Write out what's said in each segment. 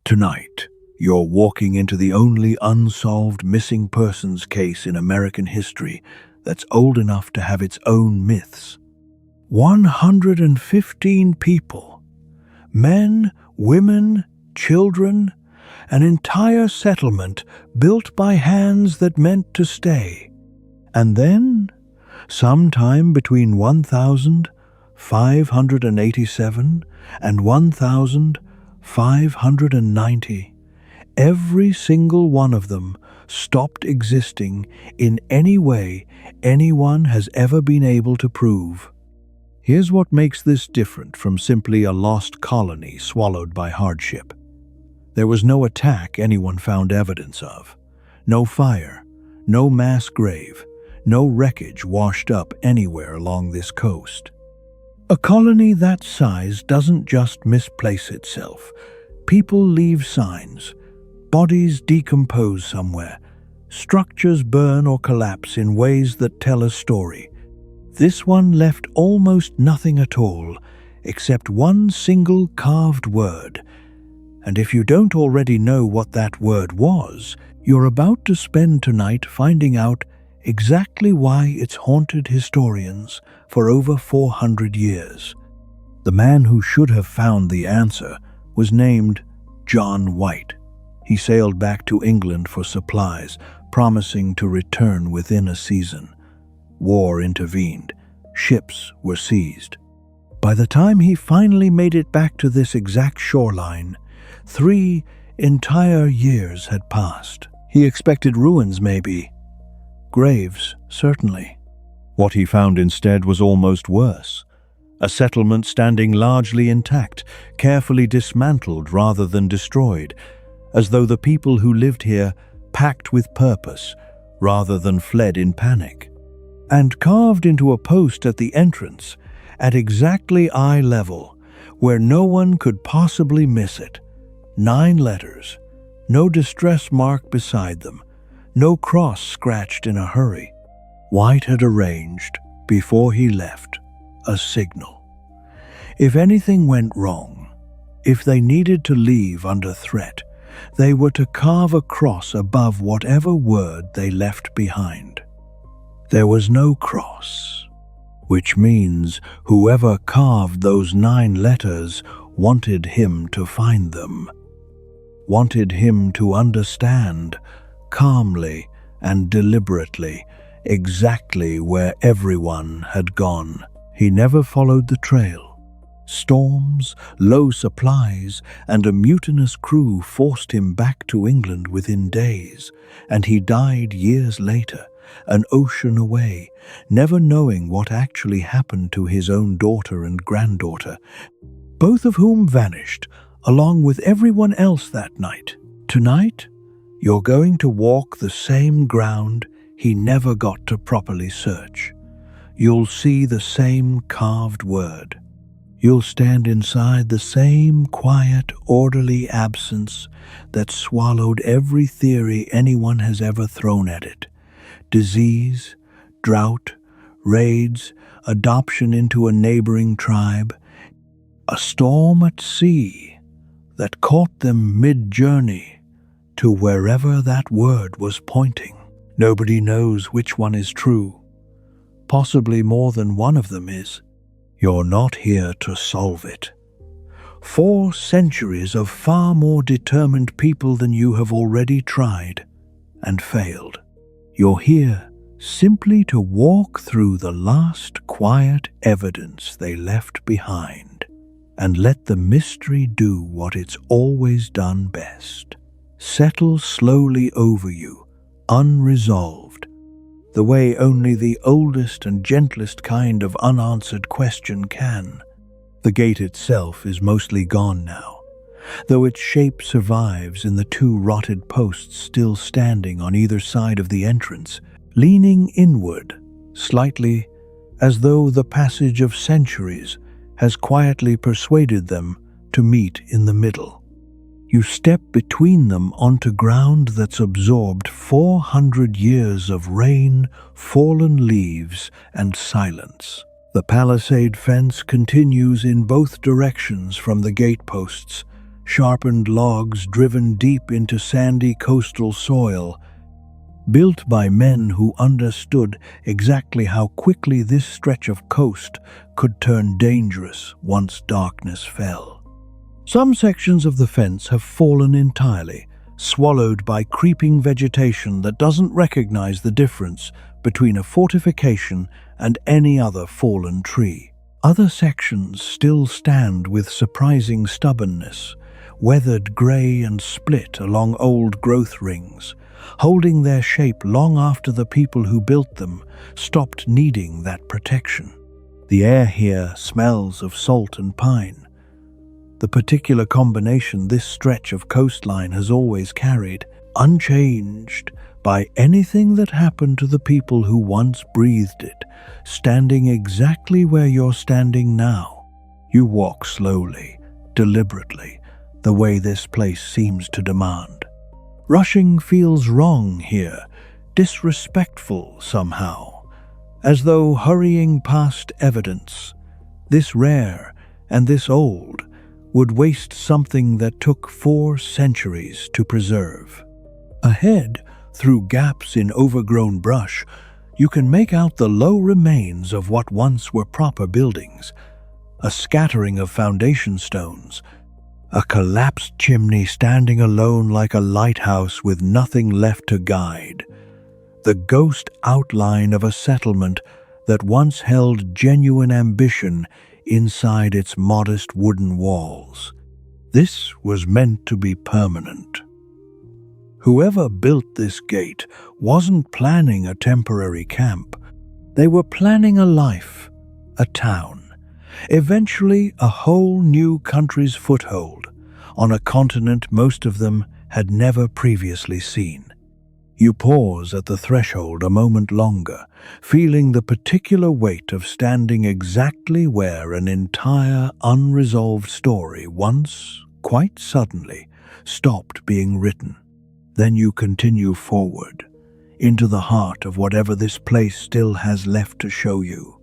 Tonight, you're walking into the only unsolved missing persons case in American history that's old enough to have its own myths. 115 people, men, women, children, an entire settlement built by hands that meant to stay. And then, sometime between 1587 and 1590, every single one of them stopped existing in any way anyone has ever been able to prove. Here's what makes this different from simply a lost colony swallowed by hardship. There was no attack anyone found evidence of, no fire, no mass grave, no wreckage washed up anywhere along this coast. A colony that size doesn't just misplace itself. People leave signs, bodies decompose somewhere, structures burn or collapse in ways that tell a story. This one left almost nothing at all, except one single carved word. And if you don't already know what that word was, you're about to spend tonight finding out exactly why it's haunted historians for over 400 years. The man who should have found the answer was named John White. He sailed back to England for supplies, promising to return within a season. War intervened. Ships were seized. By the time he finally made it back to this exact shoreline, 3 entire years had passed. He expected ruins, maybe. Graves, certainly. What he found instead was almost worse. A settlement standing largely intact, carefully dismantled rather than destroyed, as though the people who lived here packed with purpose rather than fled in panic. And carved into a post at the entrance, at exactly eye level, where no one could possibly miss it, 9 letters, no distress mark beside them, no cross scratched in a hurry. White had arranged, before he left, a signal. If anything went wrong, if they needed to leave under threat, they were to carve a cross above whatever word they left behind. There was no cross, which means whoever carved those 9 letters wanted him to find them, wanted him to understand, calmly and deliberately, exactly where everyone had gone. He never followed the trail. Storms, low supplies, and a mutinous crew forced him back to England within days, and he died years later, an ocean away, never knowing what actually happened to his own daughter and granddaughter, both of whom vanished, along with everyone else that night. Tonight, you're going to walk the same ground he never got to properly search. You'll see the same carved word. You'll stand inside the same quiet, orderly absence that swallowed every theory anyone has ever thrown at it. Disease, drought, raids, adoption into a neighboring tribe, a storm at sea that caught them mid-journey to wherever that word was pointing. Nobody knows which one is true. Possibly more than one of them is. You're not here to solve it. 4 centuries of far more determined people than you have already tried and failed. You're here simply to walk through the last quiet evidence they left behind and let the mystery do what it's always done best. Settle slowly over you, unresolved, the way only the oldest and gentlest kind of unanswered question can. The gate itself is mostly gone now, though its shape survives in the 2 rotted posts still standing on either side of the entrance, leaning inward, slightly, as though the passage of centuries has quietly persuaded them to meet in the middle. You step between them onto ground that's absorbed 400 years of rain, fallen leaves, and silence. The palisade fence continues in both directions from the gateposts, sharpened logs driven deep into sandy coastal soil, built by men who understood exactly how quickly this stretch of coast could turn dangerous once darkness fell. Some sections of the fence have fallen entirely, swallowed by creeping vegetation that doesn't recognize the difference between a fortification and any other fallen tree. Other sections still stand with surprising stubbornness, weathered gray and split along old growth rings, holding their shape long after the people who built them stopped needing that protection. The air here smells of salt and pine, the particular combination this stretch of coastline has always carried, unchanged by anything that happened to the people who once breathed it, standing exactly where you're standing now. You walk slowly, deliberately, the way this place seems to demand. Rushing feels wrong here, disrespectful somehow, as though hurrying past evidence, this rare and this old, would waste something that took 4 centuries to preserve. Ahead, through gaps in overgrown brush, you can make out the low remains of what once were proper buildings, a scattering of foundation stones, a collapsed chimney standing alone like a lighthouse with nothing left to guide, the ghost outline of a settlement that once held genuine ambition inside its modest wooden walls. This was meant to be permanent. Whoever built this gate wasn't planning a temporary camp. They were planning a life, a town, eventually a whole new country's foothold on a continent most of them had never previously seen. You pause at the threshold a moment longer, feeling the particular weight of standing exactly where an entire unresolved story once, quite suddenly, stopped being written. Then you continue forward, into the heart of whatever this place still has left to show you.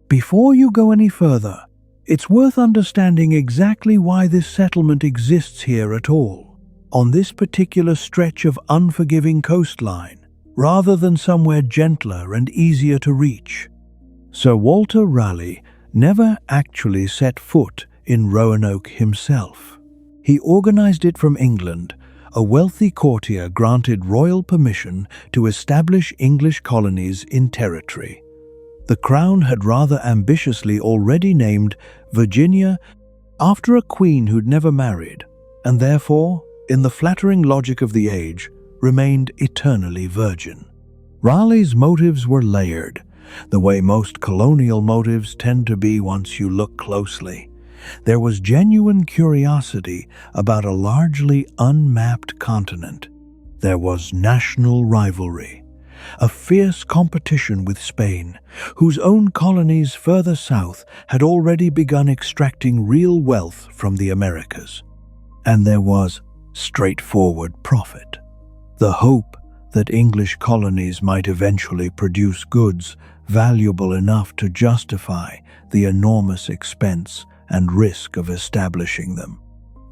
Before you go any further, it's worth understanding exactly why this settlement exists here at all, on this particular stretch of unforgiving coastline, rather than somewhere gentler and easier to reach. Sir Walter Raleigh never actually set foot in Roanoke himself. He organized it from England. A wealthy courtier granted royal permission to establish English colonies in territory. The crown had rather ambitiously already named Virginia after a queen who'd never married, and therefore, in the flattering logic of the age, remained eternally virgin. Raleigh's motives were layered, the way most colonial motives tend to be once you look closely. There was genuine curiosity about a largely unmapped continent. There was national rivalry, a fierce competition with Spain, whose own colonies further south had already begun extracting real wealth from the Americas. And there was straightforward profit, the hope that English colonies might eventually produce goods valuable enough to justify the enormous expense and risk of establishing them.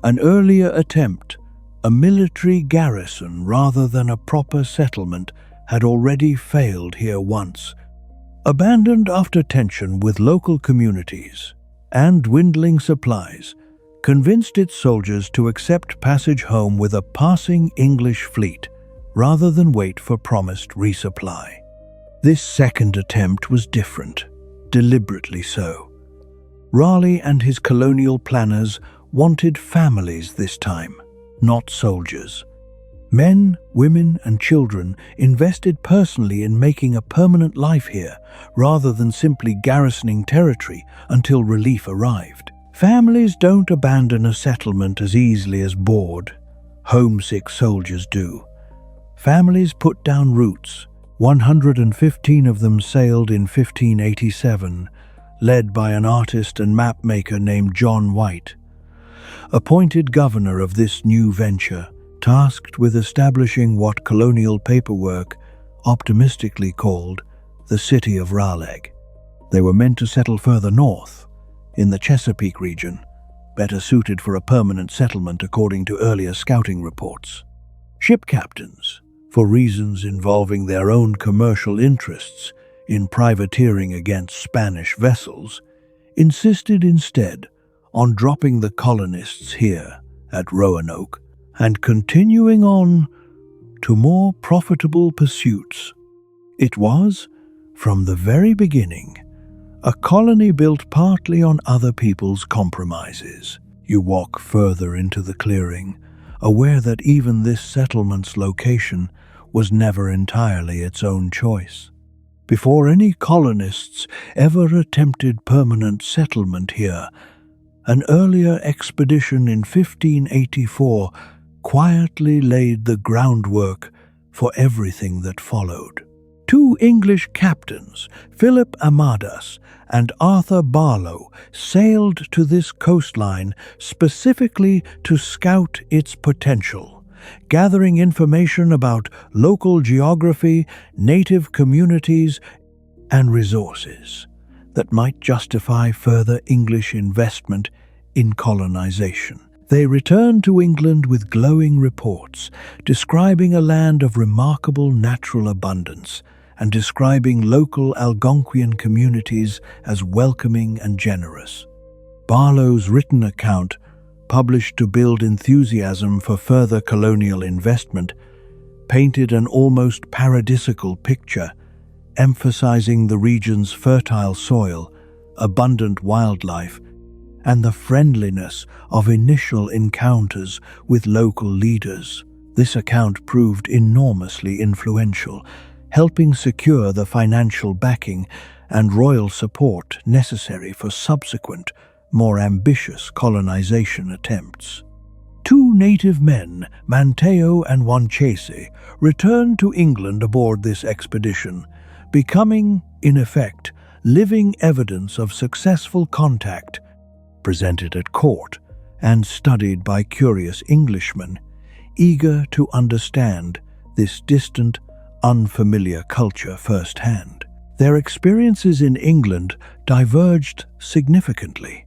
An earlier attempt, a military garrison rather than a proper settlement, had already failed here once. Abandoned after tension with local communities and dwindling supplies, convinced its soldiers to accept passage home with a passing English fleet rather than wait for promised resupply. This second attempt was different, deliberately so. Raleigh and his colonial planners wanted families this time, not soldiers. Men, women, and children invested personally in making a permanent life here, rather than simply garrisoning territory until relief arrived. Families don't abandon a settlement as easily as bored, homesick soldiers do. Families put down roots. 115 of them sailed in 1587, led by an artist and mapmaker named John White. Appointed governor of this new venture, tasked with establishing what colonial paperwork optimistically called the city of Raleigh. They were meant to settle further north, in the Chesapeake region, better suited for a permanent settlement according to earlier scouting reports. Ship captains, for reasons involving their own commercial interests in privateering against Spanish vessels, insisted instead on dropping the colonists here at Roanoke and continuing on to more profitable pursuits. It was, from the very beginning, a colony built partly on other people's compromises. You walk further into the clearing, aware that even this settlement's location was never entirely its own choice. Before any colonists ever attempted permanent settlement here, an earlier expedition in 1584 quietly laid the groundwork for everything that followed. Two English captains, Philip Amadas and Arthur Barlow, sailed to this coastline specifically to scout its potential, gathering information about local geography, native communities, and resources that might justify further English investment in colonization. They returned to England with glowing reports, describing a land of remarkable natural abundance and describing local Algonquian communities as welcoming and generous. Barlow's written account, published to build enthusiasm for further colonial investment, painted an almost paradisical picture, emphasizing the region's fertile soil, abundant wildlife, and the friendliness of initial encounters with local leaders. This account proved enormously influential, helping secure the financial backing and royal support necessary for subsequent, more ambitious colonization attempts. Two native men, Manteo and Wanchese, returned to England aboard this expedition, becoming, in effect, living evidence of successful contact, presented at court and studied by curious Englishmen, eager to understand this distant, unfamiliar culture firsthand. Their experiences in England diverged significantly.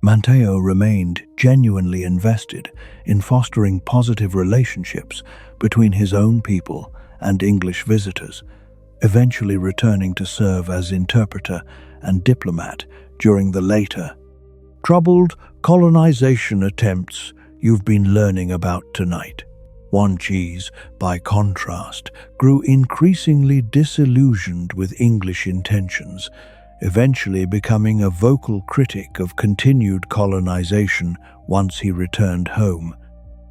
Manteo remained genuinely invested in fostering positive relationships between his own people and English visitors, eventually returning to serve as interpreter and diplomat during the later, troubled colonization attempts you've been learning about tonight. Wanchese, by contrast, grew increasingly disillusioned with English intentions, eventually becoming a vocal critic of continued colonization once he returned home.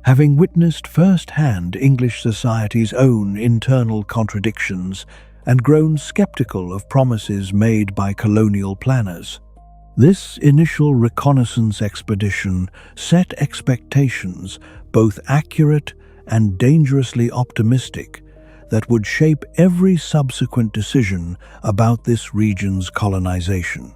Having witnessed firsthand English society's own internal contradictions and grown skeptical of promises made by colonial planners, this initial reconnaissance expedition set expectations, both accurate and dangerously optimistic, that would shape every subsequent decision about this region's colonization.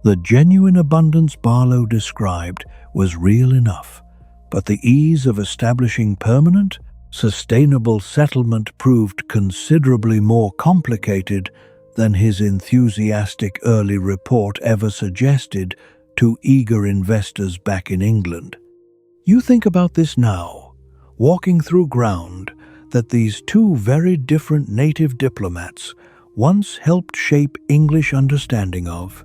The genuine abundance Barlow described was real enough, but the ease of establishing permanent, sustainable settlement proved considerably more complicated than his enthusiastic early report ever suggested to eager investors back in England. You think about this now, walking through ground that these two very different native diplomats once helped shape English understanding of,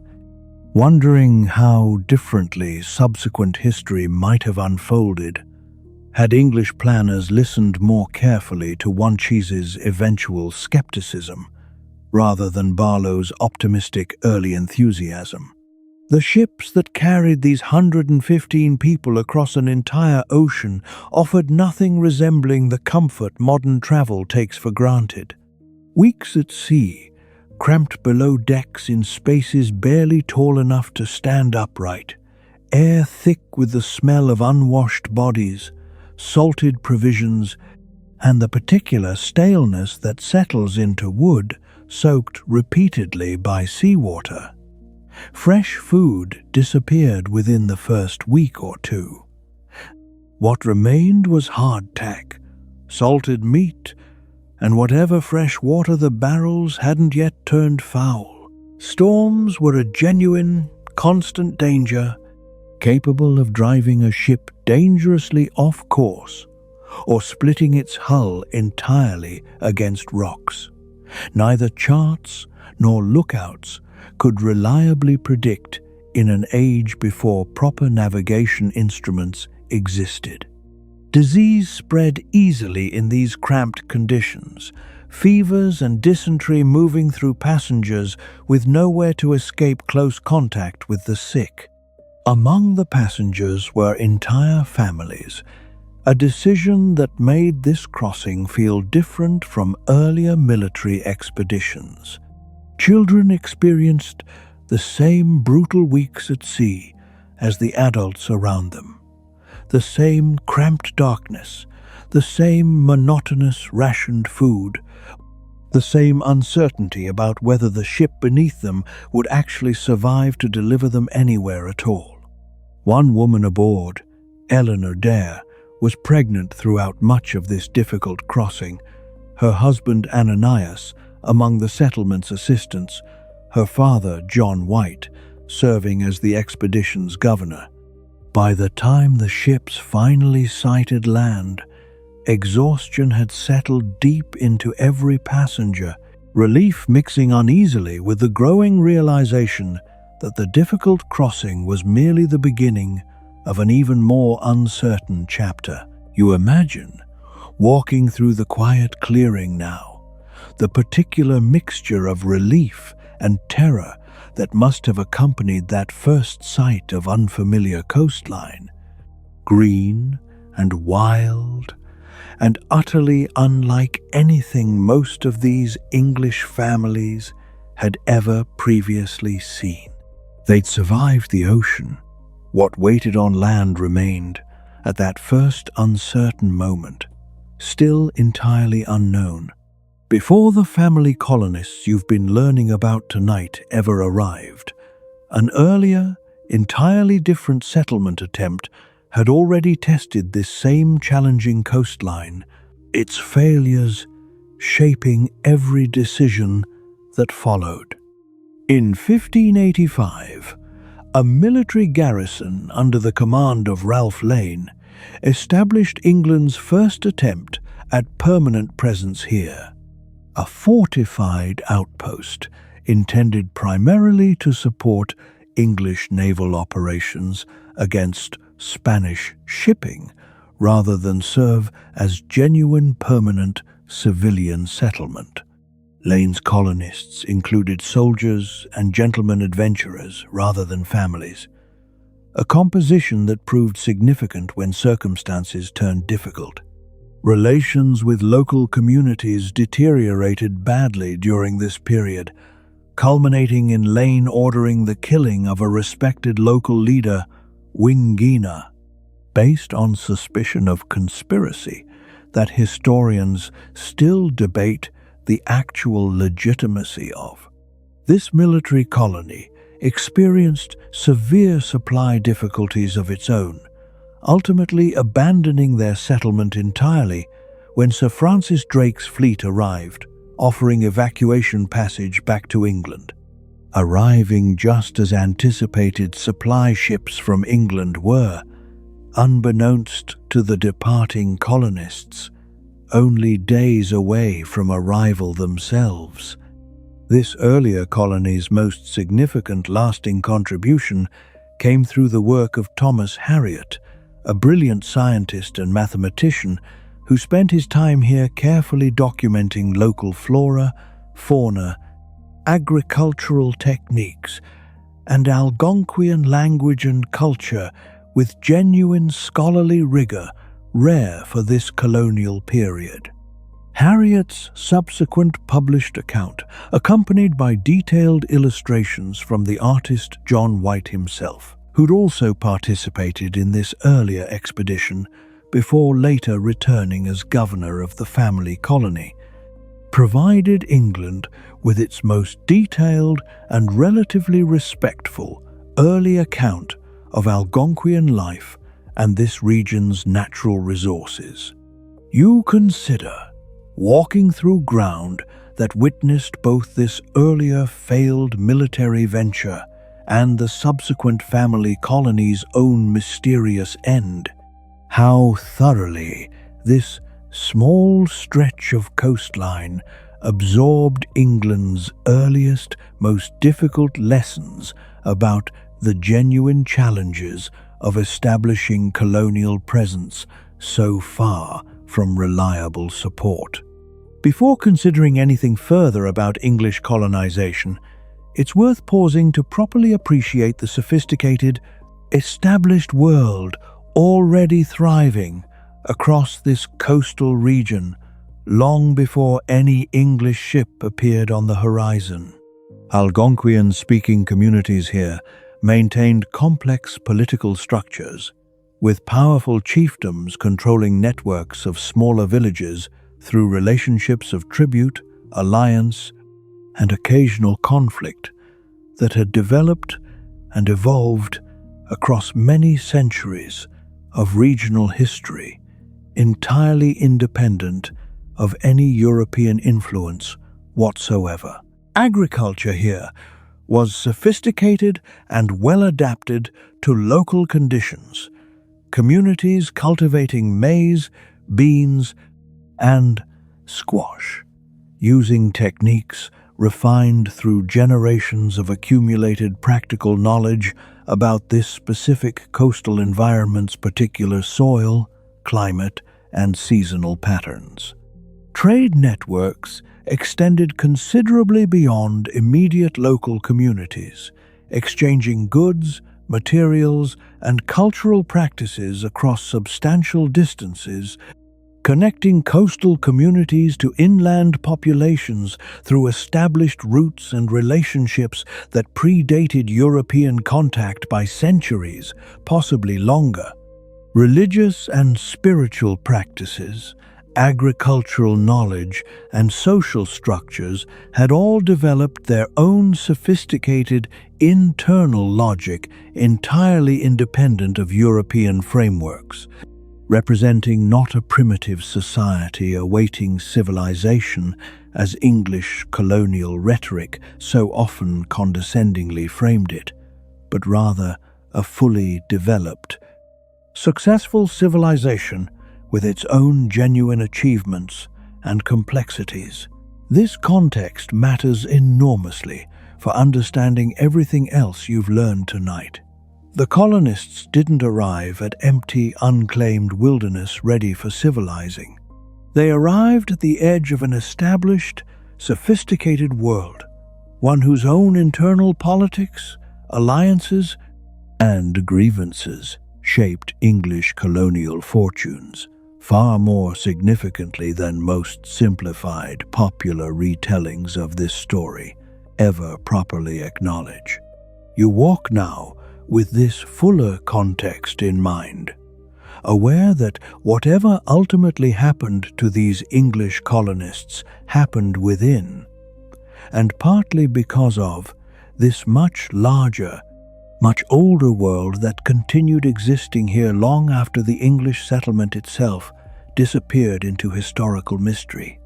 wondering how differently subsequent history might have unfolded had English planners listened more carefully to Wanchese's eventual skepticism rather than Barlow's optimistic early enthusiasm. The ships that carried these 115 people across an entire ocean offered nothing resembling the comfort modern travel takes for granted. Weeks at sea, cramped below decks in spaces barely tall enough to stand upright, air thick with the smell of unwashed bodies, salted provisions, and the particular staleness that settles into wood soaked repeatedly by seawater. Fresh food disappeared within the first week or two. What remained was hardtack, salted meat, and whatever fresh water the barrels hadn't yet turned foul. Storms were a genuine, constant danger, capable of driving a ship dangerously off course or splitting its hull entirely against rocks. Neither charts nor lookouts could reliably predict in an age before proper navigation instruments existed. Disease spread easily in these cramped conditions, fevers and dysentery moving through passengers with nowhere to escape close contact with the sick. Among the passengers were entire families, a decision that made this crossing feel different from earlier military expeditions. Children experienced the same brutal weeks at sea as the adults around them, the same cramped darkness, the same monotonous rationed food, the same uncertainty about whether the ship beneath them would actually survive to deliver them anywhere at all. One woman aboard, Eleanor Dare, was pregnant throughout much of this difficult crossing, her husband Ananias among the settlement's assistants, her father John White serving as the expedition's governor. By the time the ships finally sighted land, exhaustion had settled deep into every passenger, relief mixing uneasily with the growing realization that the difficult crossing was merely the beginning of an even more uncertain chapter. You imagine walking through the quiet clearing now, the particular mixture of relief and terror that must have accompanied that first sight of unfamiliar coastline. Green and wild and utterly unlike anything most of these English families had ever previously seen. They'd survived the ocean. What waited on land remained, at that first uncertain moment, still entirely unknown. Before the family colonists you've been learning about tonight ever arrived, an earlier, entirely different settlement attempt had already tested this same challenging coastline, its failures shaping every decision that followed. In 1585, a military garrison under the command of Ralph Lane established England's first attempt at permanent presence here. A fortified outpost intended primarily to support English naval operations against Spanish shipping rather than serve as genuine permanent civilian settlement. Lane's colonists included soldiers and gentlemen adventurers rather than families, a composition that proved significant when circumstances turned difficult. Relations with local communities deteriorated badly during this period, culminating in Lane ordering the killing of a respected local leader, Wingina, based on suspicion of conspiracy that historians still debate the actual legitimacy of. This military colony experienced severe supply difficulties of its own, ultimately abandoning their settlement entirely when Sir Francis Drake's fleet arrived, offering evacuation passage back to England. Arriving just as anticipated supply ships from England were, unbeknownst to the departing colonists, only days away from arrival themselves. This earlier colony's most significant lasting contribution came through the work of Thomas Harriot, a brilliant scientist and mathematician who spent his time here carefully documenting local flora, fauna, agricultural techniques, and Algonquian language and culture with genuine scholarly rigor rare for this colonial period. Harriot's subsequent published account, accompanied by detailed illustrations from the artist John White himself, who'd also participated in this earlier expedition before later returning as governor of the family colony, provided England with its most detailed and relatively respectful early account of Algonquian life and this region's natural resources. You consider walking through ground that witnessed both this earlier failed military venture and the subsequent family colony's own mysterious end. How thoroughly this small stretch of coastline absorbed England's earliest, most difficult lessons about the genuine challenges of establishing colonial presence so far from reliable support. Before considering anything further about English colonization, it's worth pausing to properly appreciate the sophisticated, established world already thriving across this coastal region long before any English ship appeared on the horizon. Algonquian-speaking communities here maintained complex political structures, with powerful chiefdoms controlling networks of smaller villages through relationships of tribute, alliance, and occasional conflict that had developed and evolved across many centuries of regional history, entirely independent of any European influence whatsoever. Agriculture here was sophisticated and well adapted to local conditions, communities cultivating maize, beans, and squash, using techniques refined through generations of accumulated practical knowledge about this specific coastal environment's particular soil, climate, and seasonal patterns. Trade networks extended considerably beyond immediate local communities, exchanging goods, materials, and cultural practices across substantial distances, connecting coastal communities to inland populations through established routes and relationships that predated European contact by centuries, possibly longer. Religious and spiritual practices, agricultural knowledge, and social structures had all developed their own sophisticated internal logic entirely independent of European frameworks, representing not a primitive society awaiting civilization as English colonial rhetoric so often condescendingly framed it, but rather a fully developed, successful civilization with its own genuine achievements and complexities. This context matters enormously for understanding everything else you've learned tonight. The colonists didn't arrive at empty, unclaimed wilderness ready for civilizing. They arrived at the edge of an established, sophisticated world, one whose own internal politics, alliances, and grievances shaped English colonial fortunes far more significantly than most simplified popular retellings of this story ever properly acknowledge. You walk now with this fuller context in mind, aware that whatever ultimately happened to these English colonists happened within, and partly because of, this much larger, much older world that continued existing here long after the English settlement itself disappeared into historical mystery.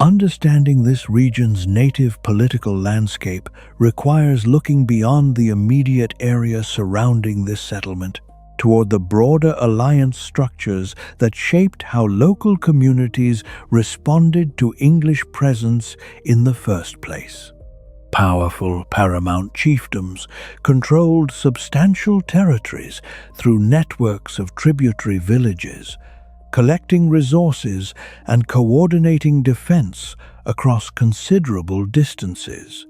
Understanding this region's native political landscape requires looking beyond the immediate area surrounding this settlement toward the broader alliance structures that shaped how local communities responded to English presence in the first place. Powerful paramount chiefdoms controlled substantial territories through networks of tributary villages, collecting resources and coordinating defense across considerable distances.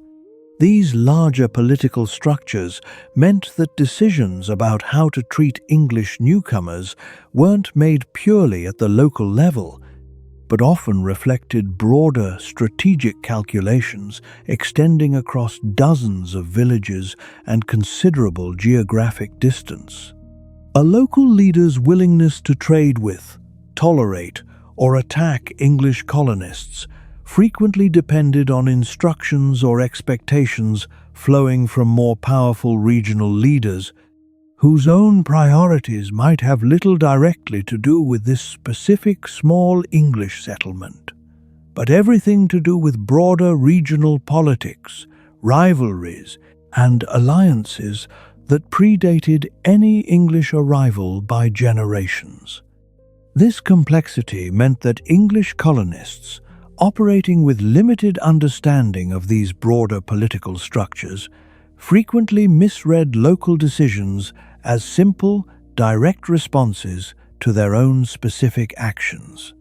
These larger political structures meant that decisions about how to treat English newcomers weren't made purely at the local level, but often reflected broader strategic calculations extending across dozens of villages and considerable geographic distance. A local leader's willingness to trade with, tolerate, or attack English colonists frequently depended on instructions or expectations flowing from more powerful regional leaders whose own priorities might have little directly to do with this specific small English settlement, but everything to do with broader regional politics, rivalries, and alliances that predated any English arrival by generations. This complexity meant that English colonists, operating with limited understanding of these broader political structures, frequently misread local decisions as simple, direct responses to their own specific actions,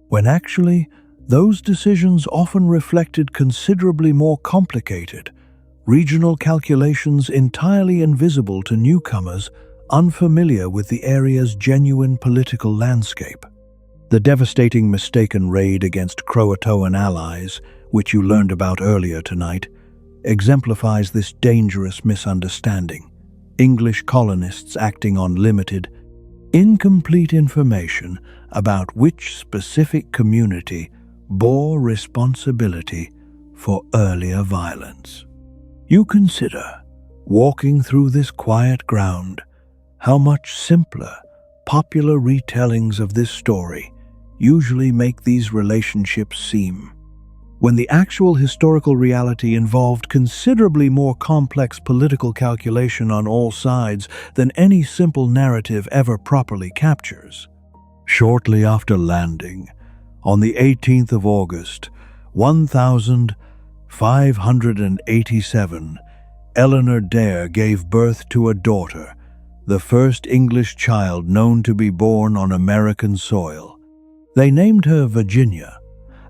when actually those decisions often reflected considerably more complicated, regional calculations entirely invisible to newcomers unfamiliar with the area's genuine political landscape. The devastating mistaken raid against CROATOAN allies, which you learned about earlier tonight, exemplifies this dangerous misunderstanding. English colonists acting on limited, incomplete information about which specific community bore responsibility for earlier violence. You consider, walking through this quiet ground, how much simpler popular retellings of this story usually make these relationships seem, when the actual historical reality involved considerably more complex political calculation on all sides than any simple narrative ever properly captures. Shortly after landing, on the 18th of August, 1587, Eleanor Dare gave birth to a daughter, the first English child known to be born on American soil. They named her Virginia,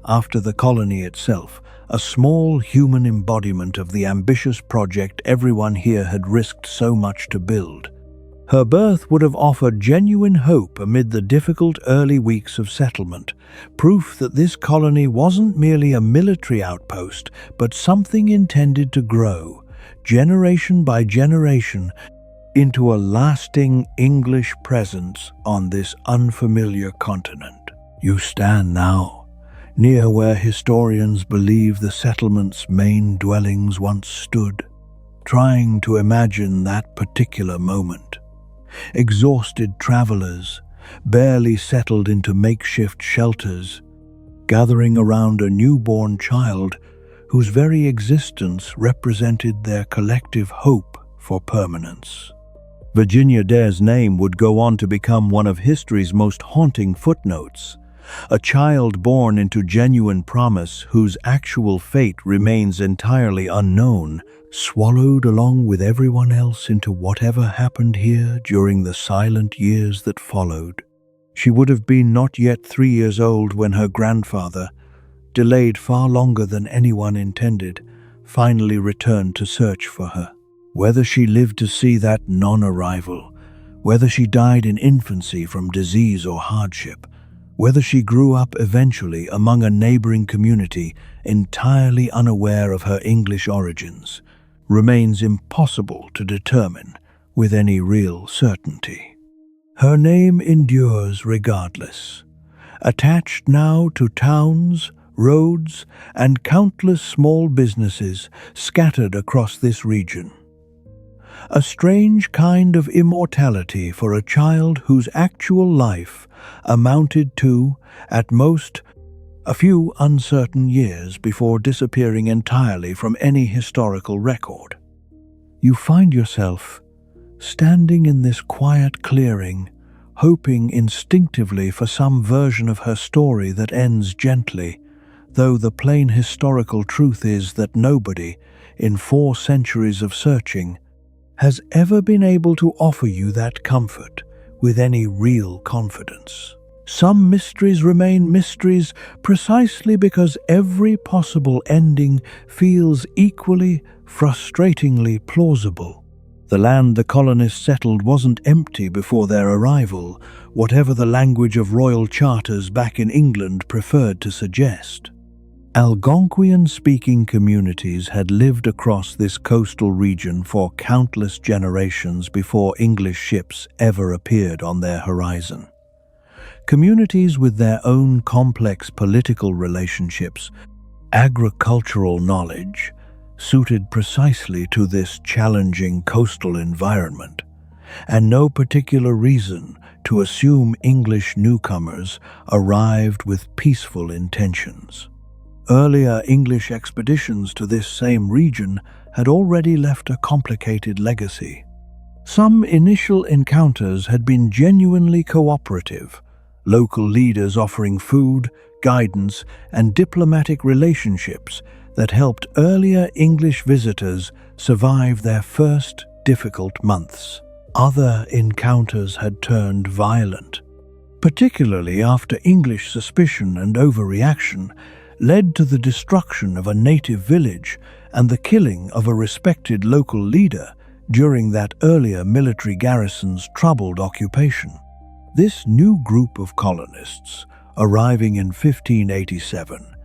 after the colony itself, a small human embodiment of the ambitious project everyone here had risked so much to build. Her birth would have offered genuine hope amid the difficult early weeks of settlement, proof that this colony wasn't merely a military outpost, but something intended to grow, generation by generation, into a lasting English presence on this unfamiliar continent. You stand now, near where historians believe the settlement's main dwellings once stood, trying to imagine that particular moment. Exhausted travelers, barely settled into makeshift shelters, gathering around a newborn child whose very existence represented their collective hope for permanence. Virginia Dare's name would go on to become one of history's most haunting footnotes, a child born into genuine promise whose actual fate remains entirely unknown, swallowed along with everyone else into whatever happened here during the silent years that followed. She would have been not yet 3 years old when her grandfather, delayed far longer than anyone intended, finally returned to search for her. Whether she lived to see that non-arrival, whether she died in infancy from disease or hardship, whether she grew up eventually among a neighboring community entirely unaware of her English origins, remains impossible to determine with any real certainty. Her name endures regardless, attached now to towns, roads, and countless small businesses scattered across this region. A strange kind of immortality for a child whose actual life amounted to, at most, a few uncertain years before disappearing entirely from any historical record. You find yourself standing in this quiet clearing, hoping instinctively for some version of her story that ends gently, though the plain historical truth is that nobody, in 4 centuries of searching, has ever been able to offer you that comfort with any real confidence. Some mysteries remain mysteries precisely because every possible ending feels equally, frustratingly plausible. The land the colonists settled wasn't empty before their arrival, whatever the language of royal charters back in England preferred to suggest. Algonquian-speaking communities had lived across this coastal region for countless generations before English ships ever appeared on their horizon. Communities with their own complex political relationships, agricultural knowledge, suited precisely to this challenging coastal environment, and no particular reason to assume English newcomers arrived with peaceful intentions. Earlier English expeditions to this same region had already left a complicated legacy. Some initial encounters had been genuinely cooperative, local leaders offering food, guidance, and diplomatic relationships that helped earlier English visitors survive their first difficult months. Other encounters had turned violent, particularly after English suspicion and overreaction led to the destruction of a native village and the killing of a respected local leader during that earlier military garrison's troubled occupation. This new group of colonists, arriving in 1587,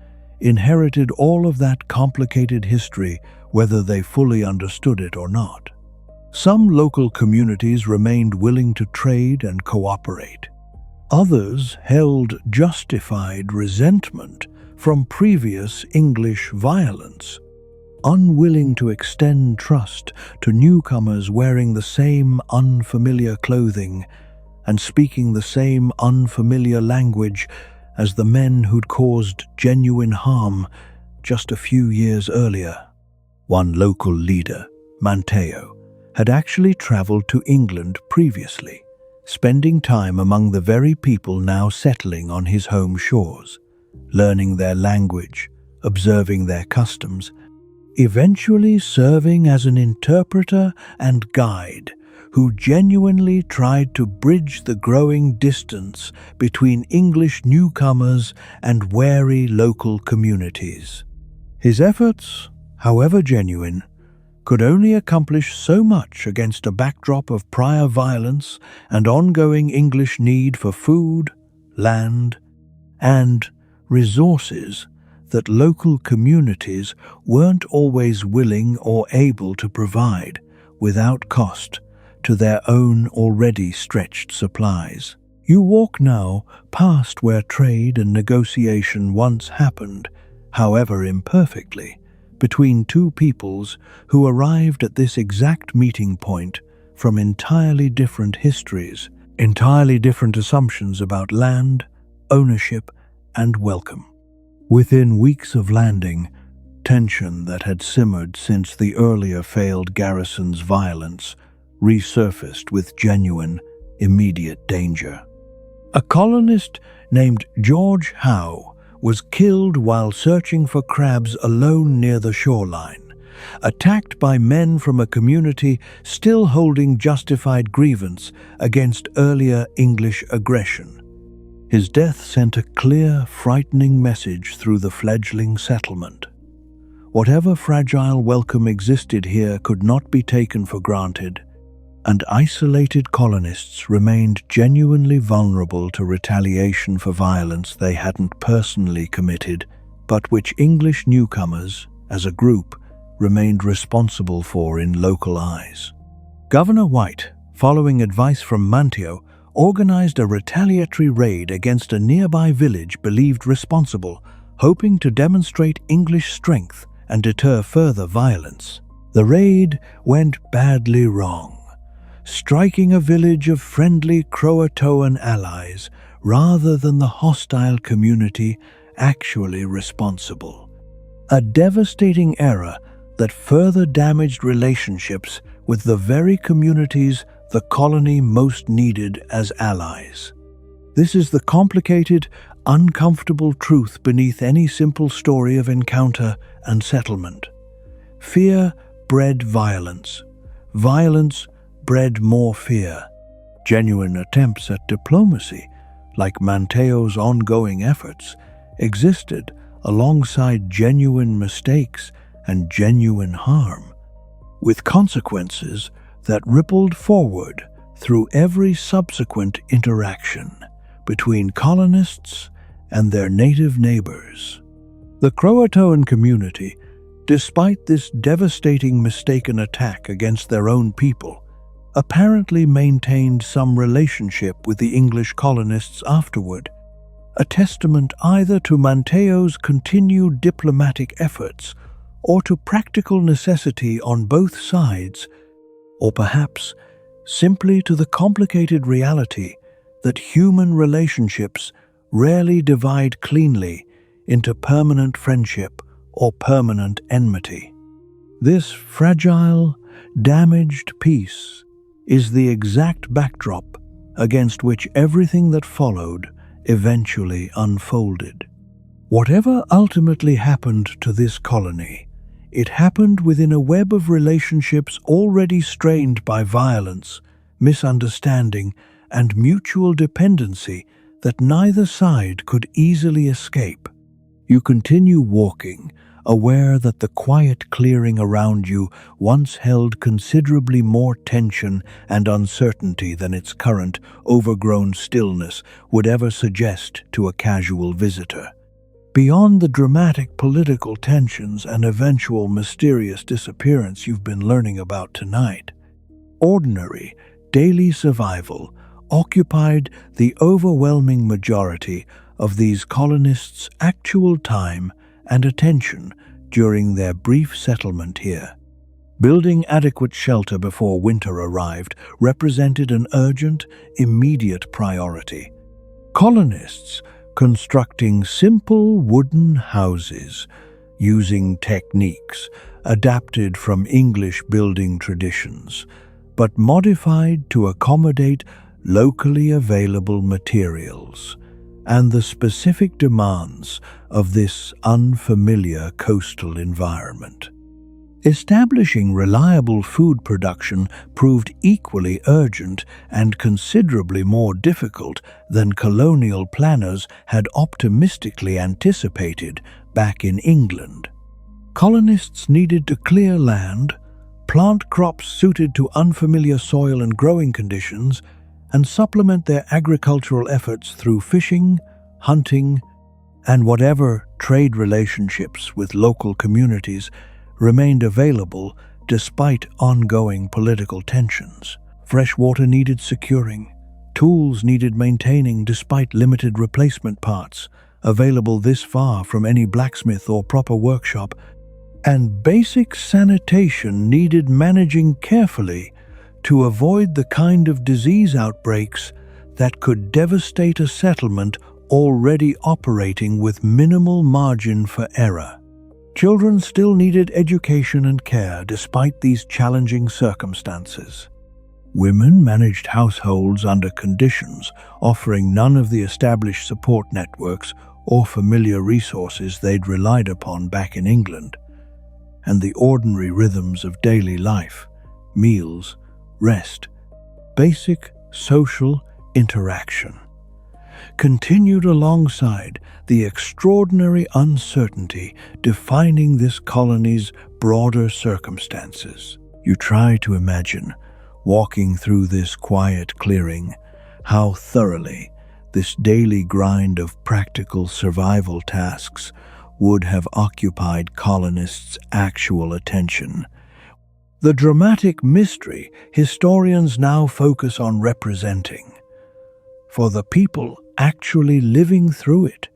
inherited all of that complicated history, whether they fully understood it or not. Some local communities remained willing to trade and cooperate. Others held justified resentment from previous English violence, unwilling to extend trust to newcomers wearing the same unfamiliar clothing and speaking the same unfamiliar language as the men who'd caused genuine harm just a few years earlier. One local leader, Manteo, had actually traveled to England previously, spending time among the very people now settling on his home shores, learning their language, observing their customs, eventually serving as an interpreter and guide who genuinely tried to bridge the growing distance between English newcomers and wary local communities. His efforts, however genuine, could only accomplish so much against a backdrop of prior violence and ongoing English need for food, land, and resources that local communities weren't always willing or able to provide without cost to their own already stretched supplies. You walk now past where trade and negotiation once happened, however imperfectly, between two peoples who arrived at this exact meeting point from entirely different histories, entirely different assumptions about land, ownership, and welcome. Within weeks of landing, tension that had simmered since the earlier failed garrison's violence resurfaced with genuine, immediate danger. A colonist named George Howe was killed while searching for crabs alone near the shoreline, attacked by men from a community still holding justified grievance against earlier English aggression. His death sent a clear, frightening message through the fledgling settlement. Whatever fragile welcome existed here could not be taken for granted, and isolated colonists remained genuinely vulnerable to retaliation for violence they hadn't personally committed, but which English newcomers, as a group, remained responsible for in local eyes. Governor White, following advice from Manteo, organized a retaliatory raid against a nearby village believed responsible, hoping to demonstrate English strength and deter further violence. The raid went badly wrong, striking a village of friendly CROATOAN allies rather than the hostile community actually responsible. A devastating error that further damaged relationships with the very communities the colony most needed as allies. This is the complicated, uncomfortable truth beneath any simple story of encounter and settlement. Fear bred violence. Violence bred more fear. Genuine attempts at diplomacy, like Manteo's ongoing efforts, existed alongside genuine mistakes and genuine harm, with consequences that rippled forward through every subsequent interaction between colonists and their native neighbors. The CROATOAN community, despite this devastating mistaken attack against their own people, apparently maintained some relationship with the English colonists afterward, a testament either to Manteo's continued diplomatic efforts or to practical necessity on both sides, or perhaps simply to the complicated reality that human relationships rarely divide cleanly into permanent friendship or permanent enmity. This fragile, damaged piece is the exact backdrop against which everything that followed eventually unfolded. Whatever ultimately happened to this colony, it happened within a web of relationships already strained by violence, misunderstanding, and mutual dependency that neither side could easily escape. You continue walking, aware that the quiet clearing around you once held considerably more tension and uncertainty than its current, overgrown stillness would ever suggest to a casual visitor. Beyond the dramatic political tensions and eventual mysterious disappearance you've been learning about tonight, ordinary, daily survival occupied the overwhelming majority of these colonists' actual time and attention during their brief settlement here. Building adequate shelter before winter arrived represented an urgent, immediate priority. Colonists constructing simple wooden houses using techniques adapted from English building traditions, but modified to accommodate locally available materials and the specific demands of this unfamiliar coastal environment. Establishing reliable food production proved equally urgent and considerably more difficult than colonial planners had optimistically anticipated back in England. Colonists needed to clear land, plant crops suited to unfamiliar soil and growing conditions, and supplement their agricultural efforts through fishing, hunting, and whatever trade relationships with local communities remained available despite ongoing political tensions. Fresh water needed securing, tools needed maintaining despite limited replacement parts available this far from any blacksmith or proper workshop, and basic sanitation needed managing carefully to avoid the kind of disease outbreaks that could devastate a settlement already operating with minimal margin for error. Children still needed education and care despite these challenging circumstances. Women managed households under conditions offering none of the established support networks or familiar resources they'd relied upon back in England, and the ordinary rhythms of daily life, meals, rest, basic social interaction, continued alongside the extraordinary uncertainty defining this colony's broader circumstances. You try to imagine, walking through this quiet clearing, how thoroughly this daily grind of practical survival tasks would have occupied colonists' actual attention. The dramatic mystery historians now focus on representing, for the people actually living through it,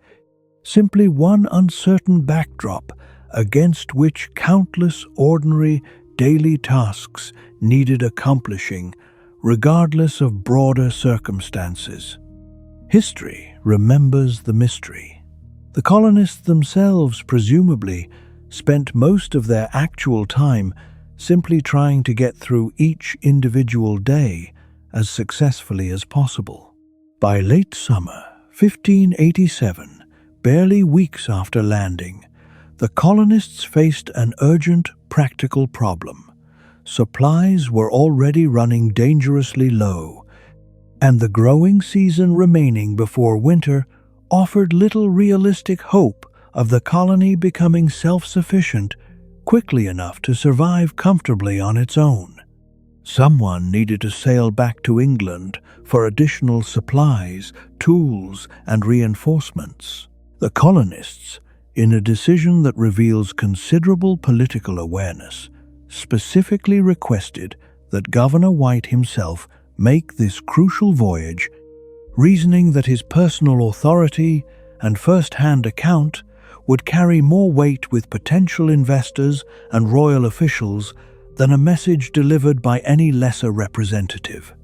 simply one uncertain backdrop against which countless ordinary daily tasks needed accomplishing, regardless of broader circumstances. History remembers the mystery. The colonists themselves presumably spent most of their actual time simply trying to get through each individual day as successfully as possible. By late summer 1587, barely weeks after landing, the colonists faced an urgent practical problem. Supplies were already running dangerously low, and the growing season remaining before winter offered little realistic hope of the colony becoming self-sufficient quickly enough to survive comfortably on its own. Someone needed to sail back to England for additional supplies, tools, and reinforcements. The colonists, in a decision that reveals considerable political awareness, specifically requested that Governor White himself make this crucial voyage, reasoning that his personal authority and first-hand account would carry more weight with potential investors and royal officials than a message delivered by any lesser representative.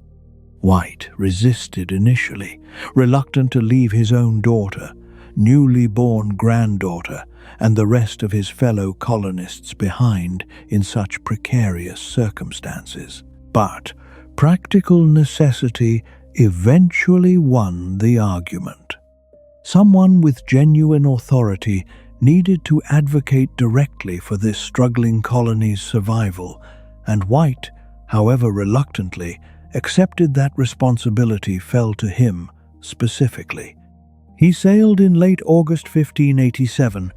White resisted initially, reluctant to leave his own daughter, newly born granddaughter and the rest of his fellow colonists behind in such precarious circumstances. But practical necessity eventually won the argument. Someone with genuine authority needed to advocate directly for this struggling colony's survival, and White, however reluctantly, accepted that responsibility fell to him specifically. He sailed in late August 1587,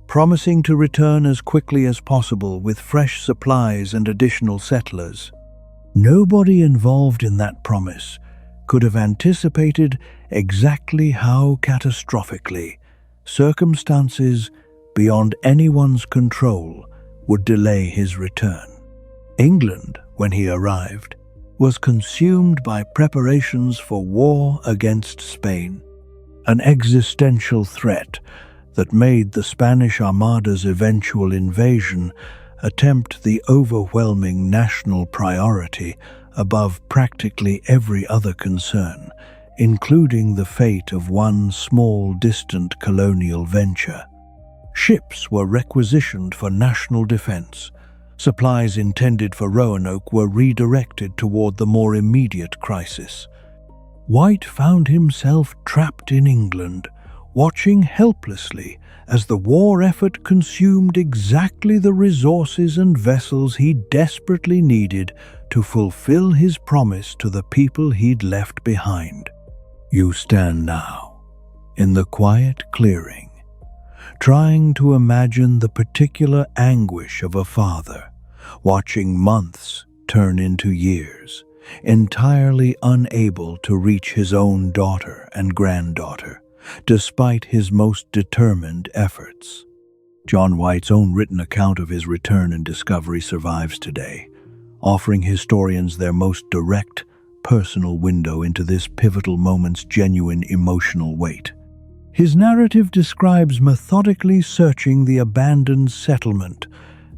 promising to return as quickly as possible with fresh supplies and additional settlers. Nobody involved in that promise could have anticipated exactly how catastrophically circumstances beyond anyone's control would delay his return. England, when he arrived, was consumed by preparations for war against Spain, an existential threat that made the Spanish Armada's eventual invasion attempt the overwhelming national priority above practically every other concern, including the fate of one small, distant colonial venture. Ships were requisitioned for national defense. Supplies intended for Roanoke were redirected toward the more immediate crisis. White found himself trapped in England, watching helplessly as the war effort consumed exactly the resources and vessels he desperately needed to fulfill his promise to the people he'd left behind. You stand now, in the quiet clearing, trying to imagine the particular anguish of a father, watching months turn into years, entirely unable to reach his own daughter and granddaughter, despite his most determined efforts. John White's own written account of his return and discovery survives today, offering historians their most direct, personal window into this pivotal moment's genuine emotional weight. His narrative describes methodically searching the abandoned settlement,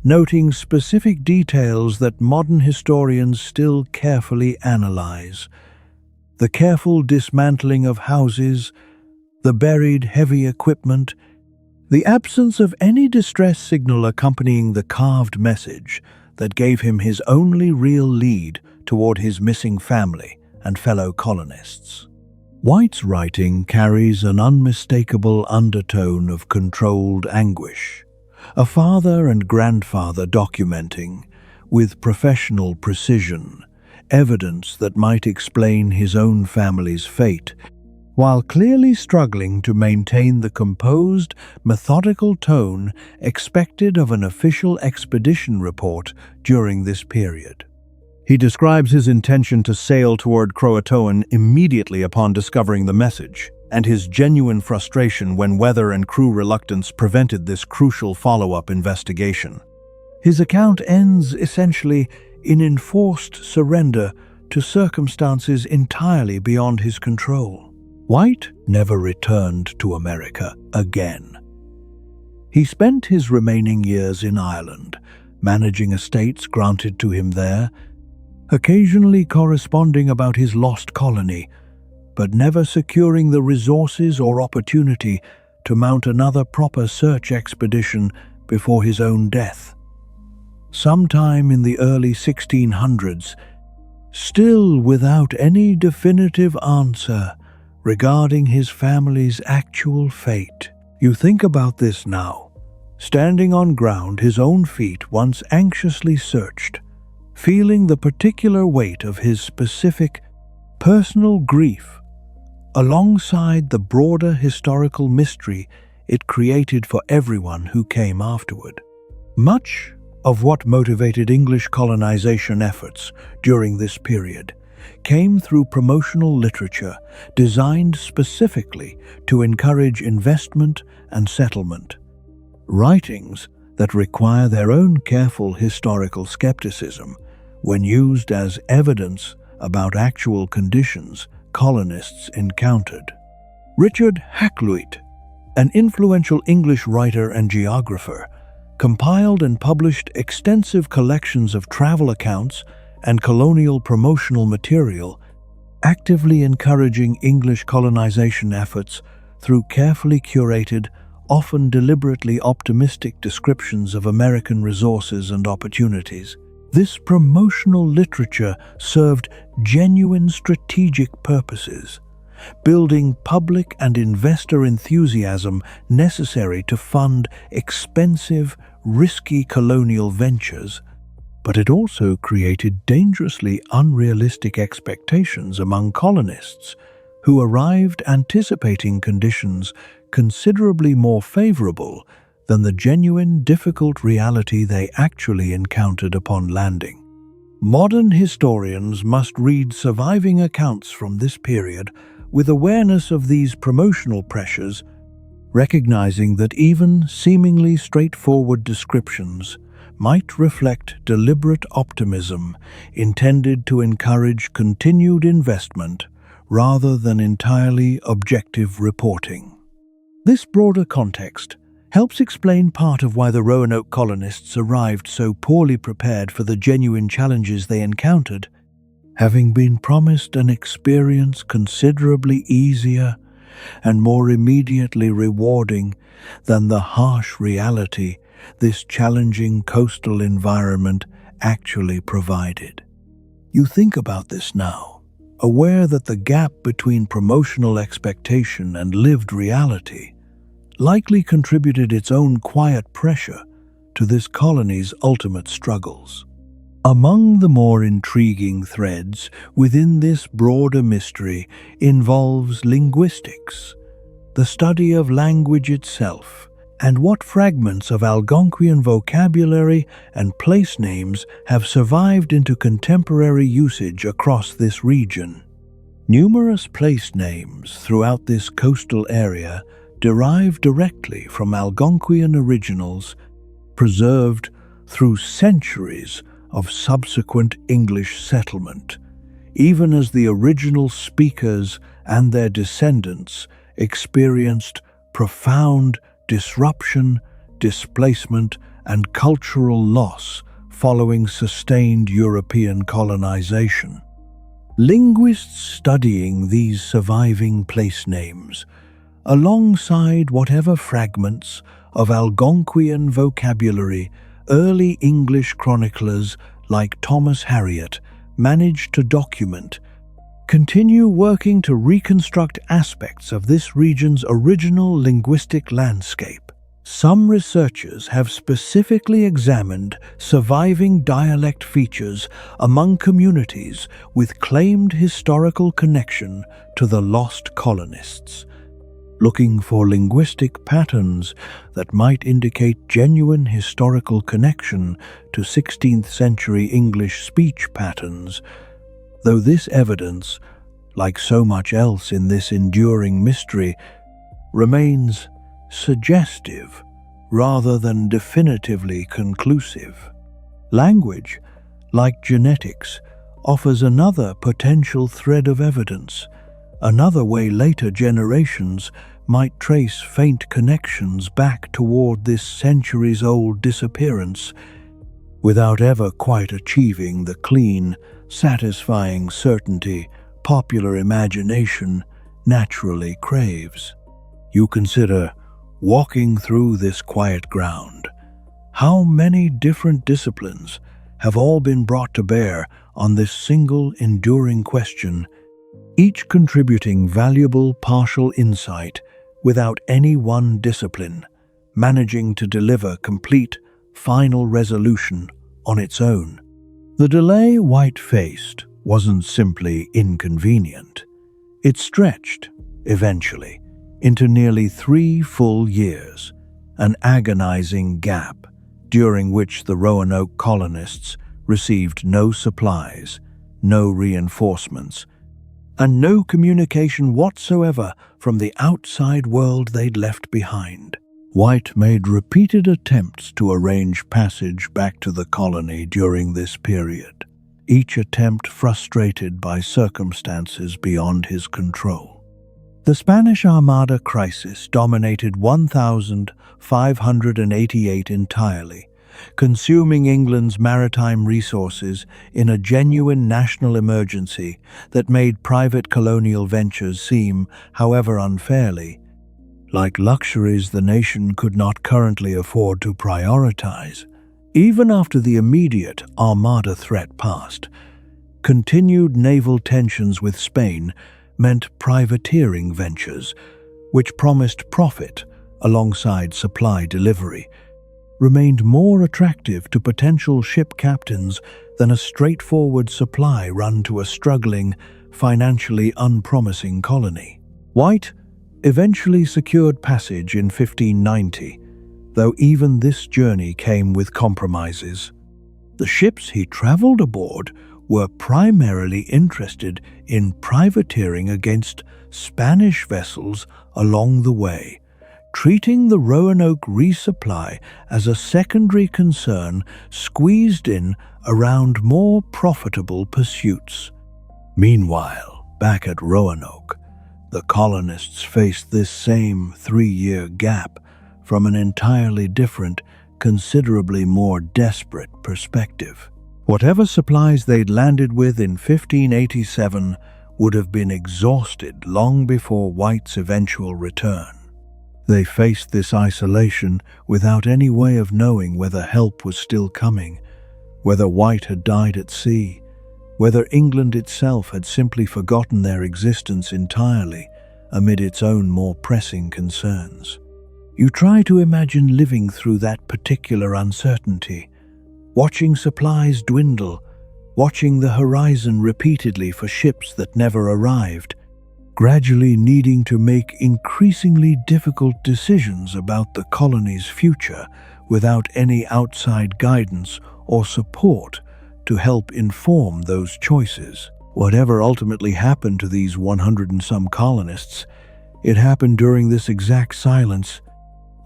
noting specific details that modern historians still carefully analyze. The careful dismantling of houses, the buried heavy equipment, the absence of any distress signal accompanying the carved message that gave him his only real lead toward his missing family and fellow colonists. White's writing carries an unmistakable undertone of controlled anguish, a father and grandfather documenting, with professional precision, evidence that might explain his own family's fate, while clearly struggling to maintain the composed, methodical tone expected of an official expedition report during this period. He describes his intention to sail toward CROATOAN immediately upon discovering the message, and his genuine frustration when weather and crew reluctance prevented this crucial follow-up investigation. His account ends essentially in enforced surrender to circumstances entirely beyond his control. White never returned to America again. He spent his remaining years in Ireland, managing estates granted to him there, occasionally corresponding about his lost colony, but never securing the resources or opportunity to mount another proper search expedition before his own death. Sometime in the early 1600s, still without any definitive answer regarding his family's actual fate. You think about this now, standing on ground his own feet once anxiously searched, feeling the particular weight of his specific, personal grief, alongside the broader historical mystery it created for everyone who came afterward. Much of what motivated English colonization efforts during this period came through promotional literature designed specifically to encourage investment and settlement. Writings that require their own careful historical skepticism when used as evidence about actual conditions colonists encountered. Richard Hakluyt, an influential English writer and geographer, compiled and published extensive collections of travel accounts and colonial promotional material, actively encouraging English colonization efforts through carefully curated, often deliberately optimistic descriptions of American resources and opportunities. This promotional literature served genuine strategic purposes, building public and investor enthusiasm necessary to fund expensive, risky colonial ventures. But it also created dangerously unrealistic expectations among colonists, who arrived anticipating conditions considerably more favorable than the genuine difficult reality they actually encountered upon landing. Modern historians must read surviving accounts from this period with awareness of these promotional pressures, recognizing that even seemingly straightforward descriptions might reflect deliberate optimism intended to encourage continued investment rather than entirely objective reporting. This broader context helps explain part of why the Roanoke colonists arrived so poorly prepared for the genuine challenges they encountered, having been promised an experience considerably easier and more immediately rewarding than the harsh reality this challenging coastal environment actually provided. You think about this now, aware that the gap between promotional expectation and lived reality likely contributed its own quiet pressure to this colony's ultimate struggles. Among the more intriguing threads within this broader mystery involves linguistics, the study of language itself, and what fragments of Algonquian vocabulary and place names have survived into contemporary usage across this region. Numerous place names throughout this coastal area derive directly from Algonquian originals, preserved through centuries of subsequent English settlement, even as the original speakers and their descendants experienced profound disruption, displacement, and cultural loss following sustained European colonization. Linguists studying these surviving place names, alongside whatever fragments of Algonquian vocabulary early English chroniclers like Thomas Harriot managed to document, continue working to reconstruct aspects of this region's original linguistic landscape. Some researchers have specifically examined surviving dialect features among communities with claimed historical connection to the lost colonists, looking for linguistic patterns that might indicate genuine historical connection to 16th century English speech patterns, though this evidence, like so much else in this enduring mystery, remains suggestive rather than definitively conclusive. Language, like genetics, offers another potential thread of evidence, another way later generations might trace faint connections back toward this centuries-old disappearance, without ever quite achieving the clean, satisfying certainty popular imagination naturally craves. You consider, walking through this quiet ground, how many different disciplines have all been brought to bear on this single enduring question, each contributing valuable partial insight without any one discipline managing to deliver complete, final resolution on its own. The delay White-faced wasn't simply inconvenient. It stretched, eventually, into nearly 3 full years, an agonizing gap during which the Roanoke colonists received no supplies, no reinforcements, and no communication whatsoever from the outside world they'd left behind. White made repeated attempts to arrange passage back to the colony during this period, each attempt frustrated by circumstances beyond his control. The Spanish Armada crisis dominated 1588 entirely, consuming England's maritime resources in a genuine national emergency that made private colonial ventures seem, however unfairly, like luxuries the nation could not currently afford to prioritize. Even after the immediate Armada threat passed, continued naval tensions with Spain meant privateering ventures, which promised profit alongside supply delivery, remained more attractive to potential ship captains than a straightforward supply run to a struggling, financially unpromising colony. White eventually secured passage in 1590, though even this journey came with compromises. The ships he traveled aboard were primarily interested in privateering against Spanish vessels along the way, treating the Roanoke resupply as a secondary concern squeezed in around more profitable pursuits. Meanwhile, back at Roanoke, the colonists faced this same 3-year gap from an entirely different, considerably more desperate perspective. Whatever supplies they'd landed with in 1587 would have been exhausted long before White's eventual return. They faced this isolation without any way of knowing whether help was still coming, whether White had died at sea, whether England itself had simply forgotten their existence entirely amid its own more pressing concerns. You try to imagine living through that particular uncertainty, watching supplies dwindle, watching the horizon repeatedly for ships that never arrived, gradually needing to make increasingly difficult decisions about the colony's future without any outside guidance or support to help inform those choices. Whatever ultimately happened to these 100 and some colonists, it happened during this exact silence,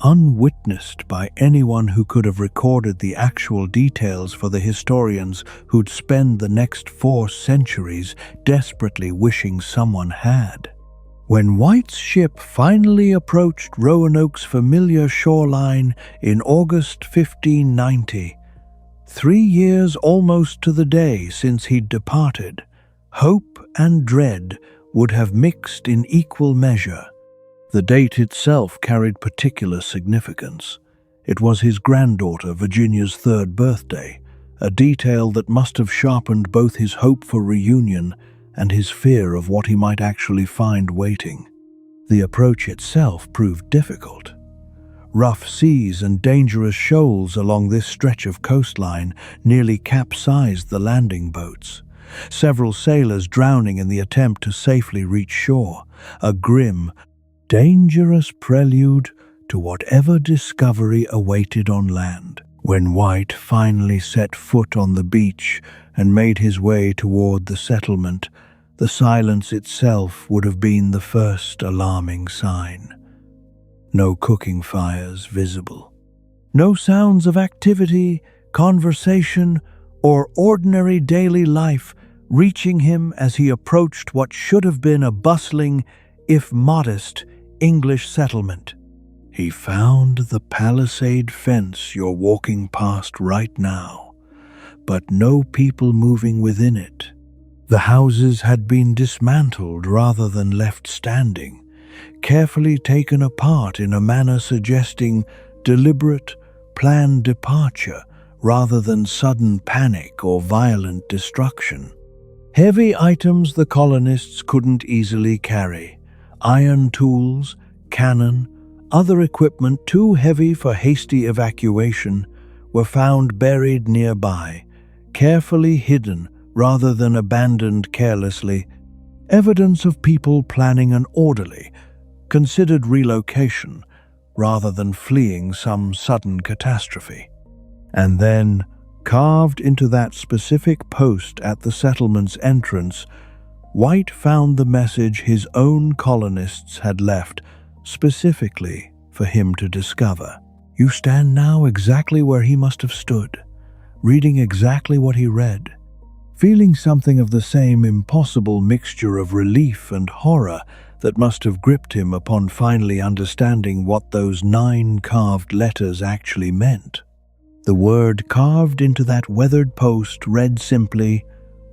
unwitnessed by anyone who could have recorded the actual details for the historians who'd spend the next 4 centuries desperately wishing someone had. When White's ship finally approached Roanoke's familiar shoreline in August 1590, 3 years almost to the day since he'd departed, hope and dread would have mixed in equal measure. The date itself carried particular significance. It was his granddaughter Virginia's 3rd birthday, a detail that must have sharpened both his hope for reunion and his fear of what he might actually find waiting. The approach itself proved difficult. Rough seas and dangerous shoals along this stretch of coastline nearly capsized the landing boats, several sailors drowning in the attempt to safely reach shore, a grim, dangerous prelude to whatever discovery awaited on land. When White finally set foot on the beach and made his way toward the settlement, the silence itself would have been the first alarming sign. No cooking fires visible. No sounds of activity, conversation, or ordinary daily life reaching him as he approached what should have been a bustling, if modest, English settlement. He found the palisade fence you're walking past right now, but no people moving within it. The houses had been dismantled rather than left standing, carefully taken apart in a manner suggesting deliberate, planned departure rather than sudden panic or violent destruction. Heavy items the colonists couldn't easily carry, iron tools, cannon, other equipment too heavy for hasty evacuation, were found buried nearby, carefully hidden rather than abandoned carelessly, evidence of people planning an orderly, considered relocation rather than fleeing some sudden catastrophe. And then, carved into that specific post at the settlement's entrance, White found the message his own colonists had left specifically for him to discover. You stand now exactly where he must have stood, reading exactly what he read, feeling something of the same impossible mixture of relief and horror that must have gripped him upon finally understanding what those 9 carved letters actually meant. The word carved into that weathered post read simply,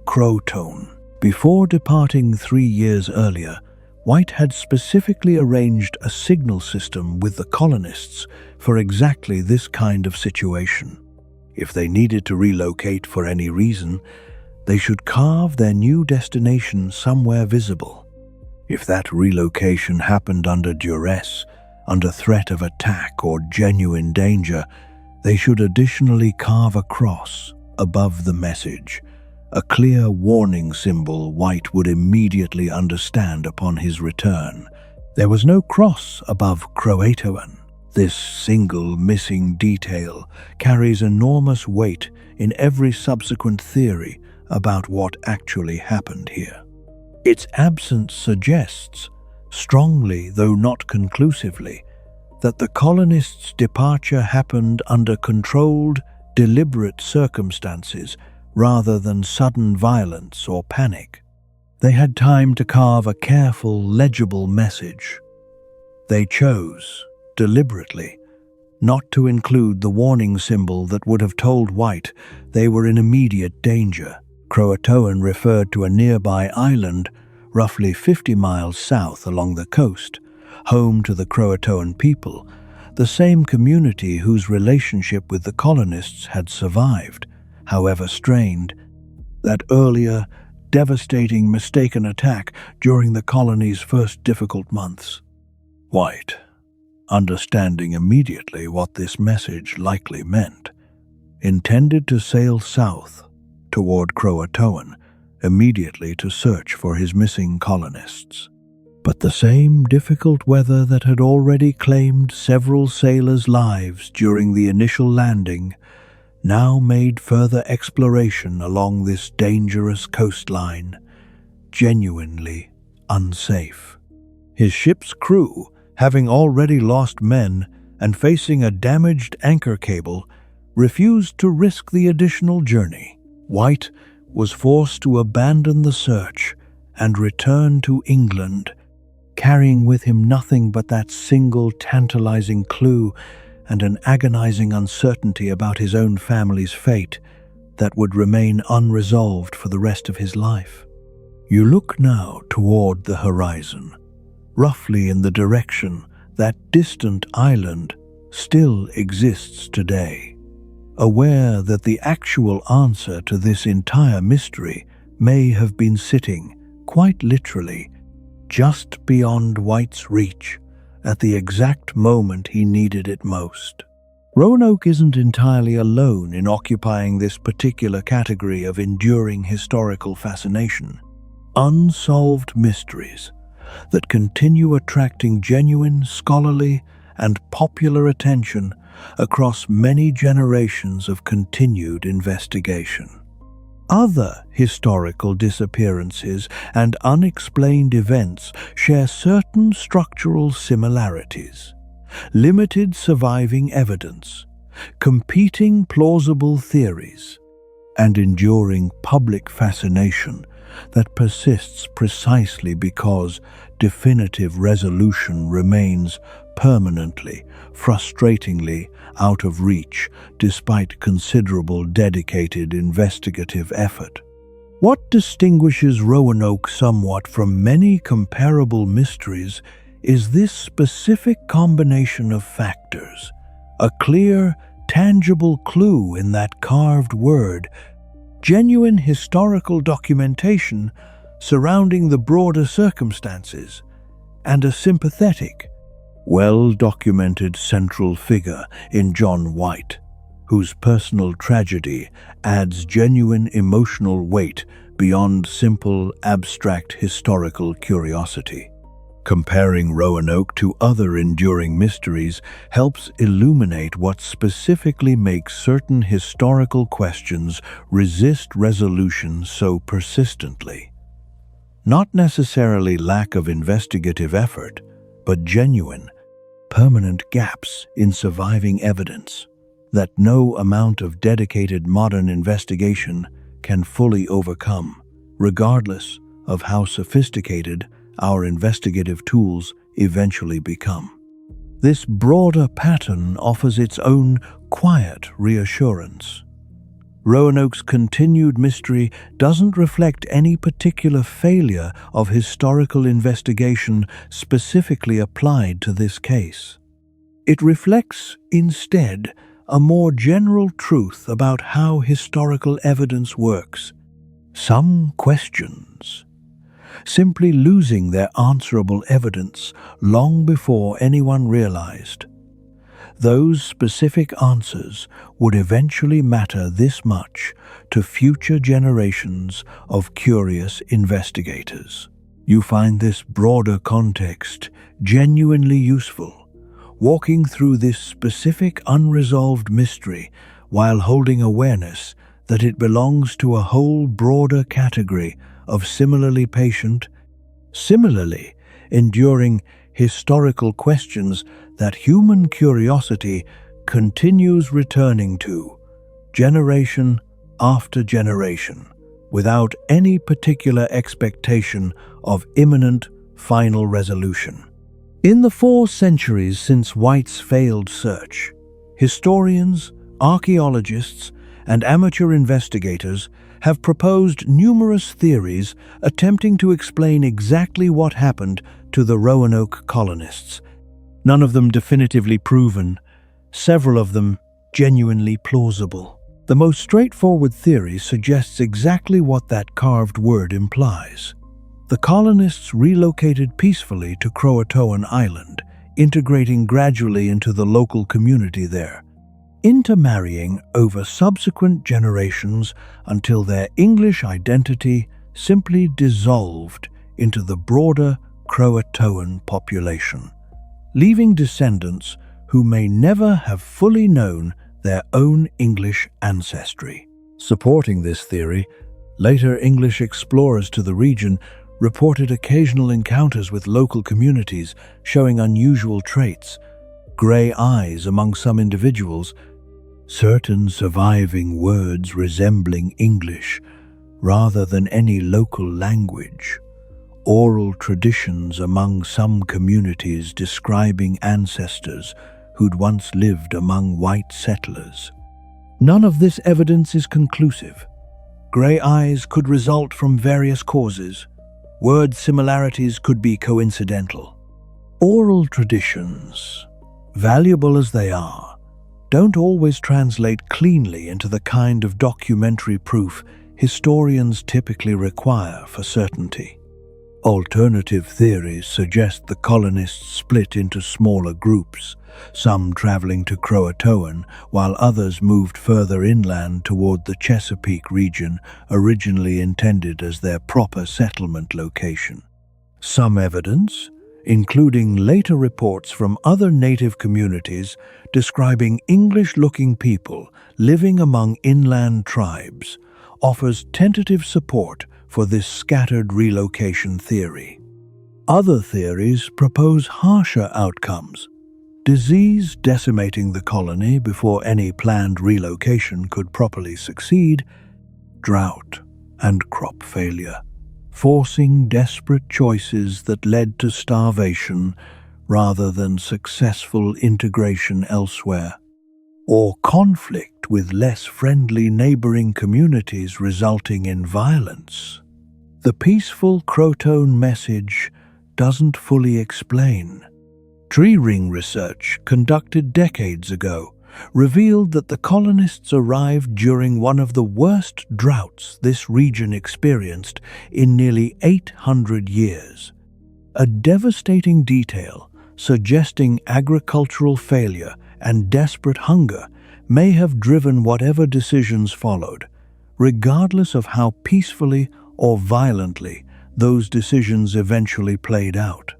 CROATOAN. Before departing 3 years earlier, White had specifically arranged a signal system with the colonists for exactly this kind of situation. If they needed to relocate for any reason, they should carve their new destination somewhere visible. If that relocation happened under duress, under threat of attack or genuine danger, they should additionally carve a cross above the message, a clear warning symbol White would immediately understand upon his return. There was no cross above CROATOAN. This single missing detail carries enormous weight in every subsequent theory about what actually happened here. Its absence suggests, strongly though not conclusively, that the colonists' departure happened under controlled, deliberate circumstances rather than sudden violence or panic. They had time to carve a careful, legible message. They chose, deliberately, not to include the warning symbol that would have told White they were in immediate danger. CROATOAN referred to a nearby island roughly 50 miles south along the coast, home to the CROATOAN people, the same community whose relationship with the colonists had survived, however strained, that earlier, devastating mistaken attack during the colony's first difficult months. White, understanding immediately what this message likely meant, intended to sail south toward CROATOAN immediately to search for his missing colonists. But the same difficult weather that had already claimed several sailors' lives during the initial landing now made further exploration along this dangerous coastline genuinely unsafe. His ship's crew, having already lost men and facing a damaged anchor cable, refused to risk the additional journey. White was forced to abandon the search and return to England, carrying with him nothing but that single tantalizing clue and an agonizing uncertainty about his own family's fate that would remain unresolved for the rest of his life. You look now toward the horizon, roughly in the direction that distant island still exists today, aware that the actual answer to this entire mystery may have been sitting, quite literally, just beyond White's reach at the exact moment he needed it most. Roanoke isn't entirely alone in occupying this particular category of enduring historical fascination. Unsolved mysteries that continue attracting genuine, scholarly, and popular attention across many generations of continued investigation. Other historical disappearances and unexplained events share certain structural similarities: limited surviving evidence, competing plausible theories, and enduring public fascination that persists precisely because definitive resolution remains permanently, frustratingly out of reach despite considerable dedicated investigative effort. What distinguishes Roanoke somewhat from many comparable mysteries is this specific combination of factors: a clear, tangible clue in that carved word, genuine historical documentation surrounding the broader circumstances, and a sympathetic, well-documented central figure in John White, whose personal tragedy adds genuine emotional weight beyond simple, abstract historical curiosity. Comparing Roanoke to other enduring mysteries helps illuminate what specifically makes certain historical questions resist resolution so persistently. Not necessarily lack of investigative effort, but genuine, permanent gaps in surviving evidence that no amount of dedicated modern investigation can fully overcome, regardless of how sophisticated our investigative tools eventually become. This broader pattern offers its own quiet reassurance. Roanoke's continued mystery doesn't reflect any particular failure of historical investigation specifically applied to this case. It reflects, instead, a more general truth about how historical evidence works. Some questions simply losing their answerable evidence long before anyone realized. Those specific answers would eventually matter this much to future generations of curious investigators. You find this broader context genuinely useful, walking through this specific unresolved mystery while holding awareness that it belongs to a whole broader category of similarly patient, similarly enduring historical questions that human curiosity continues returning to, generation after generation, without any particular expectation of imminent final resolution. In the 4 centuries since White's failed search, historians, archaeologists, and amateur investigators have proposed numerous theories attempting to explain exactly what happened to the Roanoke colonists. None of them definitively proven, several of them genuinely plausible. The most straightforward theory suggests exactly what that carved word implies. The colonists relocated peacefully to CROATOAN Island, integrating gradually into the local community there, intermarrying over subsequent generations until their English identity simply dissolved into the broader CROATOAN population, leaving descendants who may never have fully known their own English ancestry. Supporting this theory, later English explorers to the region reported occasional encounters with local communities showing unusual traits: gray eyes among some individuals, certain surviving words resembling English rather than any local language, oral traditions among some communities describing ancestors who'd once lived among white settlers. None of this evidence is conclusive. Gray eyes could result from various causes. Word similarities could be coincidental. Oral traditions, valuable as they are, don't always translate cleanly into the kind of documentary proof historians typically require for certainty. Alternative theories suggest the colonists split into smaller groups, some traveling to CROATOAN while others moved further inland toward the Chesapeake region originally intended as their proper settlement location. Some evidence, including later reports from other native communities describing English-looking people living among inland tribes, offers tentative support for this scattered relocation theory. Other theories propose harsher outcomes: disease decimating the colony before any planned relocation could properly succeed, drought and crop failure, forcing desperate choices that led to starvation rather than successful integration elsewhere, or conflict with less friendly neighboring communities resulting in violence. The peaceful CROATOAN message doesn't fully explain. Tree ring research conducted decades ago revealed that the colonists arrived during one of the worst droughts this region experienced in nearly 800 years. A devastating detail suggesting agricultural failure and desperate hunger may have driven whatever decisions followed, regardless of how peacefully or violently those decisions eventually played out.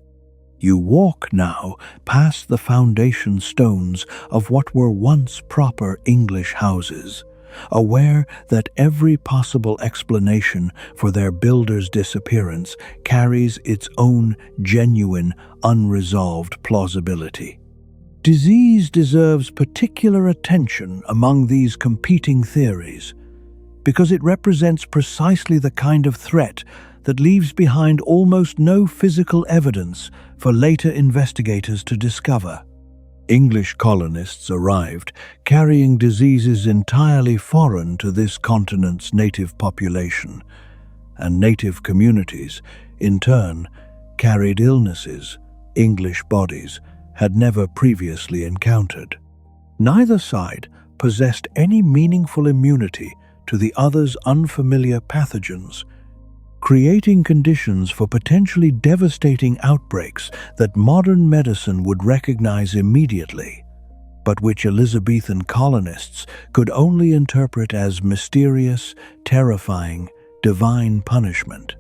You walk now past the foundation stones of what were once proper English houses, aware that every possible explanation for their builder's disappearance carries its own genuine, unresolved plausibility. Disease deserves particular attention among these competing theories, because it represents precisely the kind of threat that leaves behind almost no physical evidence for later investigators to discover. English colonists arrived, carrying diseases entirely foreign to this continent's native population, and native communities, in turn, carried illnesses English bodies had never previously encountered. Neither side possessed any meaningful immunity to the other's unfamiliar pathogens, creating conditions for potentially devastating outbreaks that modern medicine would recognize immediately, but which Elizabethan colonists could only interpret as mysterious, terrifying, divine punishment.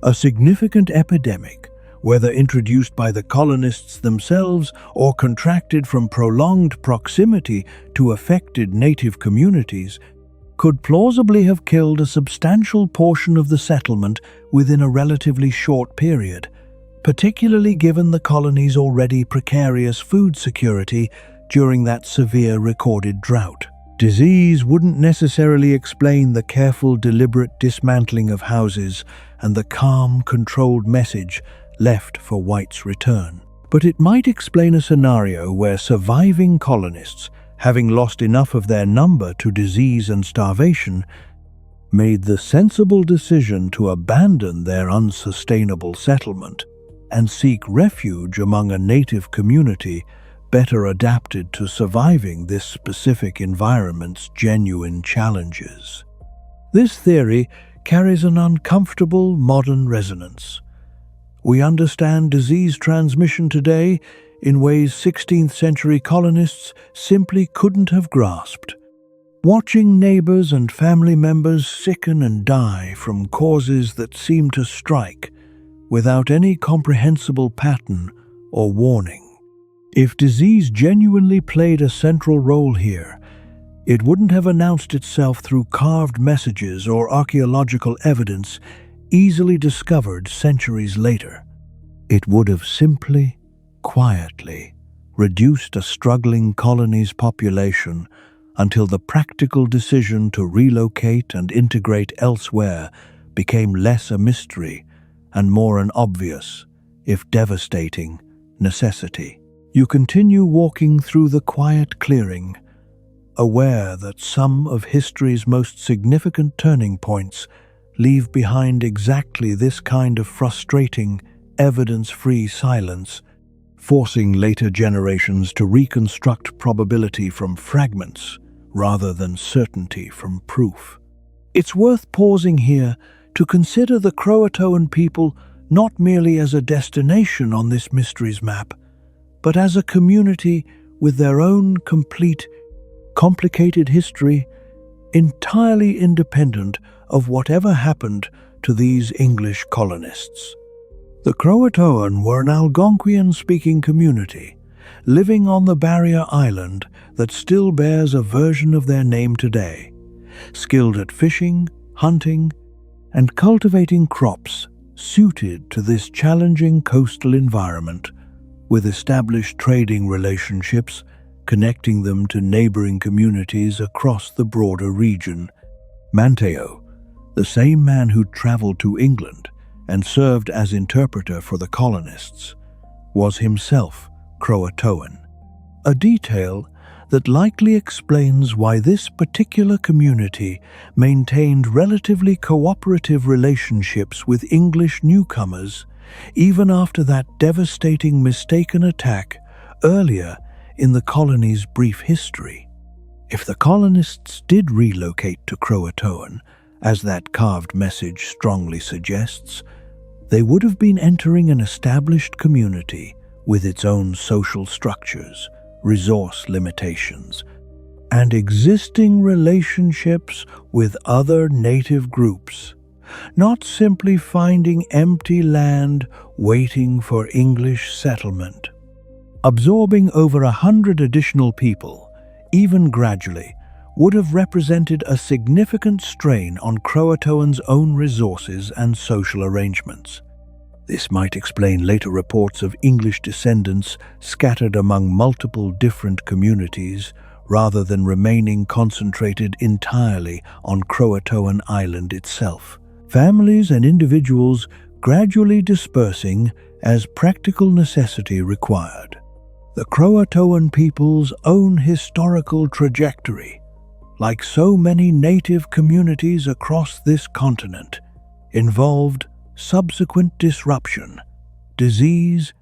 A significant epidemic, whether introduced by the colonists themselves or contracted from prolonged proximity to affected native communities, could plausibly have killed a substantial portion of the settlement within a relatively short period, particularly given the colony's already precarious food security during that severe recorded drought. Disease wouldn't necessarily explain the careful, deliberate dismantling of houses and the calm, controlled message left for White's return. But it might explain a scenario where surviving colonists, having lost enough of their number to disease and starvation, made the sensible decision to abandon their unsustainable settlement and seek refuge among a native community better adapted to surviving this specific environment's genuine challenges. This theory carries an uncomfortable modern resonance. We understand disease transmission today in ways 16th century colonists simply couldn't have grasped. Watching neighbors and family members sicken and die from causes that seem to strike without any comprehensible pattern or warning. If disease genuinely played a central role here, it wouldn't have announced itself through carved messages or archaeological evidence easily discovered centuries later. It would have simply, quietly, reduced a struggling colony's population until the practical decision to relocate and integrate elsewhere became less a mystery and more an obvious, if devastating, necessity. You continue walking through the quiet clearing, aware that some of history's most significant turning points leave behind exactly this kind of frustrating, evidence-free silence, forcing later generations to reconstruct probability from fragments rather than certainty from proof. It's worth pausing here to consider the CROATOAN people not merely as a destination on this mysteries map, but as a community with their own complete, complicated history, entirely independent of whatever happened to these English colonists. The CROATOAN were an Algonquian-speaking community, living on the barrier island that still bears a version of their name today, skilled at fishing, hunting, and cultivating crops suited to this challenging coastal environment, with established trading relationships connecting them to neighboring communities across the broader region. Manteo, the same man who traveled to England and served as interpreter for the colonists, was himself CROATOAN, a detail that likely explains why this particular community maintained relatively cooperative relationships with English newcomers even after that devastating mistaken attack earlier in the colony's brief history. If the colonists did relocate to CROATOAN, as that carved message strongly suggests, they would have been entering an established community with its own social structures, resource limitations, and existing relationships with other native groups, not simply finding empty land waiting for English settlement. Absorbing over 100 additional people, even gradually, would have represented a significant strain on CROATOAN's own resources and social arrangements. This might explain later reports of English descendants scattered among multiple different communities rather than remaining concentrated entirely on CROATOAN Island itself. Families and individuals gradually dispersing as practical necessity required. the Croatoan people's own historical trajectory, like so many native communities across this continent, involved subsequent disruption, disease,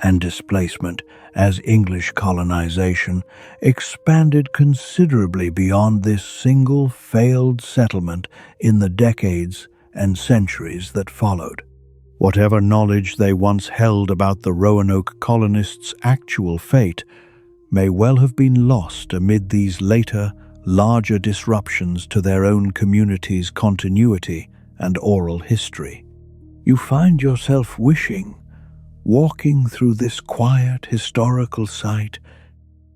and displacement as English colonization expanded considerably beyond this single failed settlement in the decades and centuries that followed. Whatever knowledge they once held about the Roanoke colonists' actual fate may well have been lost amid these later, larger disruptions to their own community's continuity and oral history. You find yourself wishing, walking through this quiet historical site,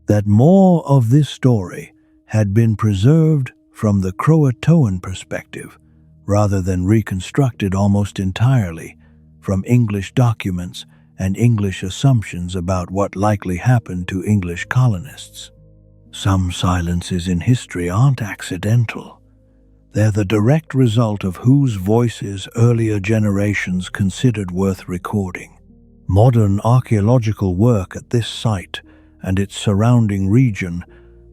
that more of this story had been preserved from the Croatoan perspective, rather than reconstructed almost entirely from English documents and English assumptions about what likely happened to English colonists. Some silences in history aren't accidental. They're the direct result of whose voices earlier generations considered worth recording. Modern archaeological work at this site and its surrounding region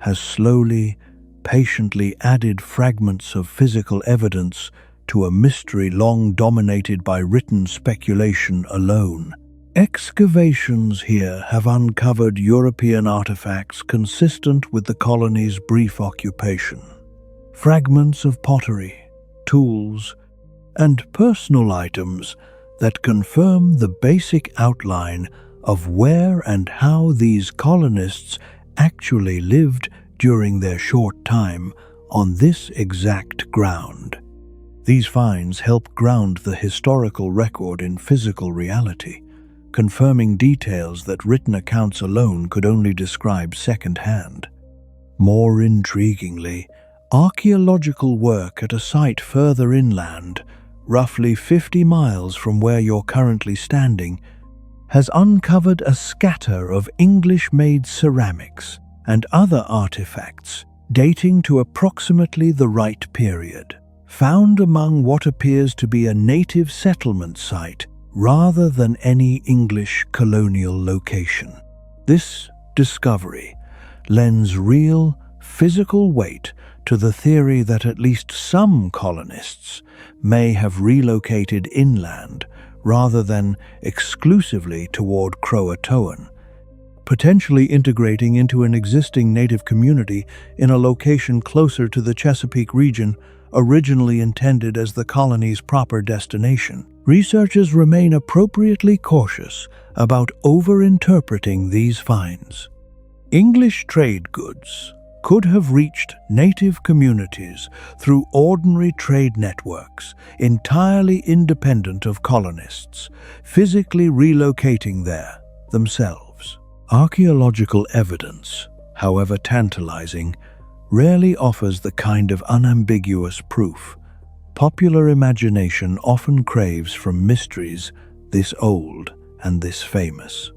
has slowly, patiently added fragments of physical evidence to a mystery long dominated by written speculation alone. Excavations here have uncovered European artifacts consistent with the colony's brief occupation. Fragments of pottery, tools, and personal items that confirm the basic outline of where and how these colonists actually lived during their short time on this exact ground. These finds help ground the historical record in physical reality, confirming details that written accounts alone could only describe secondhand. More intriguingly, archaeological work at a site further inland, roughly 50 miles from where you're currently standing, has uncovered a scatter of English-made ceramics and other artifacts dating to approximately the right period, found among what appears to be a native settlement site rather than any English colonial location. This discovery lends real, physical weight to the theory that at least some colonists may have relocated inland rather than exclusively toward Croatoan, potentially integrating into an existing native community in a location closer to the Chesapeake region originally intended as the colony's proper destination. Researchers remain appropriately cautious about over-interpreting these finds. English trade goods could have reached native communities through ordinary trade networks, entirely independent of colonists, physically relocating there themselves. Archaeological evidence, however tantalizing, rarely offers the kind of unambiguous proof popular imagination often craves from mysteries this old and this famous.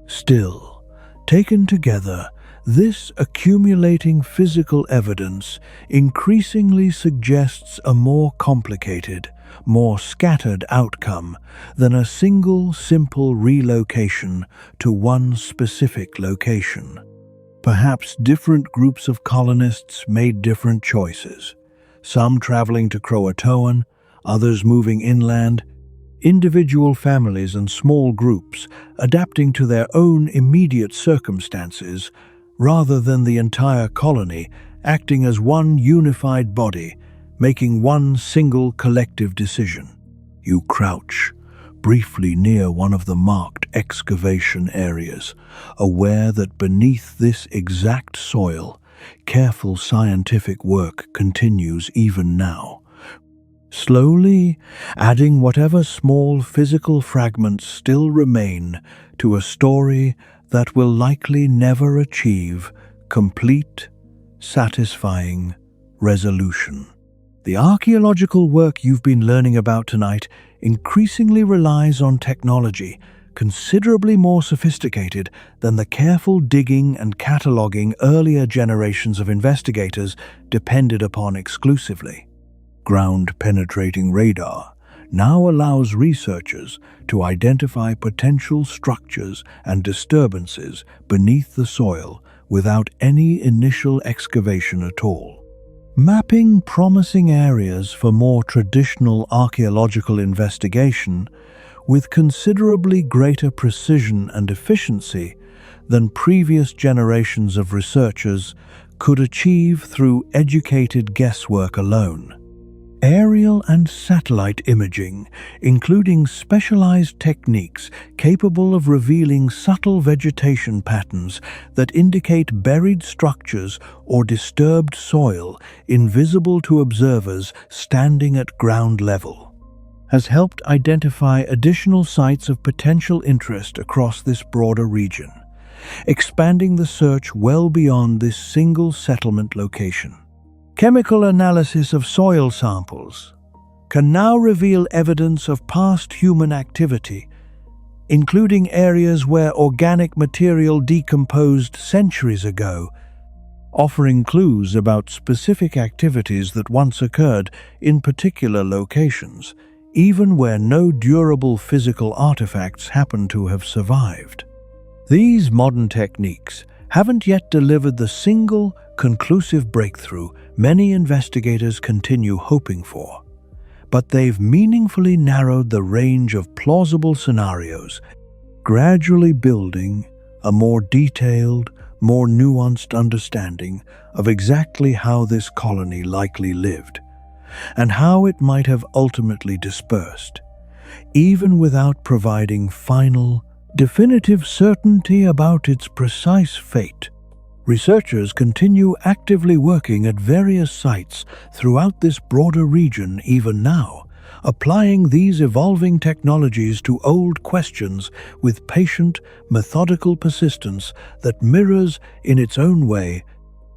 Still, taken together, this accumulating physical evidence increasingly suggests a more complicated, more scattered outcome than a single simple relocation to one specific location. Perhaps different groups of colonists made different choices, some traveling to Croatoan, others moving inland, individual families and small groups adapting to their own immediate circumstances rather than the entire colony acting as one unified body, making one single collective decision. You crouch briefly near one of the marked excavation areas, aware that beneath this exact soil, careful scientific work continues even now, slowly adding whatever small physical fragments still remain to a story that will likely never achieve complete, satisfying resolution. The archaeological work you've been learning about tonight increasingly relies on technology considerably more sophisticated than the careful digging and cataloging earlier generations of investigators depended upon exclusively. Ground-penetrating radar, now allows researchers to identify potential structures and disturbances beneath the soil without any initial excavation at all. Mapping promising areas for more traditional archaeological investigation with considerably greater precision and efficiency than previous generations of researchers could achieve through educated guesswork alone. Aerial and satellite imaging, including specialized techniques capable of revealing subtle vegetation patterns that indicate buried structures or disturbed soil invisible to observers standing at ground level, has helped identify additional sites of potential interest across this broader region, expanding the search well beyond this single settlement location. Chemical analysis of soil samples can now reveal evidence of past human activity, including areas where organic material decomposed centuries ago, offering clues about specific activities that once occurred in particular locations, even where no durable physical artifacts happen to have survived. These modern techniques haven't yet delivered the single, conclusive breakthrough many investigators continue hoping for, but they've meaningfully narrowed the range of plausible scenarios, gradually building a more detailed, more nuanced understanding of exactly how this colony likely lived, and how it might have ultimately dispersed, even without providing final, definitive certainty about its precise fate. Researchers continue actively working at various sites throughout this broader region even now, applying these evolving technologies to old questions with patient, methodical persistence that mirrors, in its own way,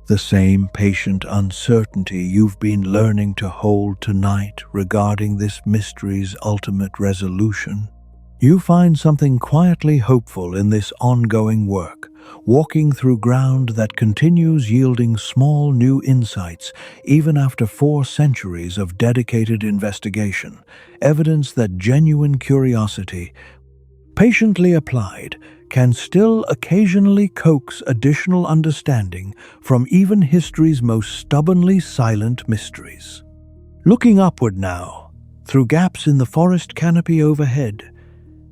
the same patient uncertainty you've been learning to hold tonight regarding this mystery's ultimate resolution. You find something quietly hopeful in this ongoing work, walking through ground that continues yielding small new insights even after 4 centuries of dedicated investigation, evidence that genuine curiosity, patiently applied, can still occasionally coax additional understanding from even history's most stubbornly silent mysteries. Looking upward now, through gaps in the forest canopy overhead,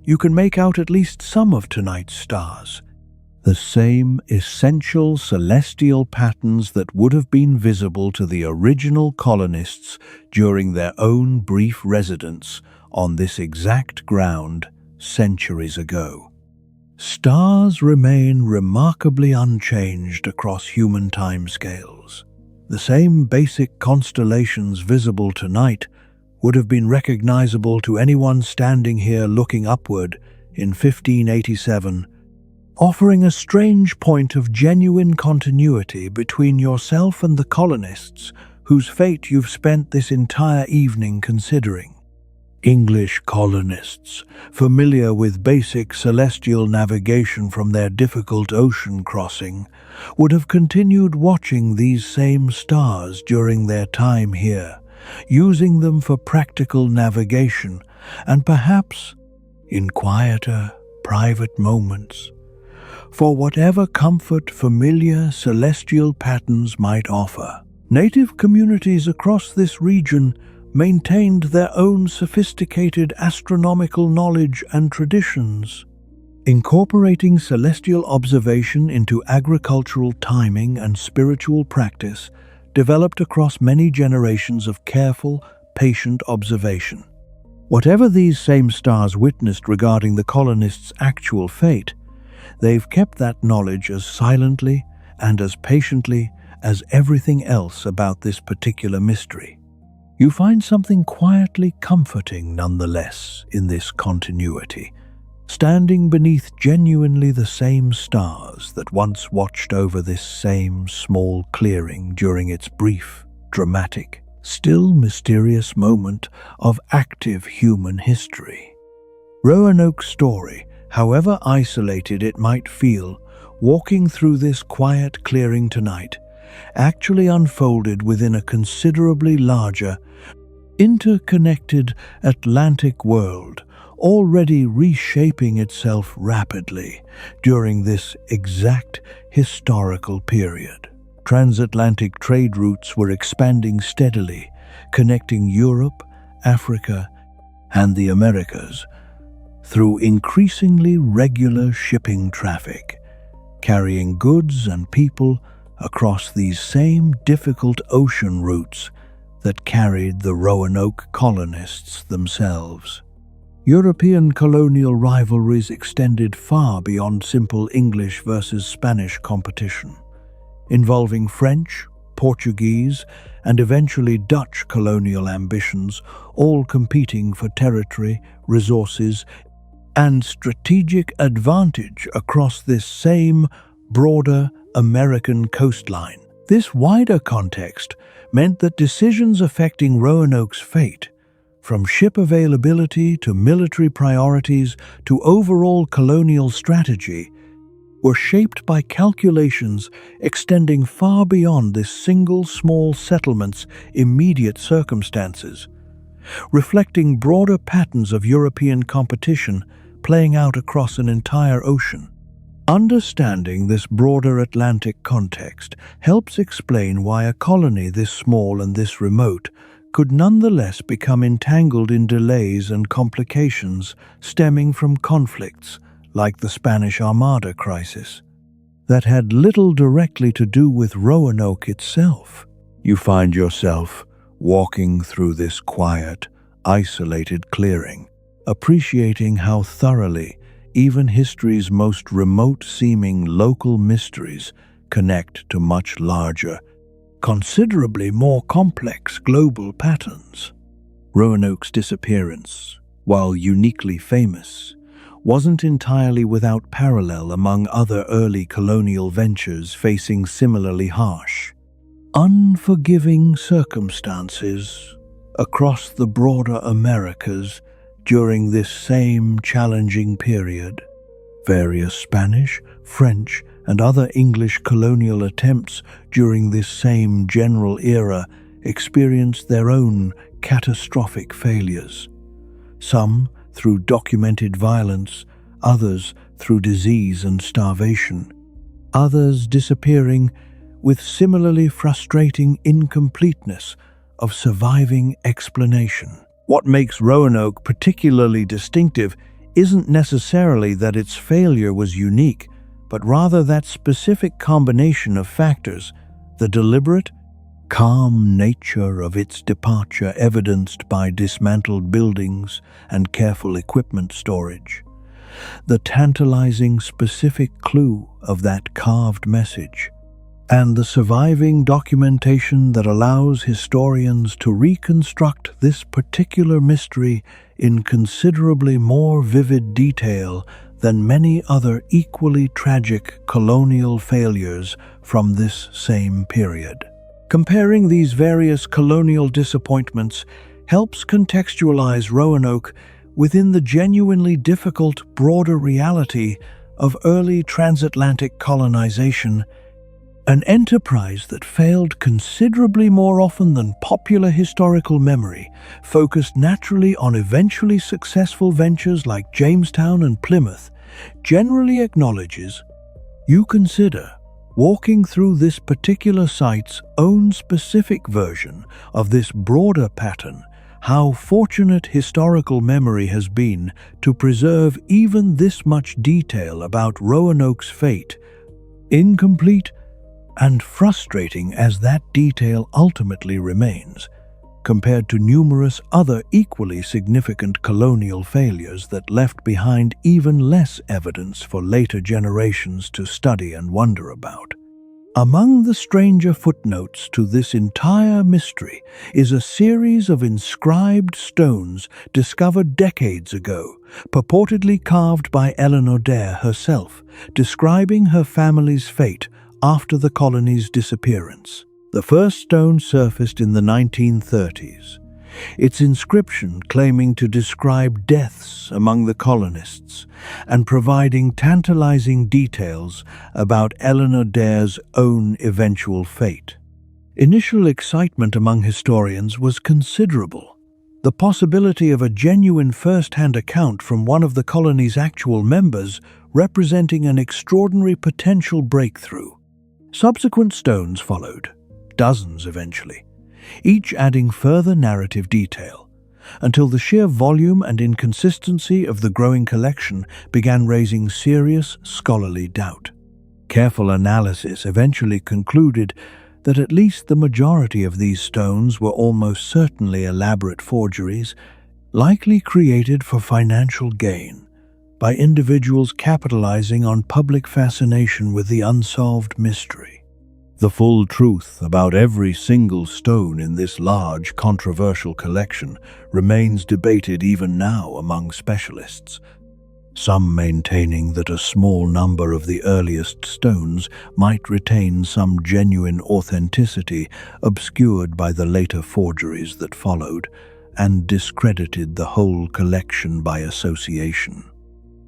you can make out at least some of tonight's stars, the same essential celestial patterns that would have been visible to the original colonists during their own brief residence on this exact ground centuries ago. Stars remain remarkably unchanged across human timescales. The same basic constellations visible tonight would have been recognizable to anyone standing here looking upward in 1587, offering a strange point of genuine continuity between yourself and the colonists whose fate you've spent this entire evening considering. English colonists, familiar with basic celestial navigation from their difficult ocean crossing, would have continued watching these same stars during their time here, using them for practical navigation and perhaps, in quieter, private moments, for whatever comfort familiar celestial patterns might offer. Native communities across this region maintained their own sophisticated astronomical knowledge and traditions, incorporating celestial observation into agricultural timing and spiritual practice, developed across many generations of careful, patient observation. Whatever these same stars witnessed regarding the colonists' actual fate, they've kept that knowledge as silently and as patiently as everything else about this particular mystery. You find something quietly comforting nonetheless in this continuity, standing beneath genuinely the same stars that once watched over this same small clearing during its brief, dramatic, still mysterious moment of active human history. Roanoke's story, however isolated it might feel, walking through this quiet clearing tonight, actually unfolded within a considerably larger, interconnected Atlantic world already reshaping itself rapidly during this exact historical period. Transatlantic trade routes were expanding steadily, connecting Europe, Africa, and the Americas through increasingly regular shipping traffic, carrying goods and people across these same difficult ocean routes that carried the Roanoke colonists themselves. European colonial rivalries extended far beyond simple English versus Spanish competition, involving French, Portuguese, and eventually Dutch colonial ambitions, all competing for territory, resources, and strategic advantage across this same broader American coastline. This wider context meant that decisions affecting Roanoke's fate, from ship availability to military priorities to overall colonial strategy, were shaped by calculations extending far beyond this single small settlement's immediate circumstances, reflecting broader patterns of European competition playing out across an entire ocean. Understanding this broader Atlantic context helps explain why a colony this small and this remote could nonetheless become entangled in delays and complications stemming from conflicts like the Spanish Armada crisis that had little directly to do with Roanoke itself. You find yourself walking through this quiet, isolated clearing, appreciating how thoroughly even history's most remote-seeming local mysteries connect to much larger, considerably more complex global patterns. Roanoke's disappearance, while uniquely famous, wasn't entirely without parallel among other early colonial ventures facing similarly harsh, unforgiving circumstances across the broader Americas during this same challenging period. Various Spanish, French, and other English colonial attempts during this same general era experienced their own catastrophic failures. Some through documented violence, others through disease and starvation, others disappearing with similarly frustrating incompleteness of surviving explanation. What makes Roanoke particularly distinctive isn't necessarily that its failure was unique, but rather that specific combination of factors, the deliberate, calm nature of its departure evidenced by dismantled buildings and careful equipment storage, the tantalizing specific clue of that carved message, and the surviving documentation that allows historians to reconstruct this particular mystery in considerably more vivid detail than many other equally tragic colonial failures from this same period. Comparing these various colonial disappointments helps contextualize Roanoke within the genuinely difficult broader reality of early transatlantic colonization, an enterprise that failed considerably more often than popular historical memory, focused naturally on eventually successful ventures like Jamestown and Plymouth, generally acknowledges. You consider walking through this particular site's own specific version of this broader pattern, how fortunate historical memory has been to preserve even this much detail about Roanoke's fate, incomplete and frustrating as that detail ultimately remains, compared to numerous other equally significant colonial failures that left behind even less evidence for later generations to study and wonder about. Among the stranger footnotes to this entire mystery is a series of inscribed stones discovered decades ago, purportedly carved by Eleanor Dare herself, describing her family's fate after the colony's disappearance. The first stone surfaced in the 1930s, its inscription claiming to describe deaths among the colonists and providing tantalizing details about Eleanor Dare's own eventual fate. Initial excitement among historians was considerable, The possibility of a genuine first-hand account from one of the colony's actual members representing an extraordinary potential breakthrough. Subsequent stones followed, dozens eventually, each adding further narrative detail, until the sheer volume and inconsistency of the growing collection began raising serious scholarly doubt. Careful analysis eventually concluded that at least the majority of these stones were almost certainly elaborate forgeries, likely created for financial gain by individuals capitalizing on public fascination with the unsolved mystery. The full truth about every single stone in this large, controversial collection remains debated even now among specialists, some maintaining that a small number of the earliest stones might retain some genuine authenticity obscured by the later forgeries that followed, and discredited the whole collection by association.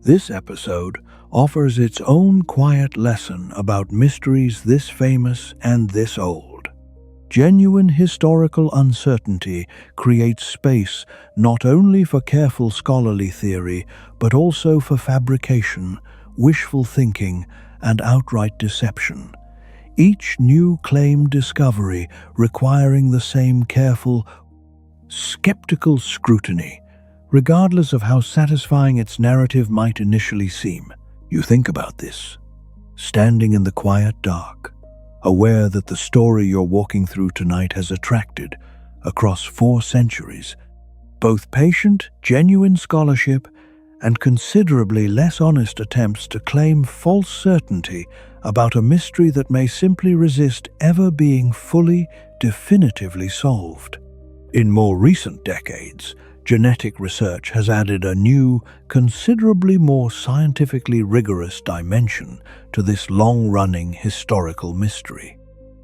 This episode offers its own quiet lesson about mysteries this famous and this old. Genuine historical uncertainty creates space not only for careful scholarly theory, but also for fabrication, wishful thinking, and outright deception. Each new claim discovery requiring the same careful, skeptical scrutiny, regardless of how satisfying its narrative might initially seem. You think about this, standing in the quiet dark, aware that the story you're walking through tonight has attracted, across 4 centuries, both patient, genuine scholarship and considerably less honest attempts to claim false certainty about a mystery that may simply resist ever being fully, definitively solved. In more recent decades, genetic research has added a new, considerably more scientifically rigorous dimension to this long-running historical mystery.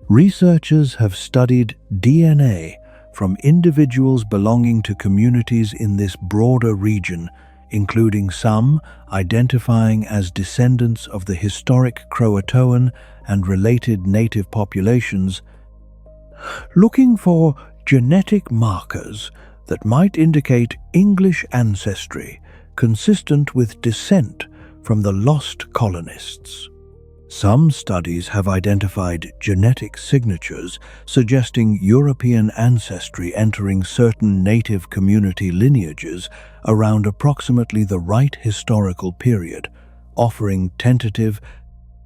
Researchers have studied DNA from individuals belonging to communities in this broader region, including some identifying as descendants of the historic CROATOAN and related native populations, looking for genetic markers that might indicate English ancestry consistent with descent from the lost colonists. Some studies have identified genetic signatures suggesting European ancestry entering certain native community lineages around approximately the right historical period, offering tentative,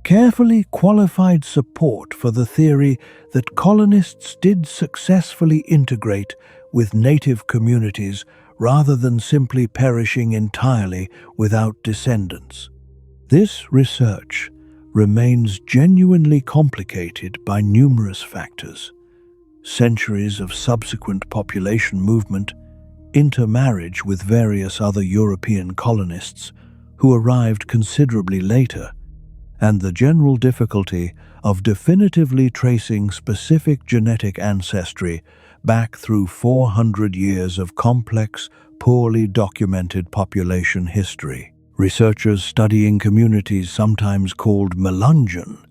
carefully qualified support for the theory that colonists did successfully integrate with native communities rather than simply perishing entirely without descendants. This research remains genuinely complicated by numerous factors: centuries of subsequent population movement, intermarriage with various other European colonists who arrived considerably later, and the general difficulty of definitively tracing specific genetic ancestry back through 400 years of complex, poorly documented population history. Researchers studying communities sometimes called Melungeon,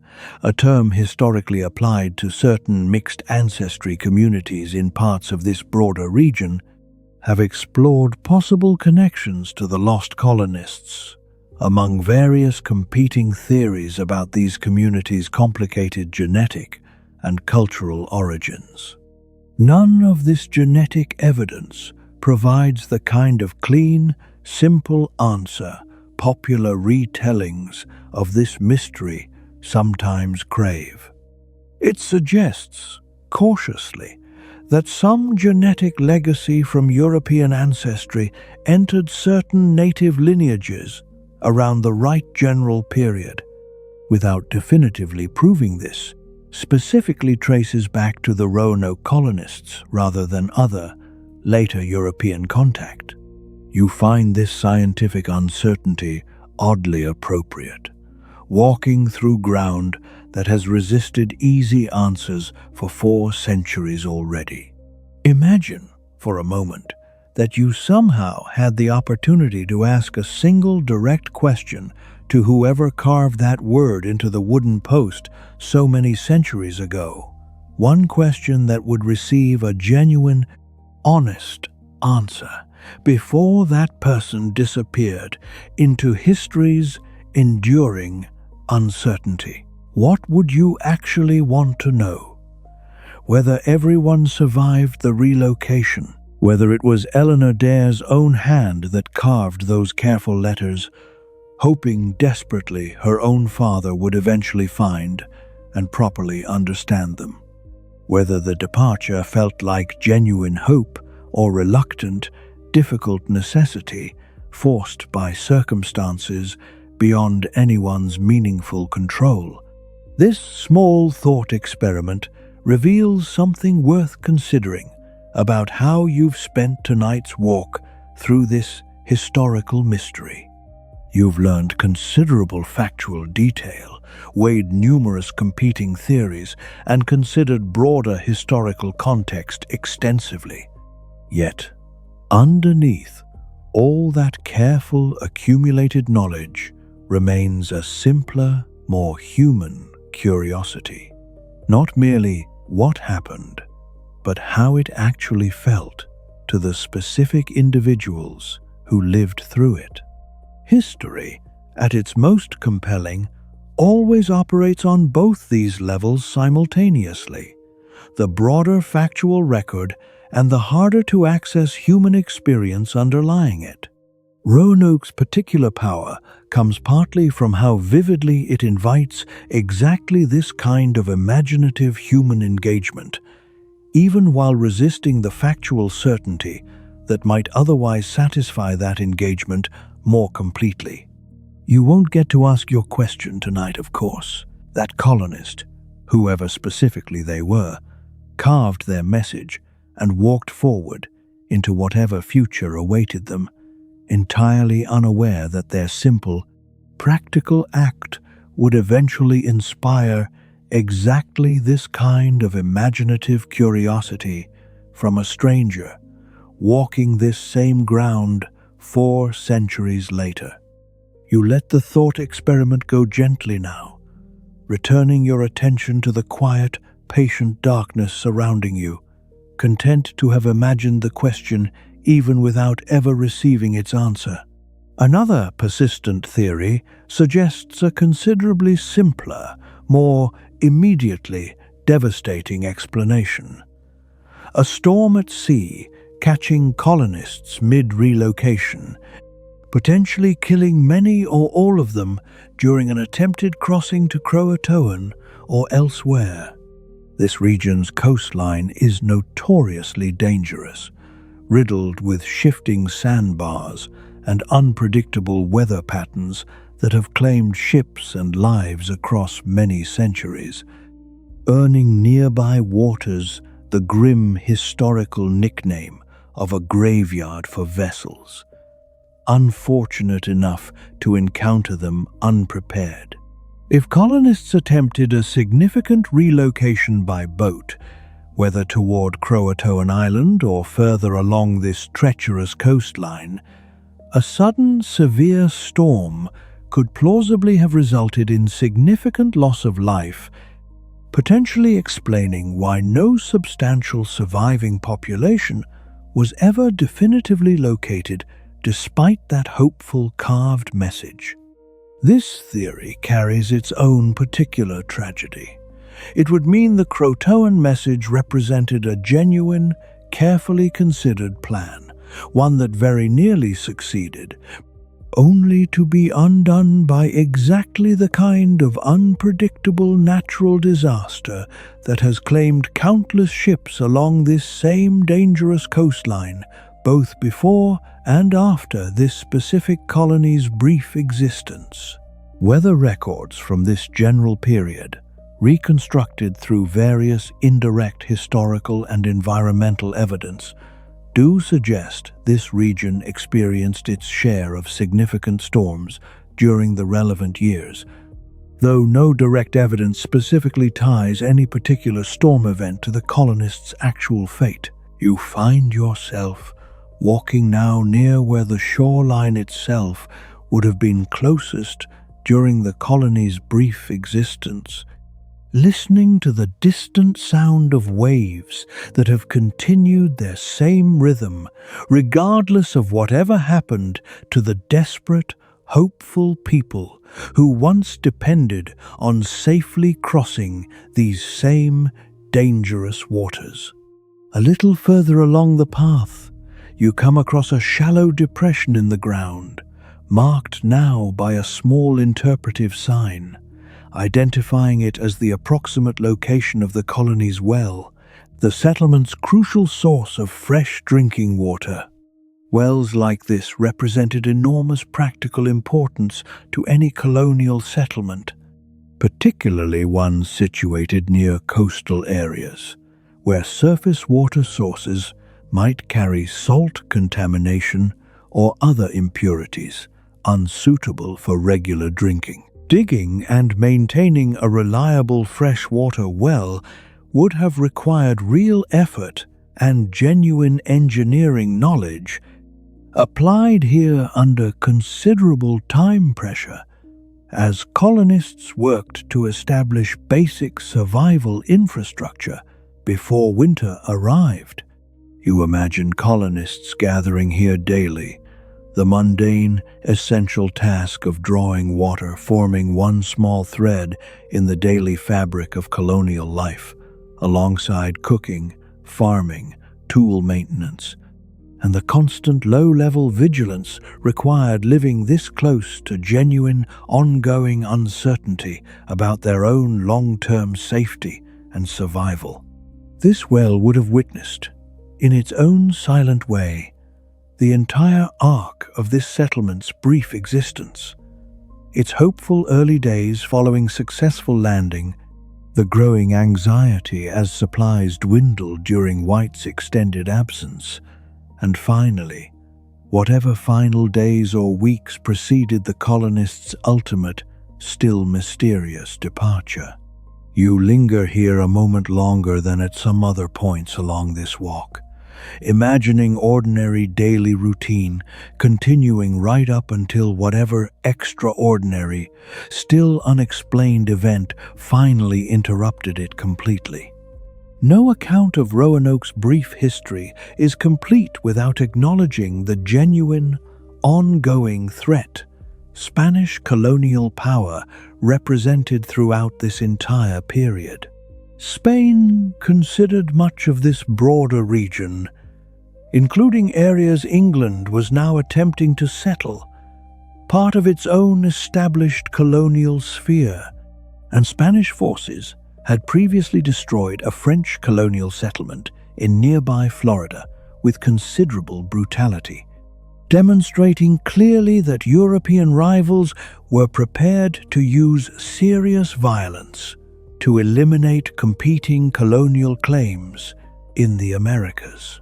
a term historically applied to certain mixed ancestry communities in parts of this broader region, have explored possible connections to the lost colonists. Among various competing theories about these communities' complicated genetic and cultural origins, none of this genetic evidence provides the kind of clean, simple answer popular retellings of this mystery sometimes crave. It suggests, cautiously, that some genetic legacy from European ancestry entered certain native lineages around the right general period, without definitively proving this, specifically traces back to the Roanoke colonists rather than other, later European contact. You find this scientific uncertainty oddly appropriate, walking through ground that has resisted easy answers for 4 centuries already. Imagine, for a moment, that you somehow had the opportunity to ask a single direct question to whoever carved that word into the wooden post so many centuries ago. One question that would receive a genuine, honest, answer before that person disappeared into history's enduring uncertainty? What would you actually want to know? Whether everyone survived the relocation, whether it was Eleanor Dare's own hand that carved those careful letters, hoping desperately her own father would eventually find and properly understand them. Whether the departure felt like genuine hope or reluctant, difficult necessity forced by circumstances beyond anyone's meaningful control. This small thought experiment reveals something worth considering about how you've spent tonight's walk through this historical mystery. You've learned considerable factual detail, weighed numerous competing theories, and considered broader historical context extensively. Yet, underneath all that careful accumulated knowledge remains a simpler, more human curiosity. Not merely what happened, but how it actually felt to the specific individuals who lived through it. History, at its most compelling, always operates on both these levels simultaneously: the broader factual record and the harder-to-access human experience underlying it. Roanoke's particular power comes partly from how vividly it invites exactly this kind of imaginative human engagement, even while resisting the factual certainty that might otherwise satisfy that engagement more completely. You won't get to ask your question tonight, of course. That colonist, whoever specifically they were, carved their message and walked forward into whatever future awaited them, entirely unaware that their simple, practical act would eventually inspire exactly this kind of imaginative curiosity from a stranger walking this same ground 4 centuries later. You let the thought experiment go gently now, returning your attention to the quiet, patient darkness surrounding you, content to have imagined the question even without ever receiving its answer. Another persistent theory suggests a considerably simpler, more immediately devastating explanation. A storm at sea catching colonists mid-relocation, potentially killing many or all of them during an attempted crossing to CROATOAN or elsewhere. This region's coastline is notoriously dangerous, riddled with shifting sandbars and unpredictable weather patterns that have claimed ships and lives across many centuries, earning nearby waters the grim historical nickname of a graveyard for vessels, unfortunate enough to encounter them unprepared. If colonists attempted a significant relocation by boat, whether toward CROATOAN Island or further along this treacherous coastline, a sudden, severe storm could plausibly have resulted in significant loss of life, potentially explaining why no substantial surviving population was ever definitively located despite that hopeful carved message. This theory carries its own particular tragedy. It would mean the CROATOAN message represented a genuine, carefully considered plan, one that very nearly succeeded, only to be undone by exactly the kind of unpredictable natural disaster that has claimed countless ships along this same dangerous coastline, both before and after this specific colony's brief existence. Weather records from this general period, reconstructed through various indirect historical and environmental evidence, do suggest this region experienced its share of significant storms during the relevant years, though no direct evidence specifically ties any particular storm event to the colonists' actual fate. You find yourself walking now near where the shoreline itself would have been closest during the colony's brief existence. listening to the distant sound of waves that have continued their same rhythm, regardless of whatever happened to the desperate, hopeful people who once depended on safely crossing these same dangerous waters. A little further along the path, you come across a shallow depression in the ground, marked now by a small interpretive sign, identifying it as the approximate location of the colony's well, the settlement's crucial source of fresh drinking water. Wells like this represented enormous practical importance to any colonial settlement, particularly ones situated near coastal areas, where surface water sources might carry salt contamination or other impurities unsuitable for regular drinking. Digging and maintaining a reliable freshwater well would have required real effort and genuine engineering knowledge, applied here under considerable time pressure, as colonists worked to establish basic survival infrastructure before winter arrived. You imagine colonists gathering here daily, the mundane, essential task of drawing water forming one small thread in the daily fabric of colonial life, alongside cooking, farming, tool maintenance, and the constant low-level vigilance required living this close to genuine, ongoing uncertainty about their own long-term safety and survival. This well would have witnessed, in its own silent way, the entire arc of this settlement's brief existence. Its hopeful early days following successful landing, the growing anxiety as supplies dwindled during White's extended absence, and finally, whatever final days or weeks preceded the colonists' ultimate, still mysterious departure. You linger here a moment longer than at some other points along this walk, imagining ordinary daily routine continuing right up until whatever extraordinary, still unexplained event finally interrupted it completely. No account of Roanoke's brief history is complete without acknowledging the genuine, ongoing threat Spanish colonial power represented throughout this entire period. Spain considered much of this broader region, including areas England was now attempting to settle, part of its own established colonial sphere, and Spanish forces had previously destroyed a French colonial settlement in nearby Florida with considerable brutality, demonstrating clearly that European rivals were prepared to use serious violence to eliminate competing colonial claims in the Americas.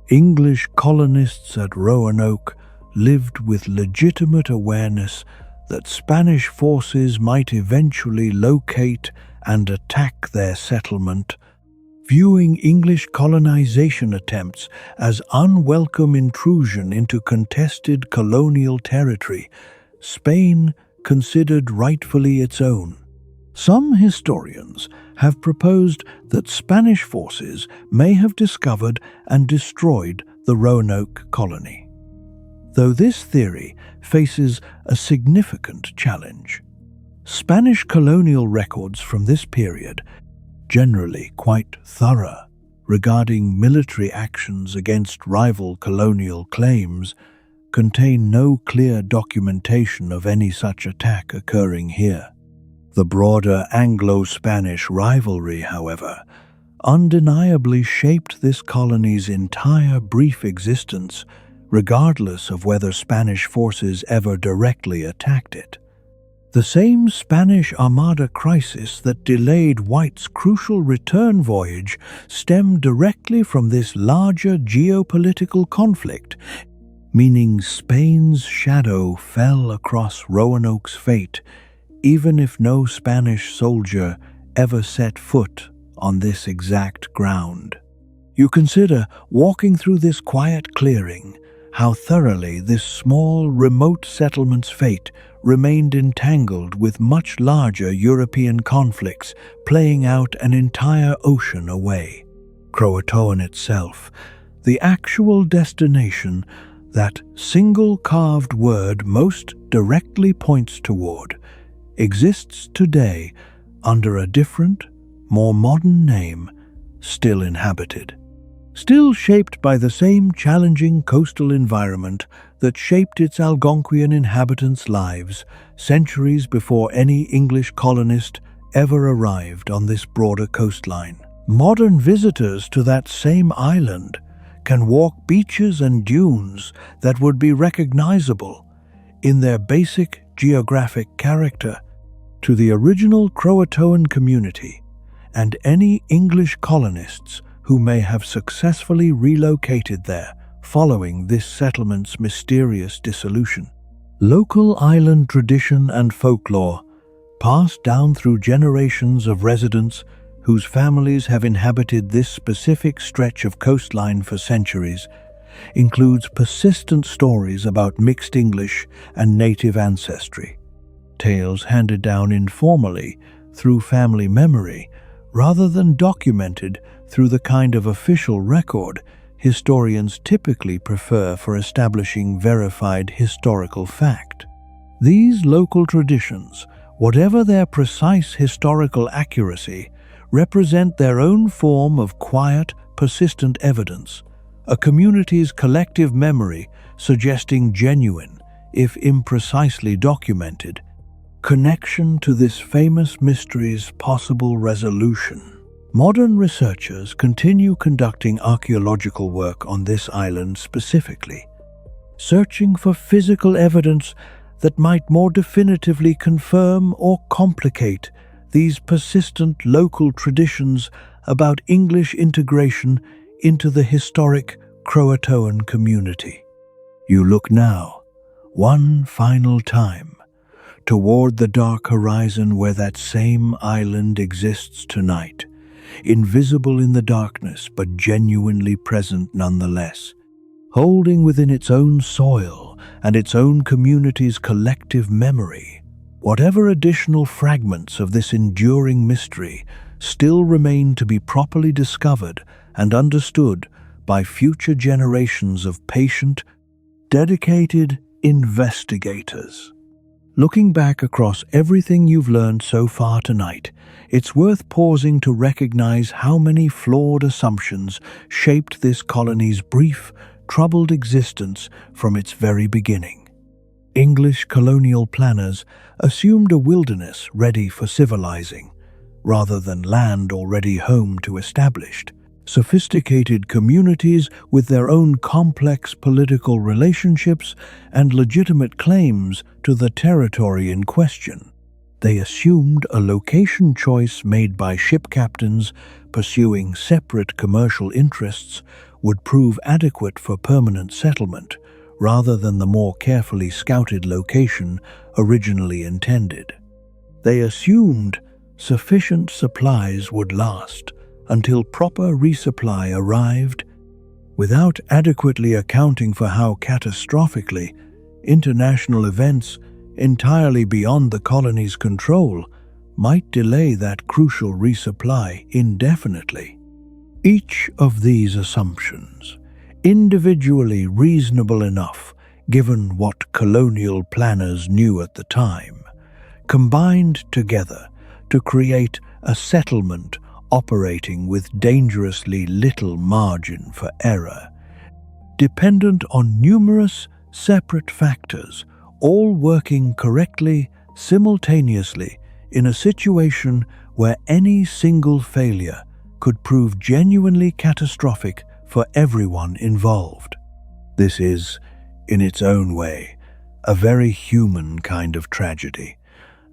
English colonists at Roanoke lived with legitimate awareness that Spanish forces might eventually locate and attack their settlement, viewing English colonization attempts as unwelcome intrusion into contested colonial territory Spain considered rightfully its own. Some historians have proposed that Spanish forces may have discovered and destroyed the Roanoke colony, though this theory faces a significant challenge. Spanish colonial records from this period, generally quite thorough regarding military actions against rival colonial claims, contain no clear documentation of any such attack occurring here. The broader Anglo-Spanish rivalry, however, undeniably shaped this colony's entire brief existence, regardless of whether Spanish forces ever directly attacked it. The same Spanish Armada crisis that delayed White's crucial return voyage stemmed directly from this larger geopolitical conflict, meaning Spain's shadow fell across Roanoke's fate, even if no Spanish soldier ever set foot on this exact ground. You consider walking through this quiet clearing, how thoroughly this small, remote settlement's fate remained entangled with much larger European conflicts playing out an entire ocean away. CROATOAN itself, the actual destination that single carved word most directly points toward, exists today under a different, more modern name, still inhabited. Still shaped by the same challenging coastal environment that shaped its Algonquian inhabitants' lives centuries before any English colonist ever arrived on this broader coastline. Modern visitors to that same island can walk beaches and dunes that would be recognizable in their basic geographic character to the original CROATOAN community and any English colonists who may have successfully relocated there following this settlement's mysterious dissolution. Local island tradition and folklore, passed down through generations of residents whose families have inhabited this specific stretch of coastline for centuries, includes persistent stories about mixed English and native ancestry. Tales handed down informally through family memory, rather than documented through the kind of official record historians typically prefer for establishing verified historical fact. These local traditions, whatever their precise historical accuracy, represent their own form of quiet, persistent evidence, a community's collective memory suggesting genuine, if imprecisely documented, connection to this famous mystery's possible resolution. Modern researchers continue conducting archaeological work on this island specifically, searching for physical evidence that might more definitively confirm or complicate these persistent local traditions about English integration into the historic CROATOAN community. You look now, one final time, toward the dark horizon where that same island exists tonight, invisible in the darkness but genuinely present nonetheless, holding within its own soil and its own community's collective memory whatever additional fragments of this enduring mystery still remain to be properly discovered and understood by future generations of patient, dedicated investigators. Looking back across everything you've learned so far tonight, it's worth pausing to recognize how many flawed assumptions shaped this colony's brief, troubled existence from its very beginning. English colonial planners assumed a wilderness ready for civilizing, rather than land already home to established, sophisticated communities with their own complex political relationships and legitimate claims to the territory in question. They assumed a location choice made by ship captains pursuing separate commercial interests would prove adequate for permanent settlement, rather than the more carefully scouted location originally intended. They assumed sufficient supplies would last until proper resupply arrived, without adequately accounting for how catastrophically international events entirely beyond the colony's control might delay that crucial resupply indefinitely. Each of these assumptions, individually reasonable enough given what colonial planners knew at the time, combined together to create a settlement operating with dangerously little margin for error, dependent on numerous separate factors, all working correctly, simultaneously, in a situation where any single failure could prove genuinely catastrophic for everyone involved. This is, in its own way, a very human kind of tragedy.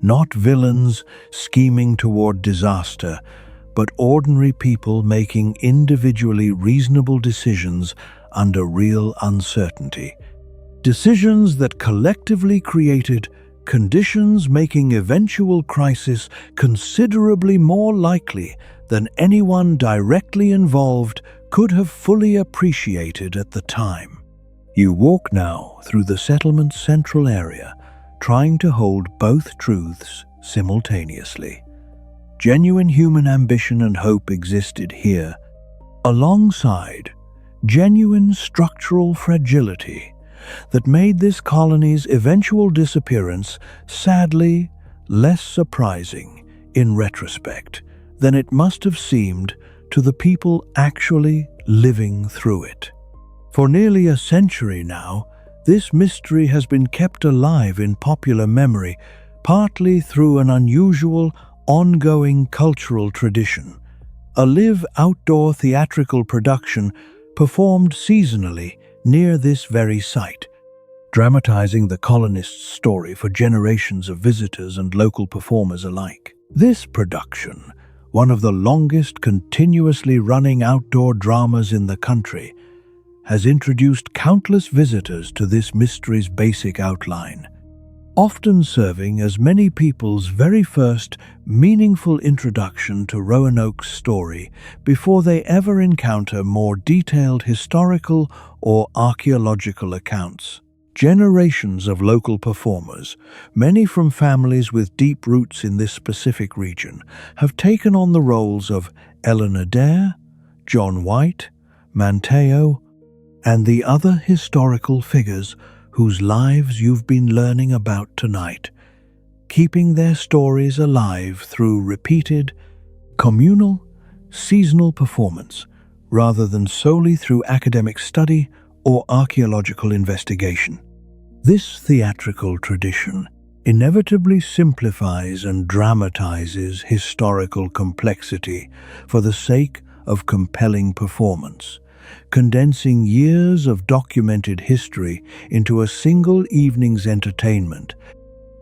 Not villains scheming toward disaster, but ordinary people making individually reasonable decisions under real uncertainty. Decisions that collectively created conditions making eventual crisis considerably more likely than anyone directly involved could have fully appreciated at the time. You walk now through the settlement's central area, trying to hold both truths simultaneously. Genuine human ambition and hope existed here, alongside genuine structural fragility that made this colony's eventual disappearance sadly less surprising in retrospect than it must have seemed to the people actually living through it. For nearly a century now, this mystery has been kept alive in popular memory, partly through an unusual, ongoing cultural tradition, a live outdoor theatrical production performed seasonally near this very site, dramatizing the colonists' story for generations of visitors and local performers alike. This production, one of the longest continuously running outdoor dramas in the country, has introduced countless visitors to this mystery's basic outline, often serving as many people's very first meaningful introduction to Roanoke's story before they ever encounter more detailed historical or archaeological accounts. Generations of local performers, many from families with deep roots in this specific region, have taken on the roles of Ellen Adair, John White, Manteo, and the other historical figures whose lives you've been learning about tonight, keeping their stories alive through repeated, communal, seasonal performance, rather than solely through academic study or archaeological investigation. This theatrical tradition inevitably simplifies and dramatizes historical complexity for the sake of compelling performance, condensing years of documented history into a single evening's entertainment,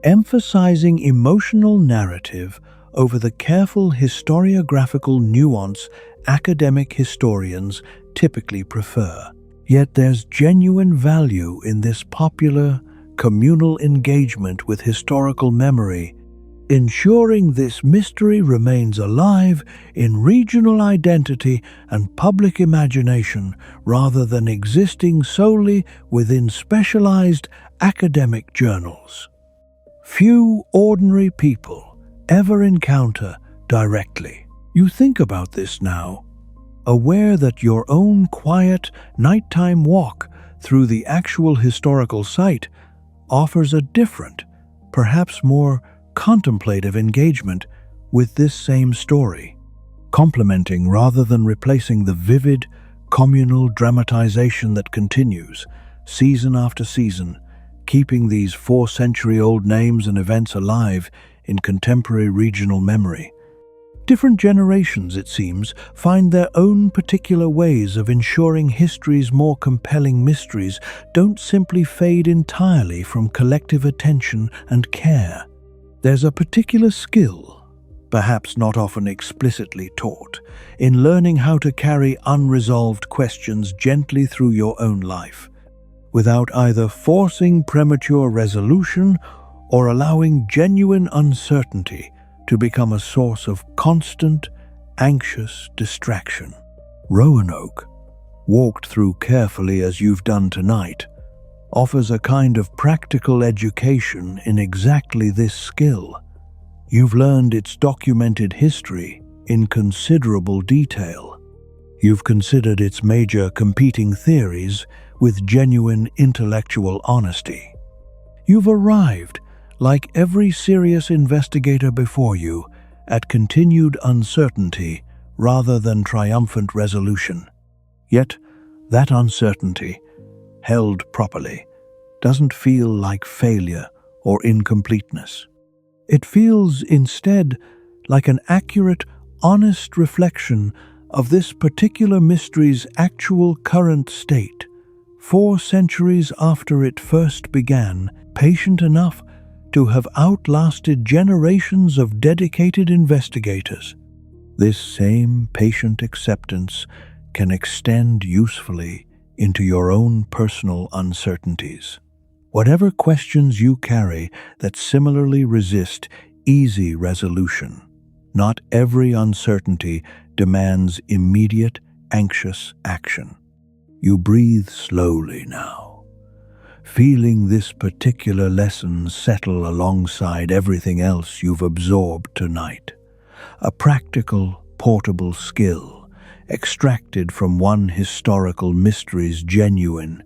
emphasizing emotional narrative over the careful historiographical nuance academic historians typically prefer. Yet there's genuine value in this popular, communal engagement with historical memory, ensuring this mystery remains alive in regional identity and public imagination rather than existing solely within specialized academic journals. Few ordinary people ever encounter directly. You think about this now, aware that your own quiet nighttime walk through the actual historical site offers a different, perhaps more contemplative engagement with this same story, complementing rather than replacing the vivid, communal dramatization that continues, season after season, keeping these 4-century-old names and events alive in contemporary regional memory. Different generations, it seems, find their own particular ways of ensuring history's more compelling mysteries don't simply fade entirely from collective attention and care. There's a particular skill, perhaps not often explicitly taught, in learning how to carry unresolved questions gently through your own life, without either forcing premature resolution or allowing genuine uncertainty to become a source of constant, anxious distraction. Roanoke, walked through carefully as you've done tonight, offers a kind of practical education in exactly this skill. You've learned its documented history in considerable detail. You've considered its major competing theories with genuine intellectual honesty. You've arrived, like every serious investigator before you, at continued uncertainty rather than triumphant resolution. Yet, that uncertainty, held properly, doesn't feel like failure or incompleteness. It feels instead like an accurate, honest reflection of this particular mystery's actual current state, 4 centuries after it first began, patient enough to have outlasted generations of dedicated investigators. This same patient acceptance can extend usefully into your own personal uncertainties. Whatever questions you carry that similarly resist easy resolution, not every uncertainty demands immediate, anxious action. You breathe slowly now, feeling this particular lesson settle alongside everything else you've absorbed tonight. A practical, portable skill, extracted from one historical mystery's genuine,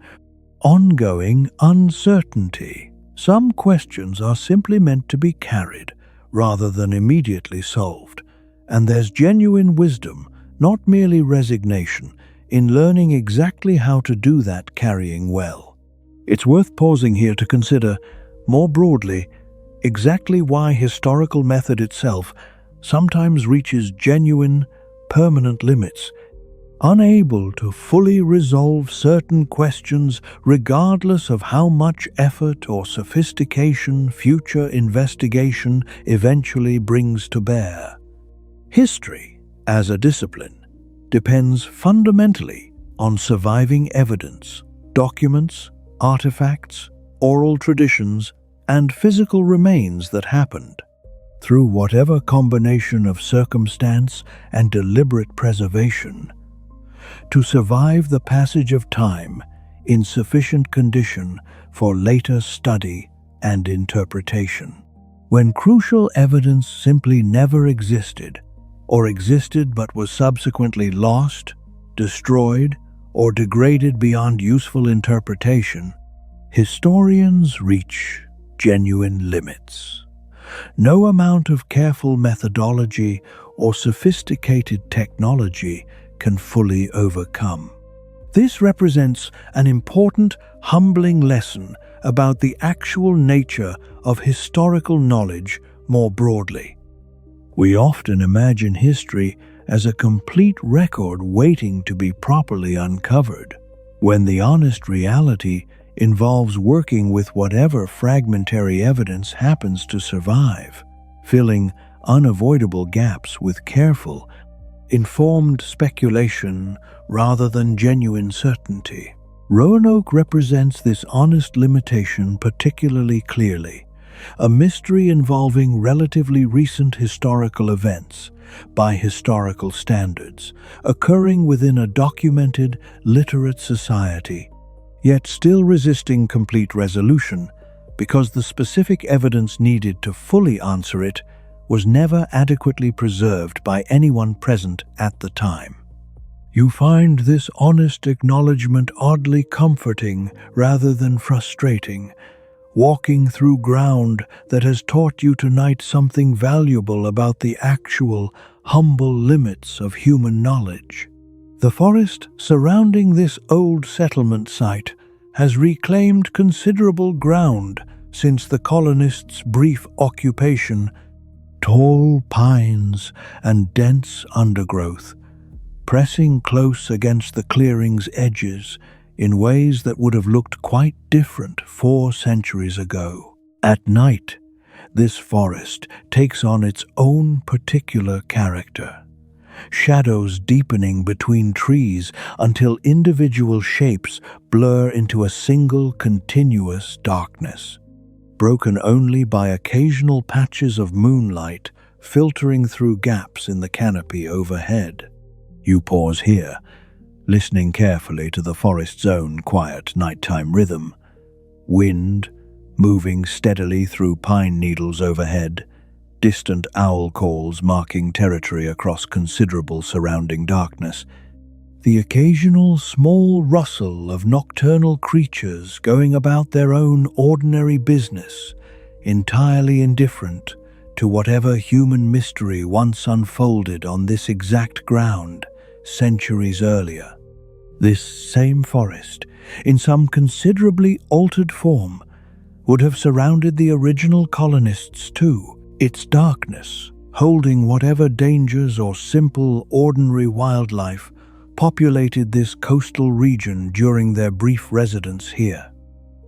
ongoing uncertainty. Some questions are simply meant to be carried, rather than immediately solved, and there's genuine wisdom, not merely resignation, in learning exactly how to do that carrying well. It's worth pausing here to consider, more broadly, exactly why historical method itself sometimes reaches genuine, permanent limits, unable to fully resolve certain questions regardless of how much effort or sophistication future investigation eventually brings to bear. History, as a discipline, depends fundamentally on surviving evidence, documents, artifacts, oral traditions, and physical remains that happened. Through whatever combination of circumstance and deliberate preservation, to survive the passage of time in sufficient condition for later study and interpretation. When crucial evidence simply never existed, or existed but was subsequently lost, destroyed, or degraded beyond useful interpretation, historians reach genuine limits. No amount of careful methodology or sophisticated technology can fully overcome. This represents an important, humbling lesson about the actual nature of historical knowledge more broadly. We often imagine history as a complete record waiting to be properly uncovered, when the honest reality involves working with whatever fragmentary evidence happens to survive, filling unavoidable gaps with careful, informed speculation rather than genuine certainty. Roanoke represents this honest limitation particularly clearly, a mystery involving relatively recent historical events, by historical standards, occurring within a documented, literate society, yet still resisting complete resolution because the specific evidence needed to fully answer it was never adequately preserved by anyone present at the time. You find this honest acknowledgement oddly comforting rather than frustrating, walking through ground that has taught you tonight something valuable about the actual, humble limits of human knowledge. The forest surrounding this old settlement site has reclaimed considerable ground since the colonists' brief occupation. Tall pines and dense undergrowth, pressing close against the clearing's edges in ways that would have looked quite different 4 centuries ago. At night, this forest takes on its own particular character, shadows deepening between trees until individual shapes blur into a single continuous darkness, broken only by occasional patches of moonlight filtering through gaps in the canopy overhead. You pause here, listening carefully to the forest's own quiet nighttime rhythm. Wind moving steadily through pine needles overhead, distant owl calls marking territory across considerable surrounding darkness, the occasional small rustle of nocturnal creatures going about their own ordinary business, entirely indifferent to whatever human mystery once unfolded on this exact ground centuries earlier. This same forest, in some considerably altered form, would have surrounded the original colonists too, its darkness holding whatever dangers or simple, ordinary wildlife populated this coastal region during their brief residence here.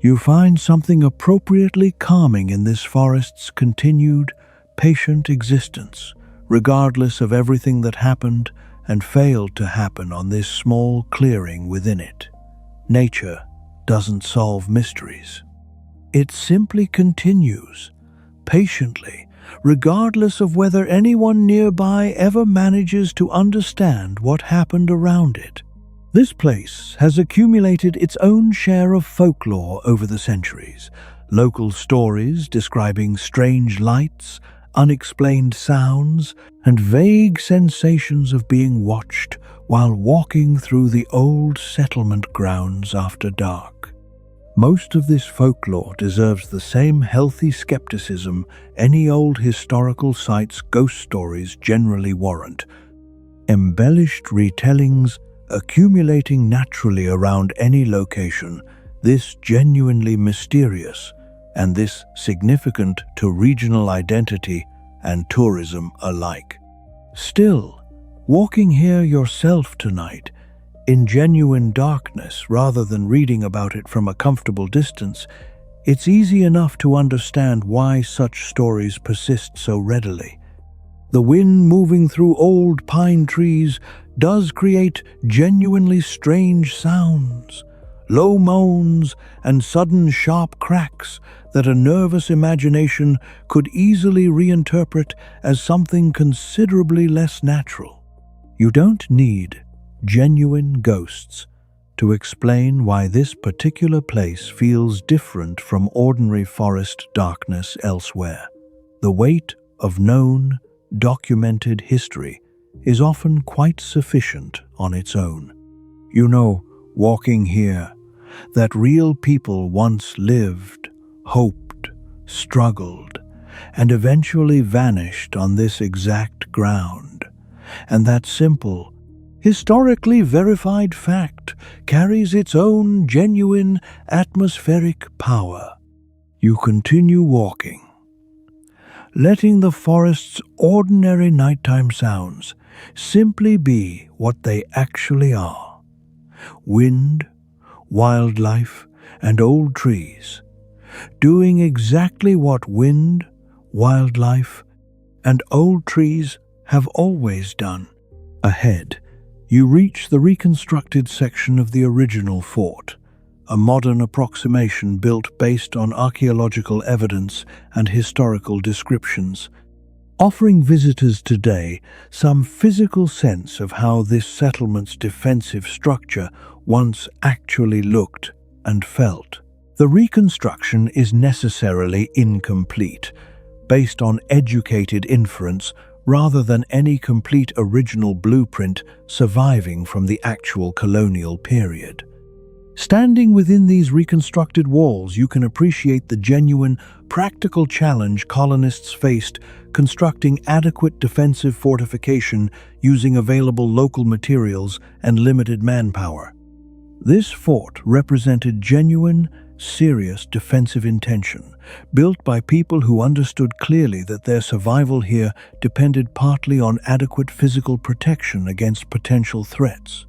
You find something appropriately calming in this forest's continued, patient existence, regardless of everything that happened and failed to happen on this small clearing within it. Nature doesn't solve mysteries. It simply continues, patiently, regardless of whether anyone nearby ever manages to understand what happened around it. This place has accumulated its own share of folklore over the centuries. Local stories describing strange lights, unexplained sounds, and vague sensations of being watched while walking through the old settlement grounds after dark. Most of this folklore deserves the same healthy skepticism any old historical site's ghost stories generally warrant. Embellished retellings accumulating naturally around any location, this genuinely mysterious, and this significant to regional identity and tourism alike. Still, walking here yourself tonight, in genuine darkness rather than reading about it from a comfortable distance, it's easy enough to understand why such stories persist so readily. The wind moving through old pine trees does create genuinely strange sounds, low moans and sudden sharp cracks that a nervous imagination could easily reinterpret as something considerably less natural. You don't need genuine ghosts to explain why this particular place feels different from ordinary forest darkness elsewhere. The weight of known, documented history is often quite sufficient on its own. You know, walking here, that real people once lived, hoped, struggled, and eventually vanished on this exact ground. And that simple, historically verified fact carries its own genuine atmospheric power. You continue walking, letting the forest's ordinary nighttime sounds simply be what they actually are. Wind, wildlife, and old trees, doing exactly what wind, wildlife, and old trees have always done. Ahead, you reach the reconstructed section of the original fort, a modern approximation built based on archaeological evidence and historical descriptions, offering visitors today some physical sense of how this settlement's defensive structure once actually looked and felt. The reconstruction is necessarily incomplete, based on educated inference rather than any complete original blueprint surviving from the actual colonial period. Standing within these reconstructed walls, you can appreciate the genuine, practical challenge colonists faced constructing adequate defensive fortification using available local materials and limited manpower. This fort represented genuine, serious defensive intention, built by people who understood clearly that their survival here depended partly on adequate physical protection against potential threats.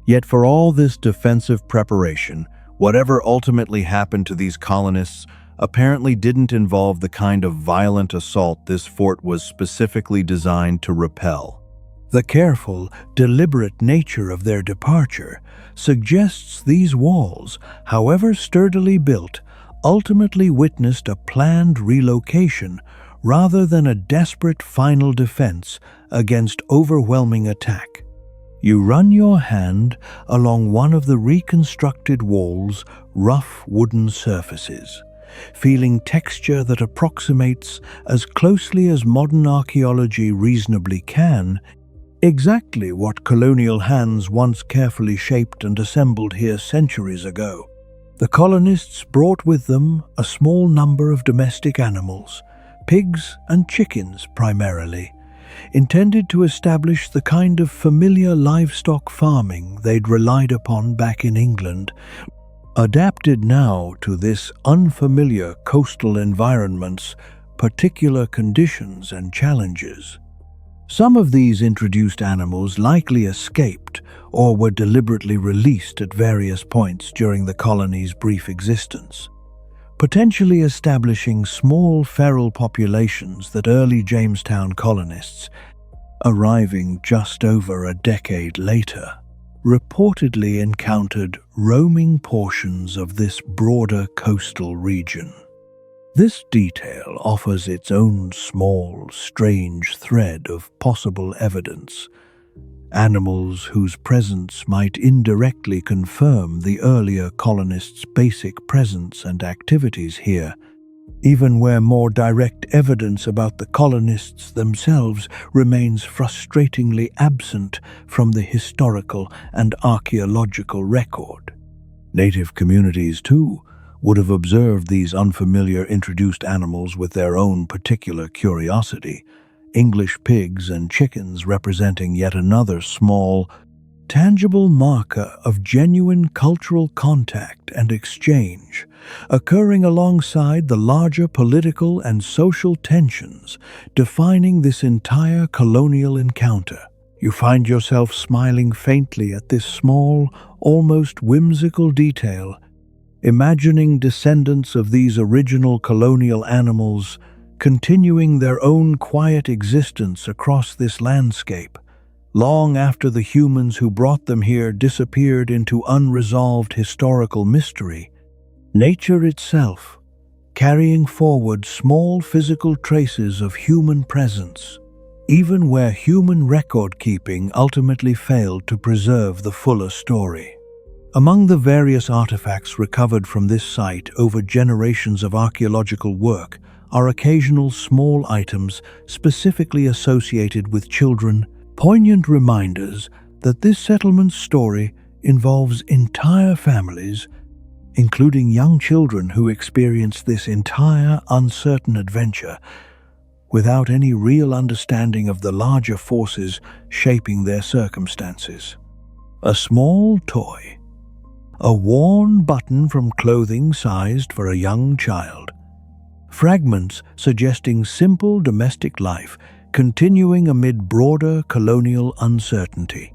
Yet for all this defensive preparation, whatever ultimately happened to these colonists apparently didn't involve the kind of violent assault this fort was specifically designed to repel. The careful, deliberate nature of their departure suggests these walls, however sturdily built, ultimately witnessed a planned relocation rather than a desperate final defense against overwhelming attack. You run your hand along one of the reconstructed wall's rough wooden surfaces, feeling texture that approximates as closely as modern archaeology reasonably can exactly what colonial hands once carefully shaped and assembled here centuries ago. The colonists brought with them a small number of domestic animals, pigs and chickens primarily, intended to establish the kind of familiar livestock farming they'd relied upon back in England, adapted now to this unfamiliar coastal environment's particular conditions and challenges. Some of these introduced animals likely escaped or were deliberately released at various points during the colony's brief existence, potentially establishing small feral populations that early Jamestown colonists, arriving just over a decade later, reportedly encountered roaming portions of this broader coastal region. This detail offers its own small, strange thread of possible evidence, animals whose presence might indirectly confirm the earlier colonists' basic presence and activities here, even where more direct evidence about the colonists themselves remains frustratingly absent from the historical and archaeological record. Native communities, too, would have observed these unfamiliar introduced animals with their own particular curiosity, English pigs and chickens representing yet another small, tangible marker of genuine cultural contact and exchange, occurring alongside the larger political and social tensions defining this entire colonial encounter. You find yourself smiling faintly at this small, almost whimsical detail, imagining descendants of these original colonial animals continuing their own quiet existence across this landscape, long after the humans who brought them here disappeared into unresolved historical mystery. Nature itself, carrying forward small physical traces of human presence, even where human record-keeping ultimately failed to preserve the fuller story. Among the various artifacts recovered from this site over generations of archaeological work are occasional small items specifically associated with children, poignant reminders that this settlement's story involves entire families, including young children who experience this entire uncertain adventure without any real understanding of the larger forces shaping their circumstances. A small toy, a worn button from clothing sized for a young child, fragments suggesting simple domestic life continuing amid broader colonial uncertainty.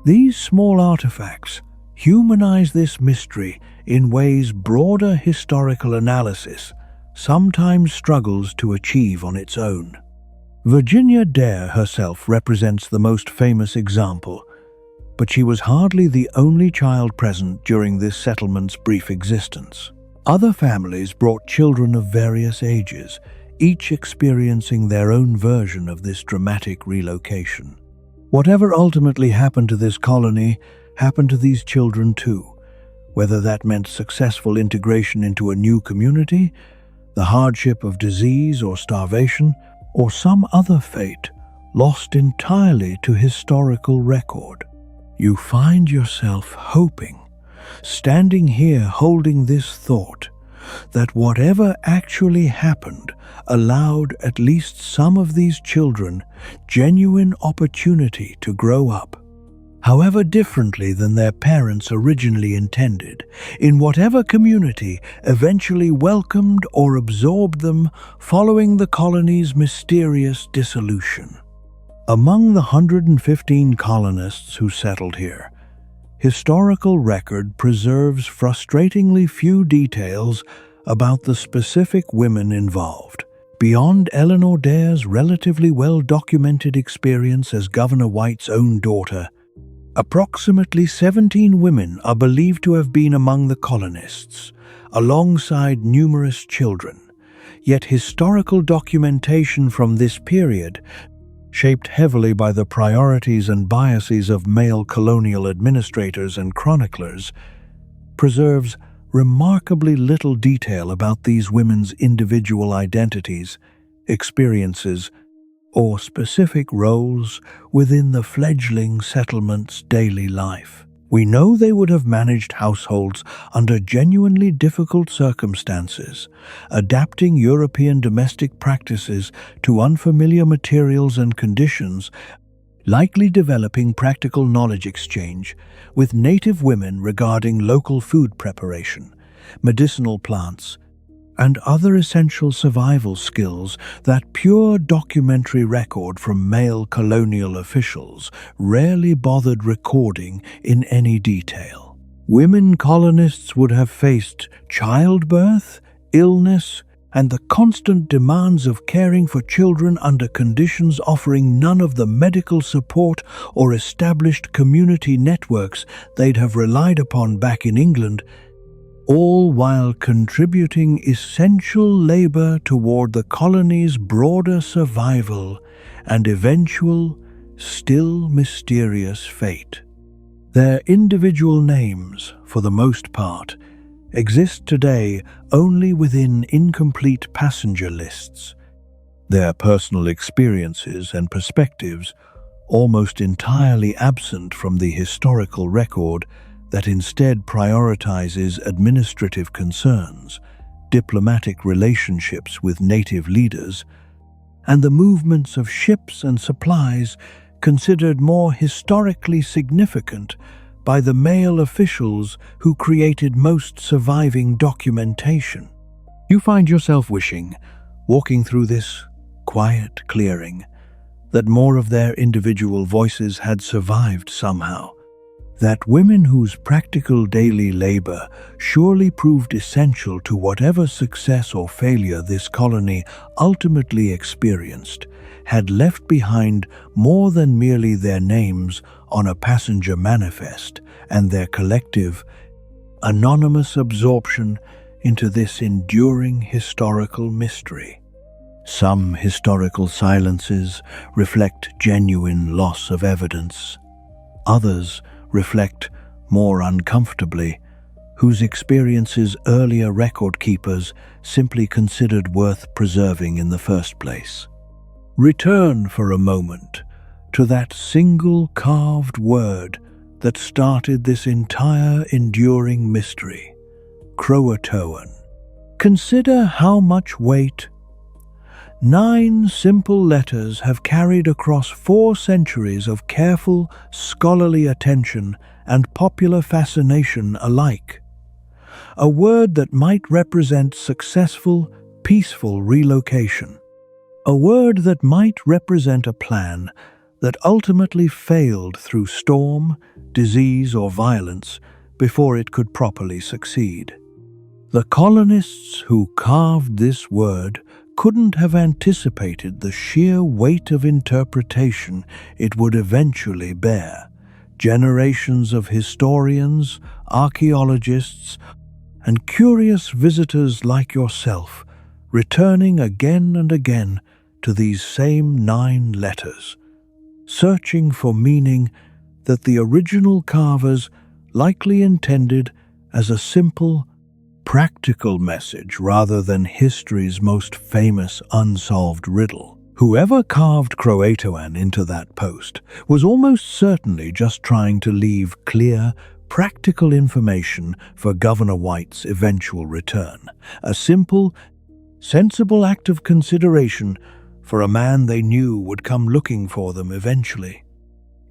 These small artifacts humanize this mystery in ways broader historical analysis sometimes struggles to achieve on its own. Virginia Dare herself represents the most famous example, but she was hardly the only child present during this settlement's brief existence. Other families brought children of various ages, each experiencing their own version of this dramatic relocation. Whatever ultimately happened to this colony happened to these children too, whether that meant successful integration into a new community, the hardship of disease or starvation, or some other fate lost entirely to historical record. You find yourself hoping, standing here holding this thought, that whatever actually happened allowed at least some of these children genuine opportunity to grow up, however differently than their parents originally intended, in whatever community eventually welcomed or absorbed them following the colony's mysterious dissolution. Among the 115 colonists who settled here, historical record preserves frustratingly few details about the specific women involved. Beyond Eleanor Dare's relatively well-documented experience as Governor White's own daughter, approximately 17 women are believed to have been among the colonists, alongside numerous children. Yet historical documentation from this period, shaped heavily by the priorities and biases of male colonial administrators and chroniclers, preserves remarkably little detail about these women's individual identities, experiences, or specific roles within the fledgling settlement's daily life. We know they would have managed households under genuinely difficult circumstances, adapting European domestic practices to unfamiliar materials and conditions, likely developing practical knowledge exchange with native women regarding local food preparation, medicinal plants, and other essential survival skills that pure documentary record from male colonial officials rarely bothered recording in any detail. Women colonists would have faced childbirth, illness, and the constant demands of caring for children under conditions offering none of the medical support or established community networks they'd have relied upon back in England, all while contributing essential labor toward the colony's broader survival and eventual, still mysterious fate. Their individual names, for the most part, exist today only within incomplete passenger lists. Their personal experiences and perspectives almost entirely absent from the historical record that instead prioritizes administrative concerns, diplomatic relationships with native leaders, and the movements of ships and supplies considered more historically significant by the male officials who created most surviving documentation. You find yourself wishing, walking through this quiet clearing, that more of their individual voices had survived somehow, that women whose practical daily labor surely proved essential to whatever success or failure this colony ultimately experienced had left behind more than merely their names on a passenger manifest and their collective, anonymous absorption into this enduring historical mystery. Some historical silences reflect genuine loss of evidence. Others reflect more uncomfortably whose experiences earlier record keepers simply considered worth preserving in the first place. Return for a moment to that single carved word that started this entire enduring mystery, CROATOAN. Consider how much weight 9 simple letters have carried across 4 centuries of careful, scholarly attention and popular fascination alike. A word that might represent successful, peaceful relocation. A word that might represent a plan that ultimately failed through storm, disease, or violence before it could properly succeed. The colonists who carved this word couldn't have anticipated the sheer weight of interpretation it would eventually bear. Generations of historians, archaeologists, and curious visitors like yourself returning again and again to these same 9 letters, searching for meaning that the original carvers likely intended as a simple, practical message rather than history's most famous unsolved riddle. Whoever carved CROATOAN into that post was almost certainly just trying to leave clear, practical information for Governor White's eventual return. A simple, sensible act of consideration for a man they knew would come looking for them eventually.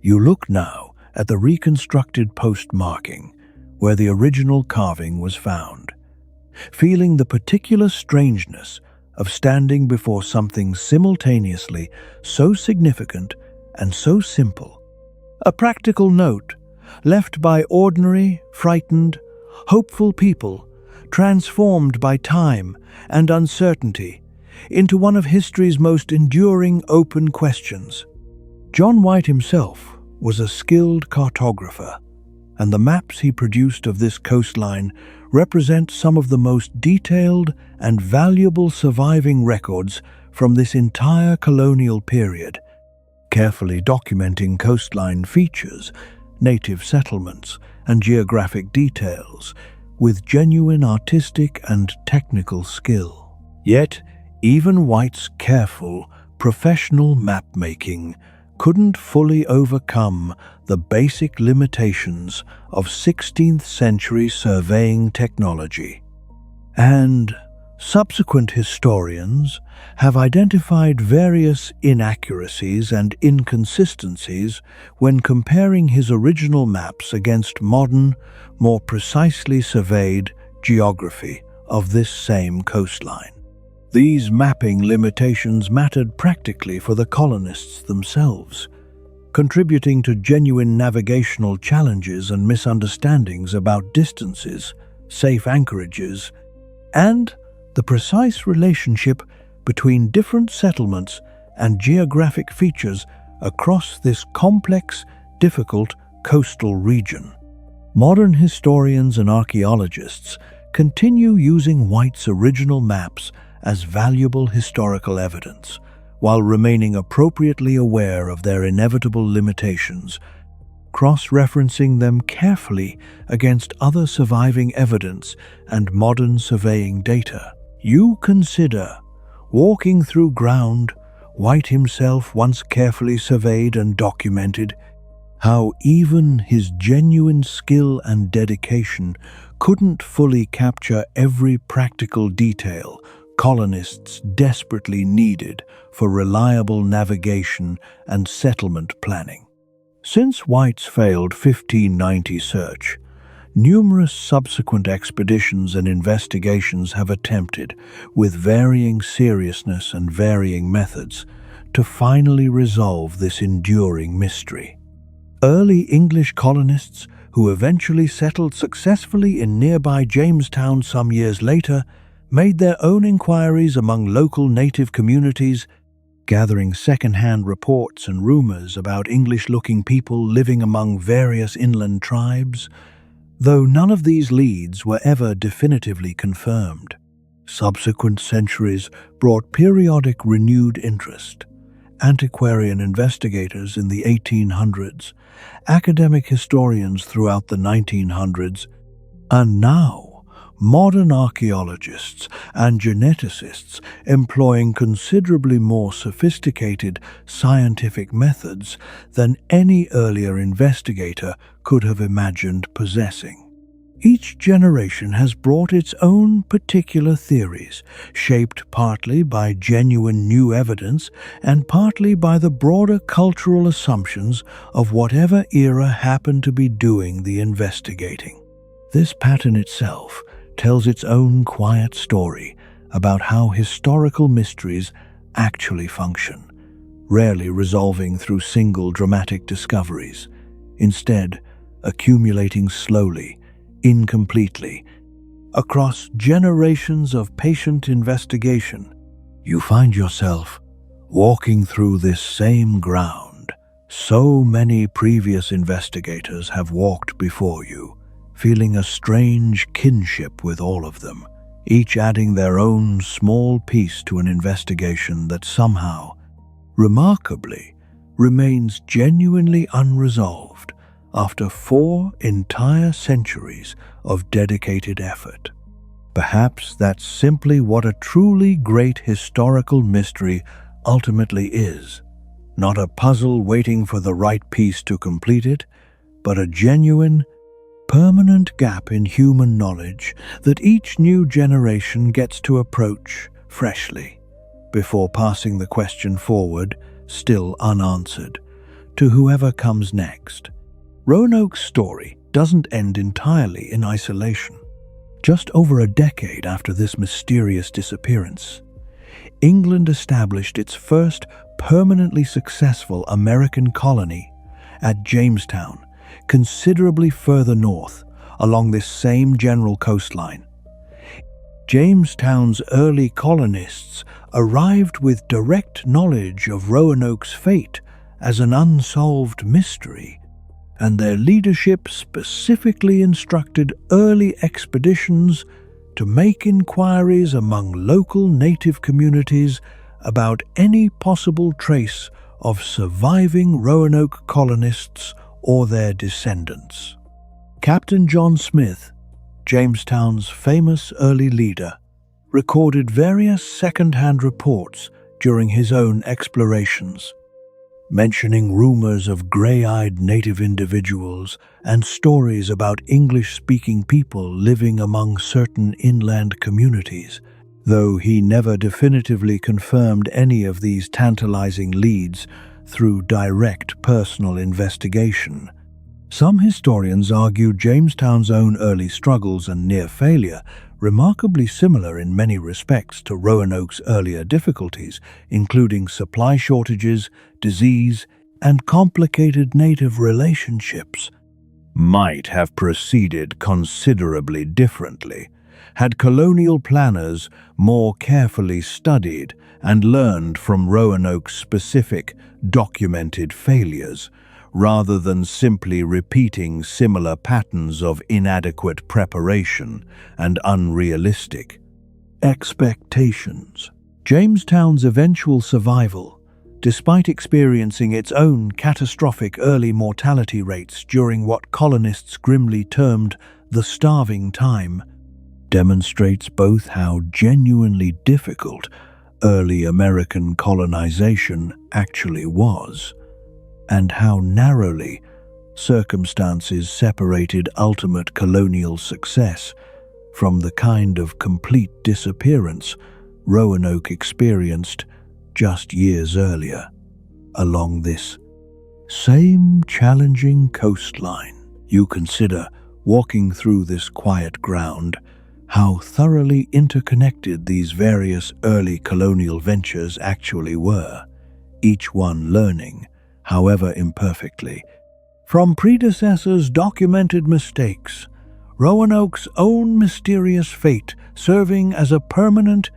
You look now at the reconstructed post marking where the original carving was found, feeling the particular strangeness of standing before something simultaneously so significant and so simple. A practical note left by ordinary, frightened, hopeful people, transformed by time and uncertainty into one of history's most enduring open questions. John White himself was a skilled cartographer, and the maps he produced of this coastline represent some of the most detailed and valuable surviving records from this entire colonial period, carefully documenting coastline features, native settlements, and geographic details with genuine artistic and technical skill. Yet, even White's careful, professional map-making couldn't fully overcome the basic limitations of 16th century surveying technology. And subsequent historians have identified various inaccuracies and inconsistencies when comparing his original maps against modern, more precisely surveyed geography of this same coastline. These mapping limitations mattered practically for the colonists themselves, contributing to genuine navigational challenges and misunderstandings about distances, safe anchorages, and the precise relationship between different settlements and geographic features across this complex, difficult coastal region. Modern historians and archaeologists continue using White's original maps as valuable historical evidence, while remaining appropriately aware of their inevitable limitations, cross-referencing them carefully against other surviving evidence and modern surveying data. You consider, walking through ground White himself once carefully surveyed and documented, how even his genuine skill and dedication couldn't fully capture every practical detail colonists desperately needed for reliable navigation and settlement planning. Since White's failed 1590 search, numerous subsequent expeditions and investigations have attempted, with varying seriousness and varying methods, to finally resolve this enduring mystery. Early English colonists, who eventually settled successfully in nearby Jamestown some years later, made their own inquiries among local native communities, gathering second-hand reports and rumors about English-looking people living among various inland tribes, though none of these leads were ever definitively confirmed. Subsequent centuries brought periodic renewed interest. Antiquarian investigators in the 1800s, academic historians throughout the 1900s, and now modern archaeologists and geneticists employing considerably more sophisticated scientific methods than any earlier investigator could have imagined possessing. Each generation has brought its own particular theories, shaped partly by genuine new evidence and partly by the broader cultural assumptions of whatever era happened to be doing the investigating. This pattern itself tells its own quiet story about how historical mysteries actually function, rarely resolving through single dramatic discoveries, instead accumulating slowly, incompletely, across generations of patient investigation. You find yourself walking through this same ground so many previous investigators have walked before you, feeling a strange kinship with all of them, each adding their own small piece to an investigation that somehow, remarkably, remains genuinely unresolved after 4 entire centuries of dedicated effort. Perhaps that's simply what a truly great historical mystery ultimately is. Not a puzzle waiting for the right piece to complete it, but a genuine, permanent gap in human knowledge that each new generation gets to approach freshly, before passing the question forward, still unanswered, to whoever comes next. Roanoke's story doesn't end entirely in isolation. Just over a decade after this mysterious disappearance, England established its first permanently successful American colony at Jamestown, considerably further north, along this same general coastline. Jamestown's early colonists arrived with direct knowledge of Roanoke's fate as an unsolved mystery, and their leadership specifically instructed early expeditions to make inquiries among local native communities about any possible trace of surviving Roanoke colonists or their descendants. Captain John Smith, Jamestown's famous early leader, recorded various second-hand reports during his own explorations, mentioning rumors of gray-eyed native individuals and stories about English-speaking people living among certain inland communities, though he never definitively confirmed any of these tantalizing leads through direct personal investigation. Some historians argue Jamestown's own early struggles and near failure, remarkably similar in many respects to Roanoke's earlier difficulties, including supply shortages, disease, and complicated native relationships, might have proceeded considerably differently had colonial planners more carefully studied and learned from Roanoke's specific, documented failures, rather than simply repeating similar patterns of inadequate preparation and unrealistic expectations. Jamestown's eventual survival, despite experiencing its own catastrophic early mortality rates during what colonists grimly termed the starving time, demonstrates both how genuinely difficult early American colonization actually was, and how narrowly circumstances separated ultimate colonial success from the kind of complete disappearance Roanoke experienced just years earlier. Along this same challenging coastline, you consider, walking through this quiet ground, how thoroughly interconnected these various early colonial ventures actually were, each one learning, however imperfectly, from predecessors' documented mistakes, Roanoke's own mysterious fate serving as a permanent,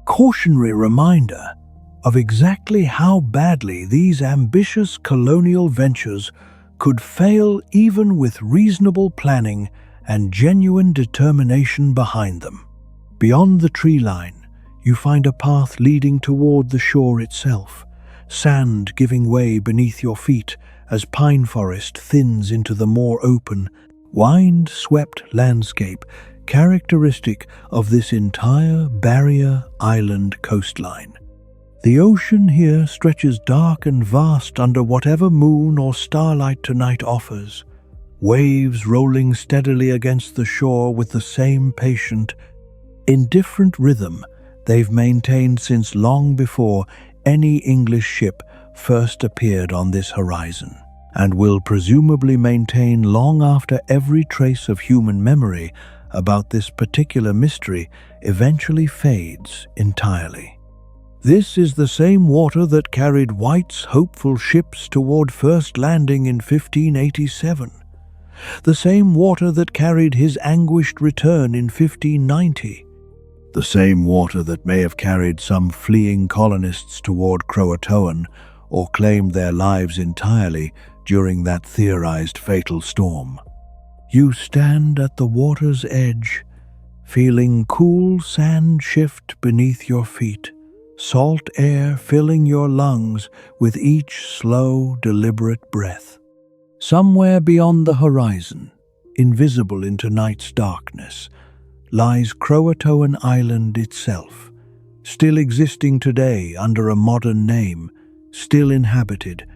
cautionary reminder of exactly how badly these ambitious colonial ventures could fail even with reasonable planning and genuine determination behind them. Beyond the tree line, you find a path leading toward the shore itself, sand giving way beneath your feet as pine forest thins into the more open, wind-swept landscape characteristic of this entire barrier island coastline. The ocean here stretches dark and vast under whatever moon or starlight tonight offers, waves rolling steadily against the shore with the same patient, indifferent rhythm they've maintained since long before any English ship first appeared on this horizon, and will presumably maintain long after every trace of human memory about this particular mystery eventually fades entirely. This is the same water that carried White's hopeful ships toward first landing in 1587, the same water that carried his anguished return in 1590, the same water that may have carried some fleeing colonists toward CROATOAN or claimed their lives entirely during that theorized fatal storm. You stand at the water's edge, feeling cool sand shift beneath your feet, salt air filling your lungs with each slow, deliberate breath. Somewhere beyond the horizon, invisible into night's darkness, lies CROATOAN Island itself, still existing today under a modern name, still inhabited,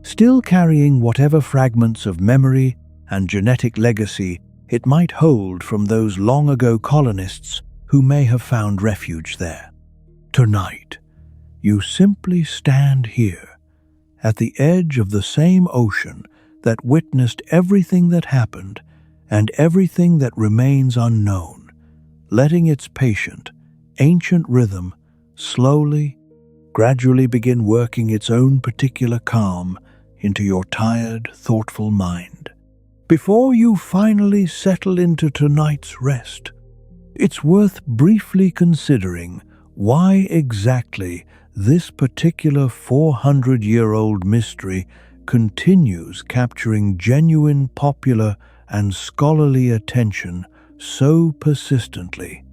still carrying whatever fragments of memory and genetic legacy it might hold from those long-ago colonists who may have found refuge there. Tonight, you simply stand here, at the edge of the same ocean that witnessed everything that happened and everything that remains unknown, letting its patient, ancient rhythm slowly, gradually begin working its own particular calm into your tired, thoughtful mind. Before you finally settle into tonight's rest, it's worth briefly considering why exactly this particular 400-year-old mystery continues capturing genuine popular and scholarly attention so persistently,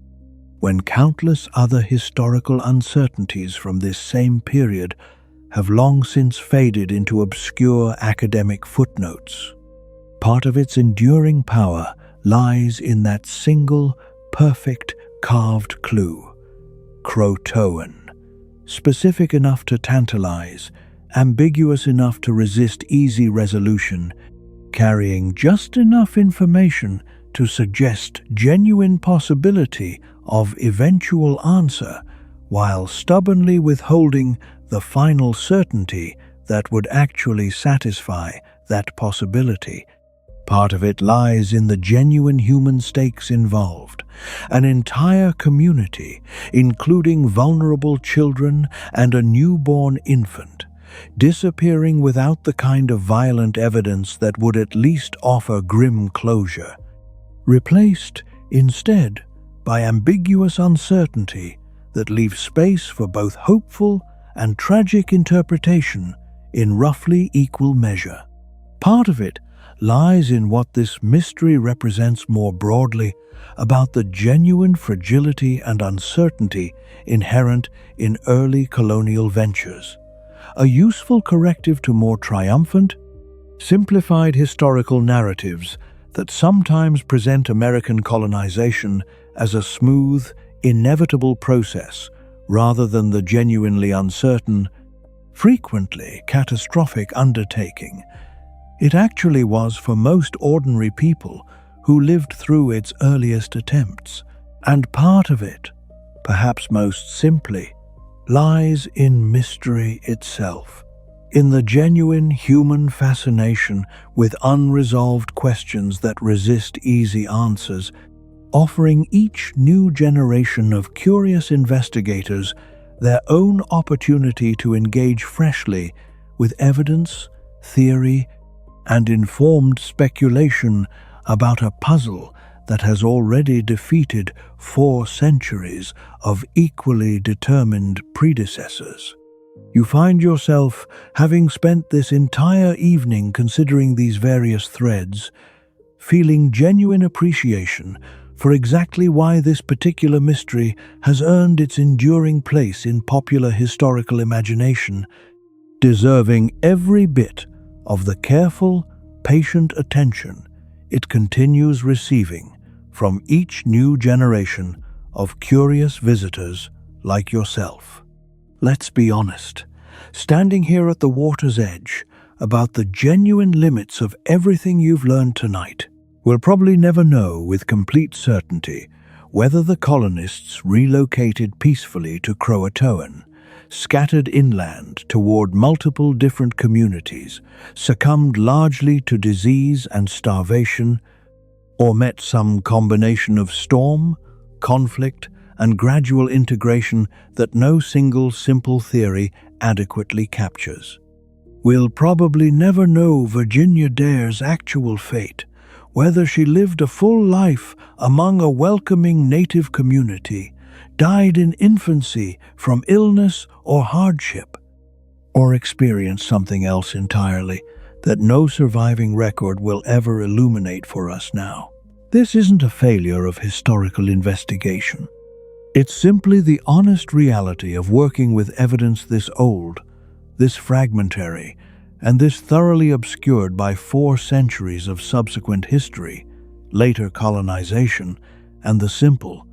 when countless other historical uncertainties from this same period have long since faded into obscure academic footnotes. Part of its enduring power lies in that single, perfect, carved clue: CROATOAN, specific enough to tantalize, ambiguous enough to resist easy resolution, carrying just enough information to suggest genuine possibility of eventual answer, while stubbornly withholding the final certainty that would actually satisfy that possibility. Part of it lies in the genuine human stakes involved. An entire community, including vulnerable children and a newborn infant, disappearing without the kind of violent evidence that would at least offer grim closure, replaced instead by ambiguous uncertainty that leaves space for both hopeful and tragic interpretation in roughly equal measure. Part of it lies in what this mystery represents more broadly about the genuine fragility and uncertainty inherent in early colonial ventures, a useful corrective to more triumphant, simplified historical narratives that sometimes present American colonization as a smooth, inevitable process rather than the genuinely uncertain, frequently catastrophic undertaking it actually was for most ordinary people who lived through its earliest attempts. And part of it, perhaps most simply, lies in mystery itself, in the genuine human fascination with unresolved questions that resist easy answers, offering each new generation of curious investigators their own opportunity to engage freshly with evidence, theory, and informed speculation about a puzzle that has already defeated 4 centuries of equally determined predecessors. You find yourself, having spent this entire evening considering these various threads, feeling genuine appreciation for exactly why this particular mystery has earned its enduring place in popular historical imagination, deserving every bit of the careful, patient attention it continues receiving from each new generation of curious visitors like yourself. Let's be honest, standing here at the water's edge about the genuine limits of everything you've learned tonight, we'll probably never know with complete certainty whether the colonists relocated peacefully to CROATOAN, scattered inland toward multiple different communities, succumbed largely to disease and starvation, or met some combination of storm, conflict, and gradual integration that no single simple theory adequately captures. We'll probably never know Virginia Dare's actual fate, whether she lived a full life among a welcoming native community, died in infancy from illness or hardship, or experienced something else entirely that no surviving record will ever illuminate for us now. This isn't a failure of historical investigation. It's simply the honest reality of working with evidence this old, this fragmentary, and this thoroughly obscured by 4 centuries of subsequent history, later colonization, and the simple,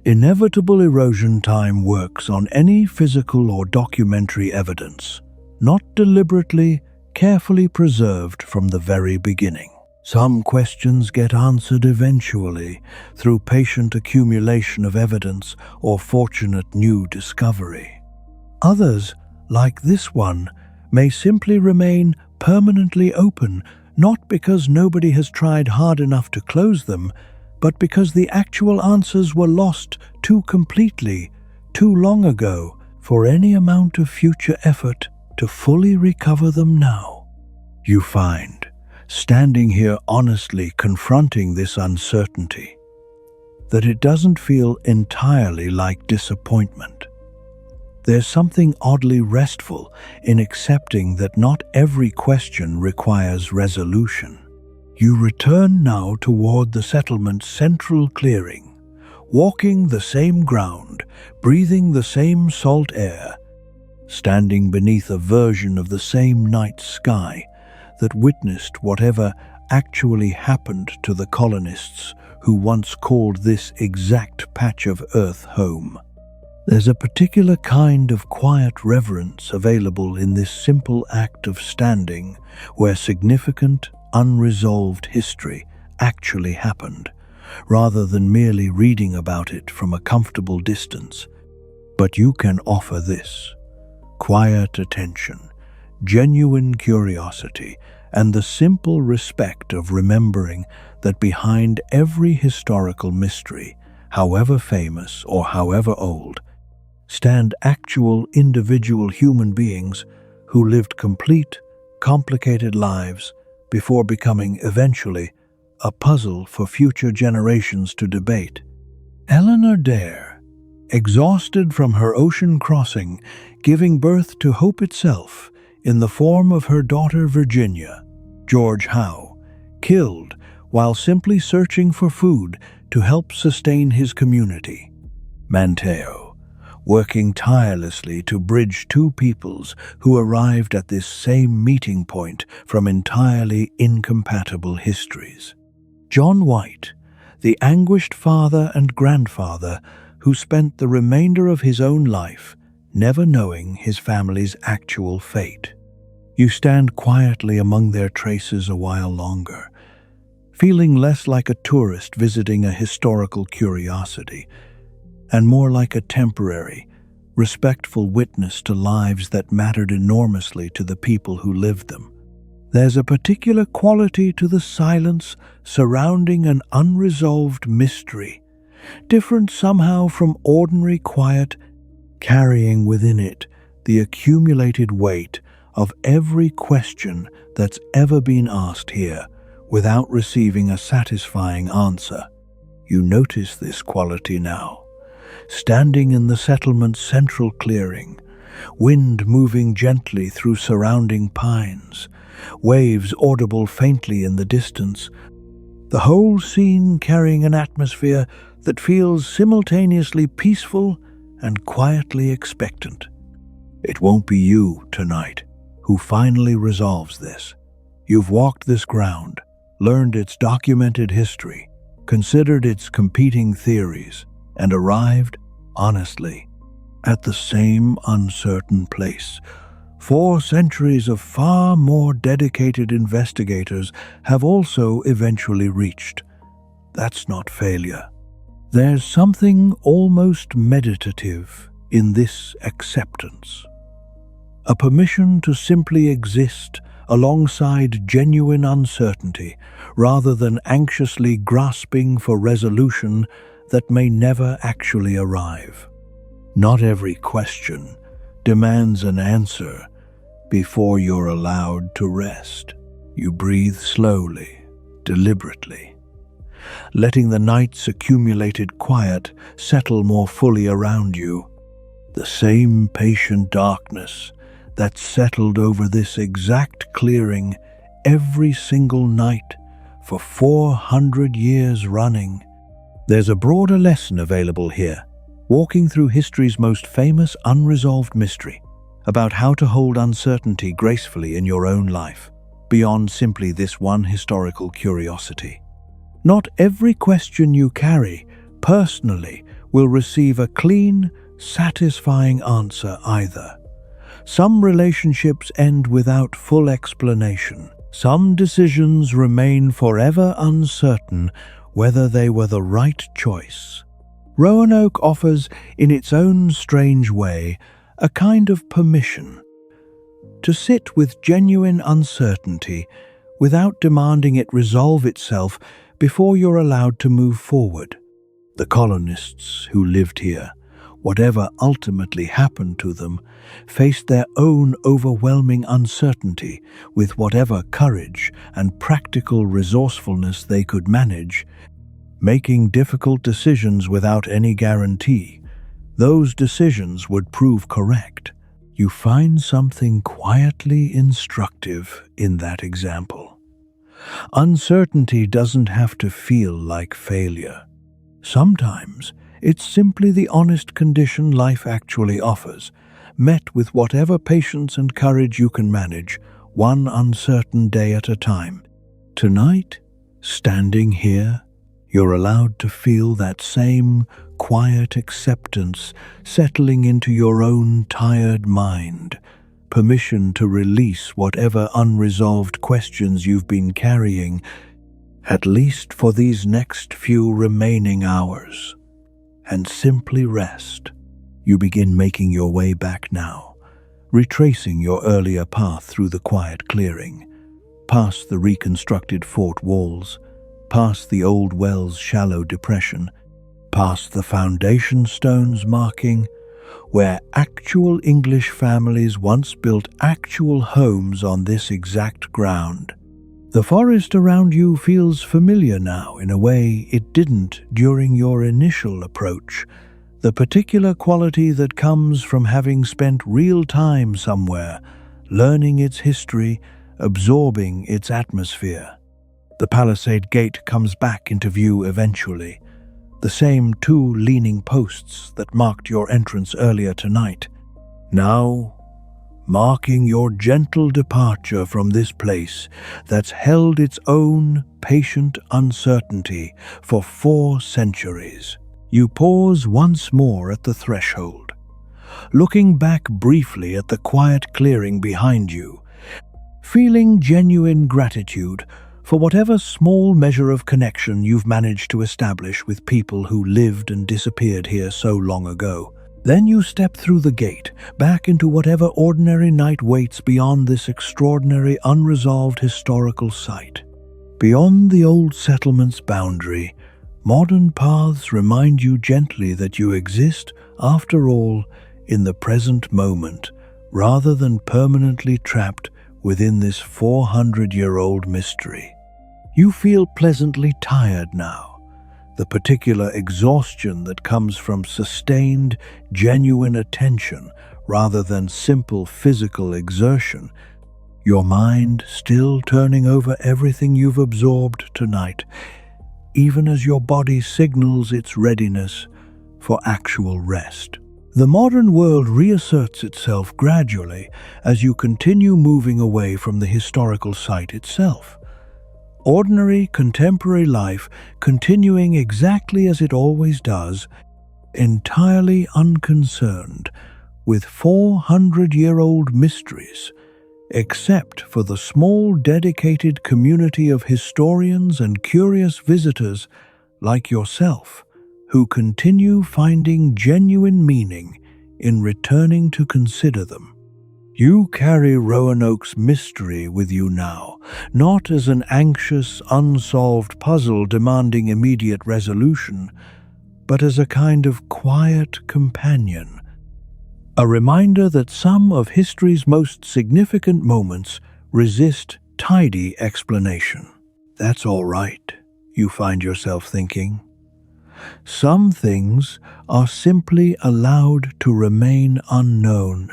inevitable erosion time works on any physical or documentary evidence, not deliberately, carefully preserved from the very beginning. Some questions get answered eventually through patient accumulation of evidence or fortunate new discovery. Others, like this one, may simply remain permanently open, not because nobody has tried hard enough to close them, but because the actual answers were lost too completely, too long ago, for any amount of future effort to fully recover them now. You find, standing here honestly confronting this uncertainty, that it doesn't feel entirely like disappointment. There's something oddly restful in accepting that not every question requires resolution. You return now toward the settlement's central clearing, walking the same ground, breathing the same salt air, standing beneath a version of the same night sky that witnessed whatever actually happened to the colonists who once called this exact patch of earth home. There's a particular kind of quiet reverence available in this simple act of standing where significant, unresolved history actually happened, rather than merely reading about it from a comfortable distance. But you can offer this: quiet attention, genuine curiosity, and the simple respect of remembering that behind every historical mystery, however famous or however old, stand actual individual human beings who lived complete, complicated lives before becoming eventually a puzzle for future generations to debate. Eleanor Dare, exhausted from her ocean crossing, giving birth to hope itself in the form of her daughter Virginia, George Howe, killed while simply searching for food to help sustain his community. Manteo, working tirelessly to bridge two peoples who arrived at this same meeting point from entirely incompatible histories. John White, the anguished father and grandfather who spent the remainder of his own life never knowing his family's actual fate. You stand quietly among their traces a while longer, feeling less like a tourist visiting a historical curiosity, and more like a temporary, respectful witness to lives that mattered enormously to the people who lived them. There's a particular quality to the silence surrounding an unresolved mystery, different somehow from ordinary quiet, carrying within it the accumulated weight of every question that's ever been asked here without receiving a satisfying answer. You notice this quality now, standing in the settlement's central clearing, wind moving gently through surrounding pines, waves audible faintly in the distance, the whole scene carrying an atmosphere that feels simultaneously peaceful and quietly expectant. It won't be you, tonight, who finally resolves this. You've walked this ground, learned its documented history, considered its competing theories, and arrived, honestly, at the same uncertain place. 4 centuries of far more dedicated investigators have also eventually reached. That's not failure. There's something almost meditative in this acceptance. A permission to simply exist alongside genuine uncertainty, rather than anxiously grasping for resolution that may never actually arrive. Not every question demands an answer before you're allowed to rest. You breathe slowly, deliberately, letting the night's accumulated quiet settle more fully around you. The same patient darkness that settled over this exact clearing every single night for 400 years running. There's a broader lesson available here, walking through history's most famous unresolved mystery, about how to hold uncertainty gracefully in your own life, beyond simply this one historical curiosity. Not every question you carry, personally, will receive a clean, satisfying answer either. Some relationships end without full explanation. Some decisions remain forever uncertain whether they were the right choice. Roanoke offers, in its own strange way, a kind of permission to sit with genuine uncertainty without demanding it resolve itself before you're allowed to move forward. The colonists who lived here, whatever ultimately happened to them, faced their own overwhelming uncertainty with whatever courage and practical resourcefulness they could manage, making difficult decisions without any guarantee those decisions would prove correct. You find something quietly instructive in that example. Uncertainty doesn't have to feel like failure. Sometimes it's simply the honest condition life actually offers, met with whatever patience and courage you can manage, one uncertain day at a time. Tonight, standing here, you're allowed to feel that same quiet acceptance settling into your own tired mind, permission to release whatever unresolved questions you've been carrying, at least for these next few remaining hours, and simply rest. You begin making your way back now, retracing your earlier path through the quiet clearing, past the reconstructed fort walls, past the old well's shallow depression, past the foundation stones marking where actual English families once built actual homes on this exact ground. The forest around you feels familiar now in a way it didn't during your initial approach, the particular quality that comes from having spent real time somewhere, learning its history, absorbing its atmosphere. The palisade gate comes back into view eventually, the same two leaning posts that marked your entrance earlier tonight. Now, marking your gentle departure from this place that's held its own patient uncertainty for 4 centuries. You pause once more at the threshold, looking back briefly at the quiet clearing behind you, feeling genuine gratitude for whatever small measure of connection you've managed to establish with people who lived and disappeared here so long ago. Then you step through the gate, back into whatever ordinary night waits beyond this extraordinary, unresolved historical site. Beyond the old settlement's boundary, modern paths remind you gently that you exist, after all, in the present moment, rather than permanently trapped within this 400-year-old mystery. You feel pleasantly tired now, the particular exhaustion that comes from sustained, genuine attention rather than simple physical exertion, your mind still turning over everything you've absorbed tonight, even as your body signals its readiness for actual rest. The modern world reasserts itself gradually as you continue moving away from the historical site itself. Ordinary, contemporary life continuing exactly as it always does, entirely unconcerned with 400-year-old mysteries, except for the small dedicated community of historians and curious visitors like yourself, who continue finding genuine meaning in returning to consider them. You carry Roanoke's mystery with you now, not as an anxious, unsolved puzzle demanding immediate resolution, but as a kind of quiet companion, a reminder that some of history's most significant moments resist tidy explanation. That's all right, you find yourself thinking. Some things are simply allowed to remain unknown.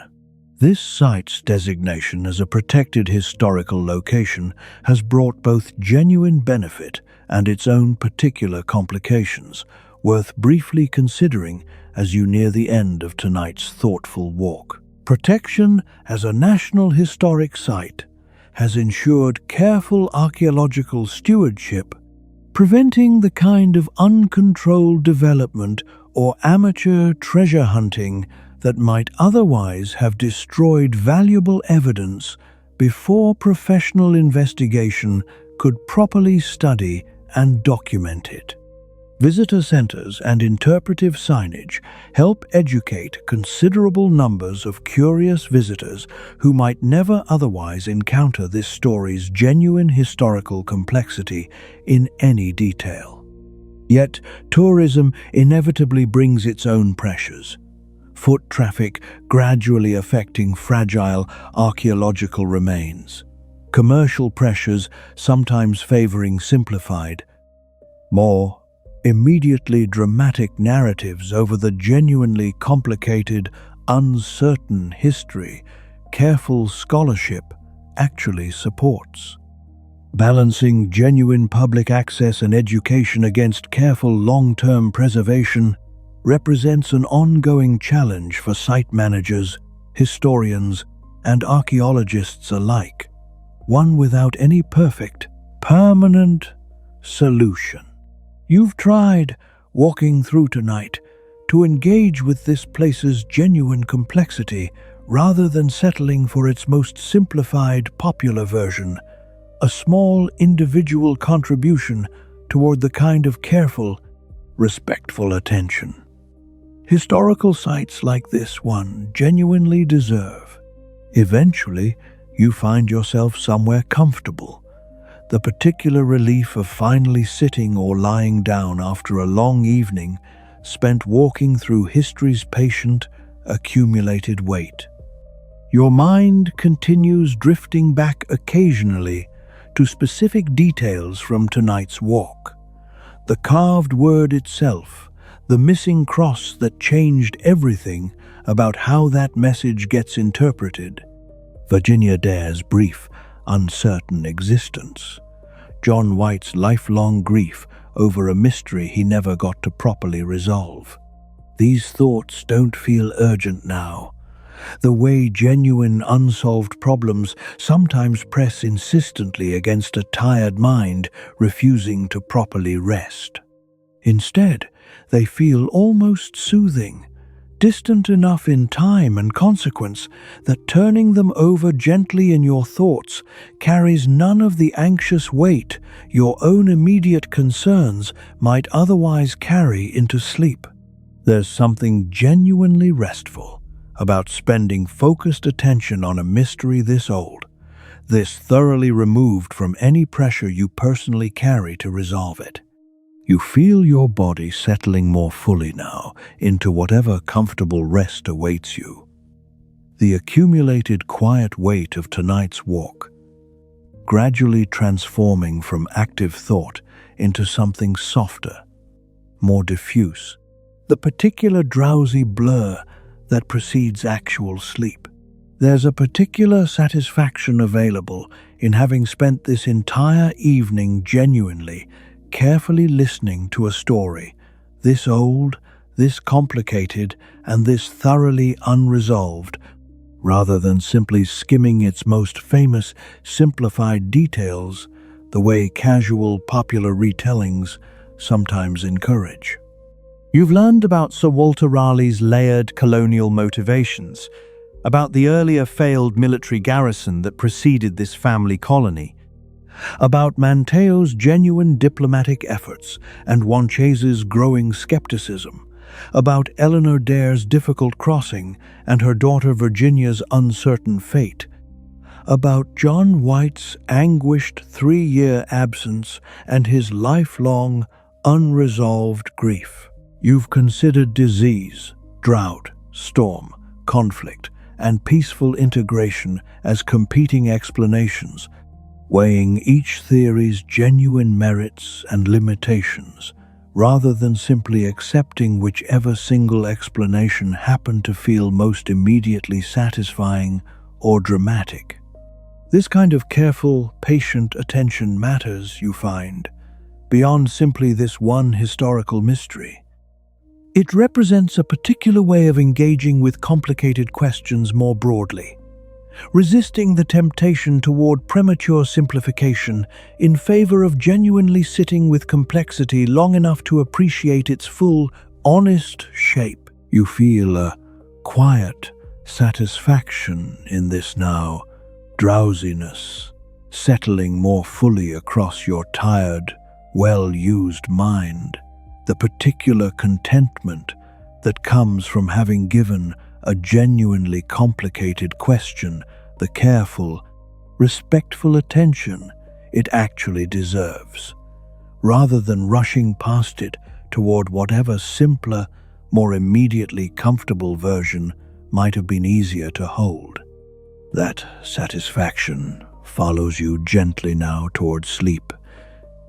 This site's designation as a protected historical location has brought both genuine benefit and its own particular complications, worth briefly considering as you near the end of tonight's thoughtful walk. Protection as a National Historic Site has ensured careful archaeological stewardship, preventing the kind of uncontrolled development or amateur treasure hunting that might otherwise have destroyed valuable evidence before professional investigation could properly study and document it. Visitor centers and interpretive signage help educate considerable numbers of curious visitors who might never otherwise encounter this story's genuine historical complexity in any detail. Yet, tourism inevitably brings its own pressures. Foot traffic gradually affecting fragile archaeological remains. Commercial pressures sometimes favoring simplified, more immediately dramatic narratives over the genuinely complicated, uncertain history careful scholarship actually supports. Balancing genuine public access and education against careful long-term preservation represents an ongoing challenge for site managers, historians, and archaeologists alike, one without any perfect, permanent solution. You've tried, walking through tonight, to engage with this place's genuine complexity rather than settling for its most simplified, popular version, a small individual contribution toward the kind of careful, respectful attention historical sites like this one genuinely deserve. Eventually, you find yourself somewhere comfortable, the particular relief of finally sitting or lying down after a long evening spent walking through history's patient, accumulated weight. Your mind continues drifting back occasionally to specific details from tonight's walk. The carved word itself, the missing cross that changed everything about how that message gets interpreted. Virginia Dare's brief, uncertain existence. John White's lifelong grief over a mystery he never got to properly resolve. These thoughts don't feel urgent now, the way genuine unsolved problems sometimes press insistently against a tired mind refusing to properly rest. Instead, they feel almost soothing, distant enough in time and consequence that turning them over gently in your thoughts carries none of the anxious weight your own immediate concerns might otherwise carry into sleep. There's something genuinely restful about spending focused attention on a mystery this old, this thoroughly removed from any pressure you personally carry to resolve it. You feel your body settling more fully now into whatever comfortable rest awaits you. The accumulated quiet weight of tonight's walk, gradually transforming from active thought into something softer, more diffuse, the particular drowsy blur that precedes actual sleep. There's a particular satisfaction available in having spent this entire evening genuinely, carefully listening to a story, this old, this complicated, and this thoroughly unresolved, rather than simply skimming its most famous, simplified details the way casual, popular retellings sometimes encourage. You've learned about Sir Walter Raleigh's layered colonial motivations, about the earlier failed military garrison that preceded this family colony, about Manteo's genuine diplomatic efforts and Wanchese's growing skepticism, about Eleanor Dare's difficult crossing and her daughter Virginia's uncertain fate, about John White's anguished 3-year absence and his lifelong, unresolved grief. You've considered disease, drought, storm, conflict, and peaceful integration as competing explanations, weighing each theory's genuine merits and limitations, rather than simply accepting whichever single explanation happened to feel most immediately satisfying or dramatic. This kind of careful, patient attention matters, you find, beyond simply this one historical mystery. It represents a particular way of engaging with complicated questions more broadly, resisting the temptation toward premature simplification in favor of genuinely sitting with complexity long enough to appreciate its full, honest shape. You feel a quiet satisfaction in this now, drowsiness, settling more fully across your tired, well-used mind. The particular contentment that comes from having given a genuinely complicated question the careful, respectful attention it actually deserves, rather than rushing past it toward whatever simpler, more immediately comfortable version might have been easier to hold. That satisfaction follows you gently now toward sleep,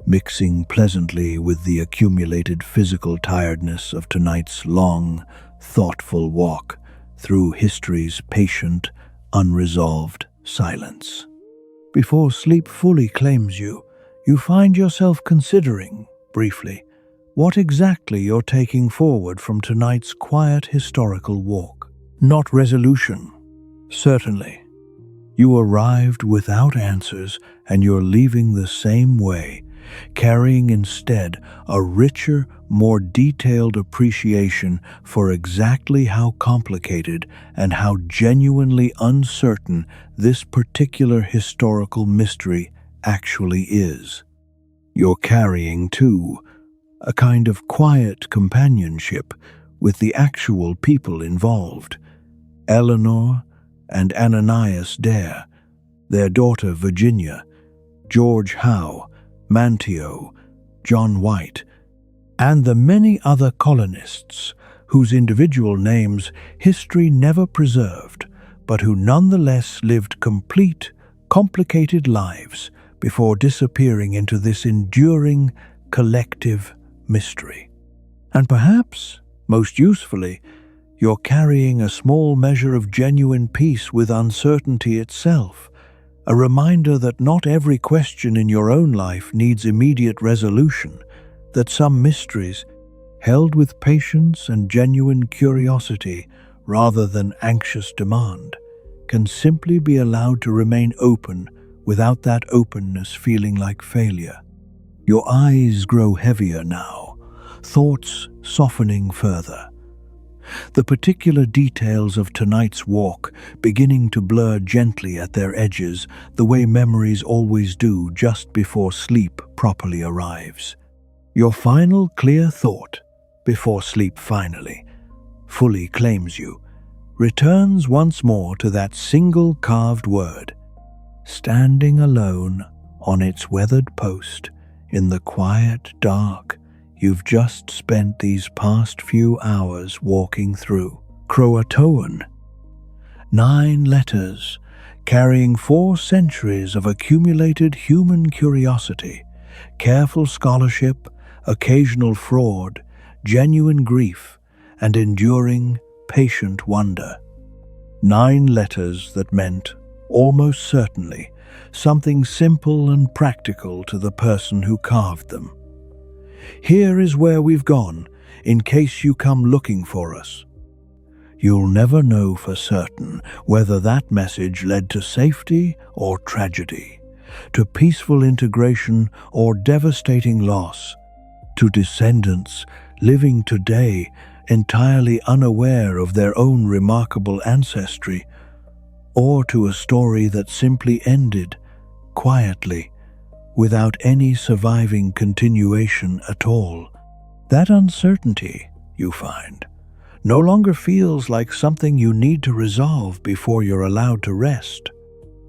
mixing pleasantly with the accumulated physical tiredness of tonight's long, thoughtful walk through history's patient, unresolved silence. Before sleep fully claims you, you find yourself considering, briefly, what exactly you're taking forward from tonight's quiet historical walk. Not resolution, certainly. You arrived without answers, and you're leaving the same way, carrying instead a richer, more detailed appreciation for exactly how complicated and how genuinely uncertain this particular historical mystery actually is. You're carrying, too, a kind of quiet companionship with the actual people involved. Eleanor and Ananias Dare, their daughter Virginia, George Howe, Manteo, John White, and the many other colonists whose individual names history never preserved, but who nonetheless lived complete, complicated lives before disappearing into this enduring, collective mystery. And perhaps, most usefully, you're carrying a small measure of genuine peace with uncertainty itself, A reminder that not every question in your own life needs immediate resolution, that some mysteries, held with patience and genuine curiosity rather than anxious demand, can simply be allowed to remain open without that openness feeling like failure. Your eyes grow heavier now, thoughts softening further. The particular details of tonight's walk beginning to blur gently at their edges, the way memories always do just before sleep properly arrives. Your final clear thought, before sleep finally fully claims you, returns once more to that single carved word, standing alone on its weathered post in the quiet dark you've just spent these past few hours walking through. CROATOAN. 9 letters, carrying 4 centuries of accumulated human curiosity, careful scholarship, occasional fraud, genuine grief, and enduring, patient wonder. 9 letters that meant, almost certainly, something simple and practical to the person who carved them. Here is where we've gone, in case you come looking for us. You'll never know for certain whether that message led to safety or tragedy, to peaceful integration or devastating loss, to descendants living today entirely unaware of their own remarkable ancestry, or to a story that simply ended quietly, without any surviving continuation at all. That uncertainty, you find, no longer feels like something you need to resolve before you're allowed to rest.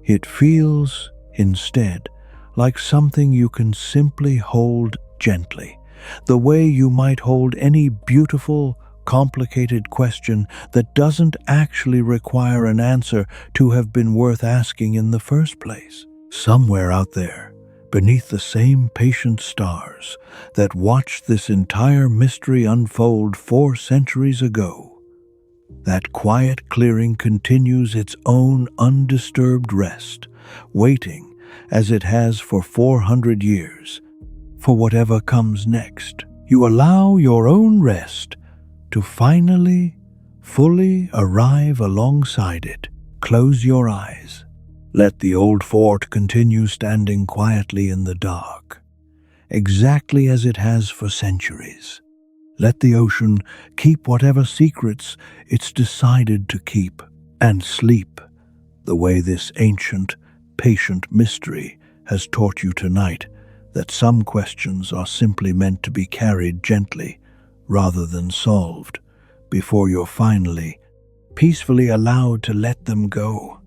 It feels, instead, like something you can simply hold gently, the way you might hold any beautiful, complicated question that doesn't actually require an answer to have been worth asking in the first place. Somewhere out there, beneath the same patient stars that watched this entire mystery unfold 4 centuries ago, that quiet clearing continues its own undisturbed rest, waiting, as it has for 400 years, for whatever comes next. You allow your own rest to finally, fully arrive alongside it. Close your eyes. Let the old fort continue standing quietly in the dark, exactly as it has for centuries. Let the ocean keep whatever secrets it's decided to keep, and sleep the way this ancient, patient mystery has taught you tonight, that some questions are simply meant to be carried gently rather than solved before you're finally, peacefully allowed to let them go.